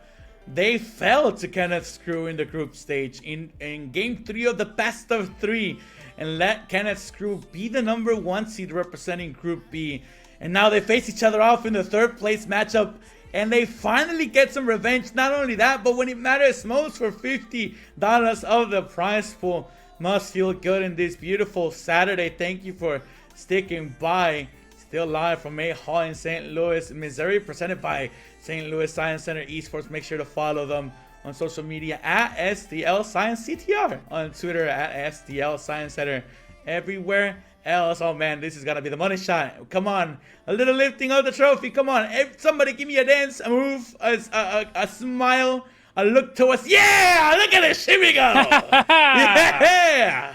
They fell to Kenneth's crew in the group stage in game 3 of the best of 3. And let Kenneth's crew be the number 1 seed representing Group B. And now they face each other off in the third place matchup. And they finally get some revenge. Not only that, but when it matters most, for $50 of the prize pool. Must feel good in this beautiful Saturday. Thank you for sticking by. Still live from May Hall in St. Louis, Missouri. Presented by St. Louis Science Center Esports. Make sure to follow them on social media at SDL Science CTR, on Twitter at SDL Science Center, everywhere else. Oh man, this is gonna be the money shot. Come on, a little lifting of the trophy. Come on, somebody give me a dance, a move, a smile, a look to us. Yeah, look at this. Here we go. Yeah.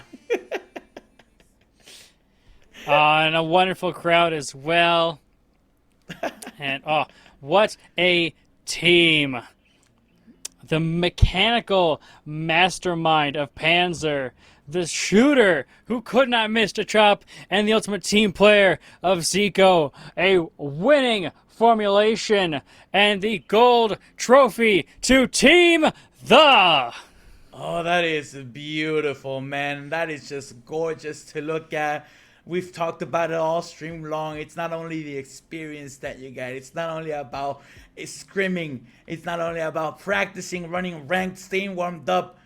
And a wonderful crowd as well. And oh, what a team. The mechanical mastermind of Panzer, the shooter who could not miss the chop, and the ultimate team player of Zico. A winning formulation and the gold trophy to Team Daw. Oh, that is beautiful, man. That is just gorgeous to look at. We've talked about it all stream long. It's not only the experience that you get. It's not only about scrimming. It's not only about practicing, running ranked, staying warmed up.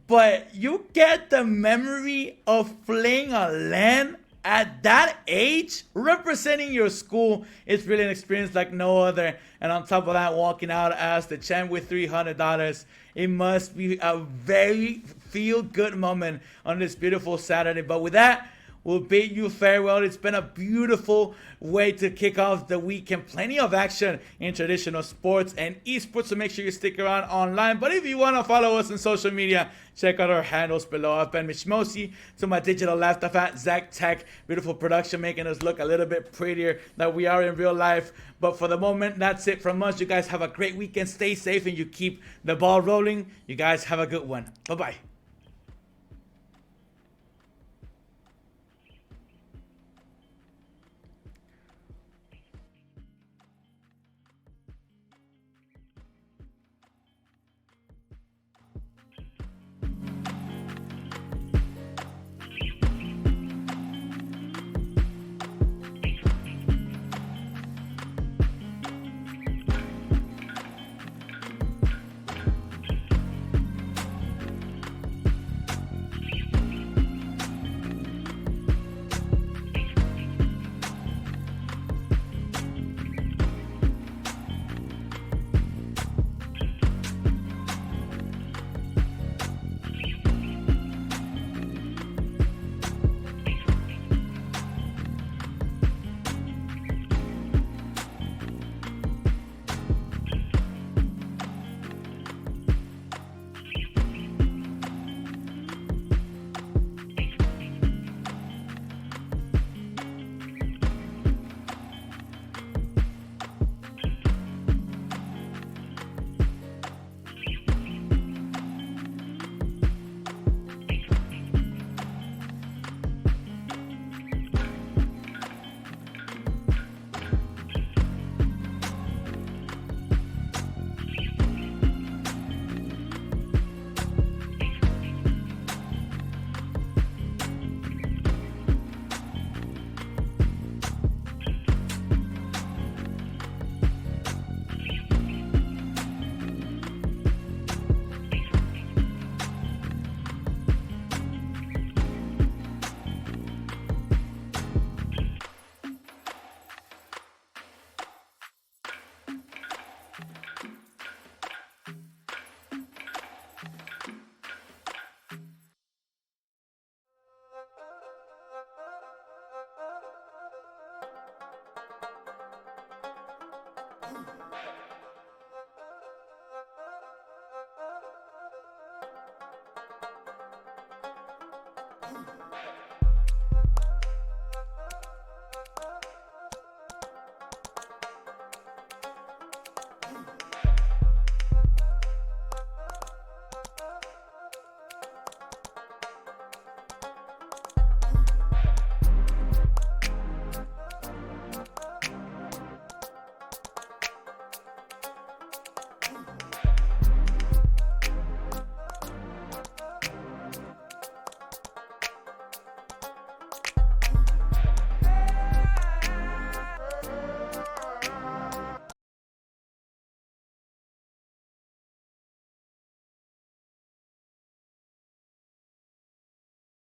But you get the memory of playing a LAN at that age, representing your school. It's really an experience like no other. And on top of that, walking out as the champ with $300. It must be a very feel-good moment on this beautiful Saturday. But with that, will bid you farewell. It's been a beautiful way to kick off the weekend. Plenty of action in traditional sports and esports, so make sure you stick around online. But if you want to follow us on social media, check out our handles below. I've been Mitch Mosi. To my digital left, I've had Zach Tech. Beautiful production, making us look a little bit prettier than we are in real life. But for the moment, that's it from us. You guys have a great weekend. Stay safe and you keep the ball rolling. You guys have a good one. Bye-bye.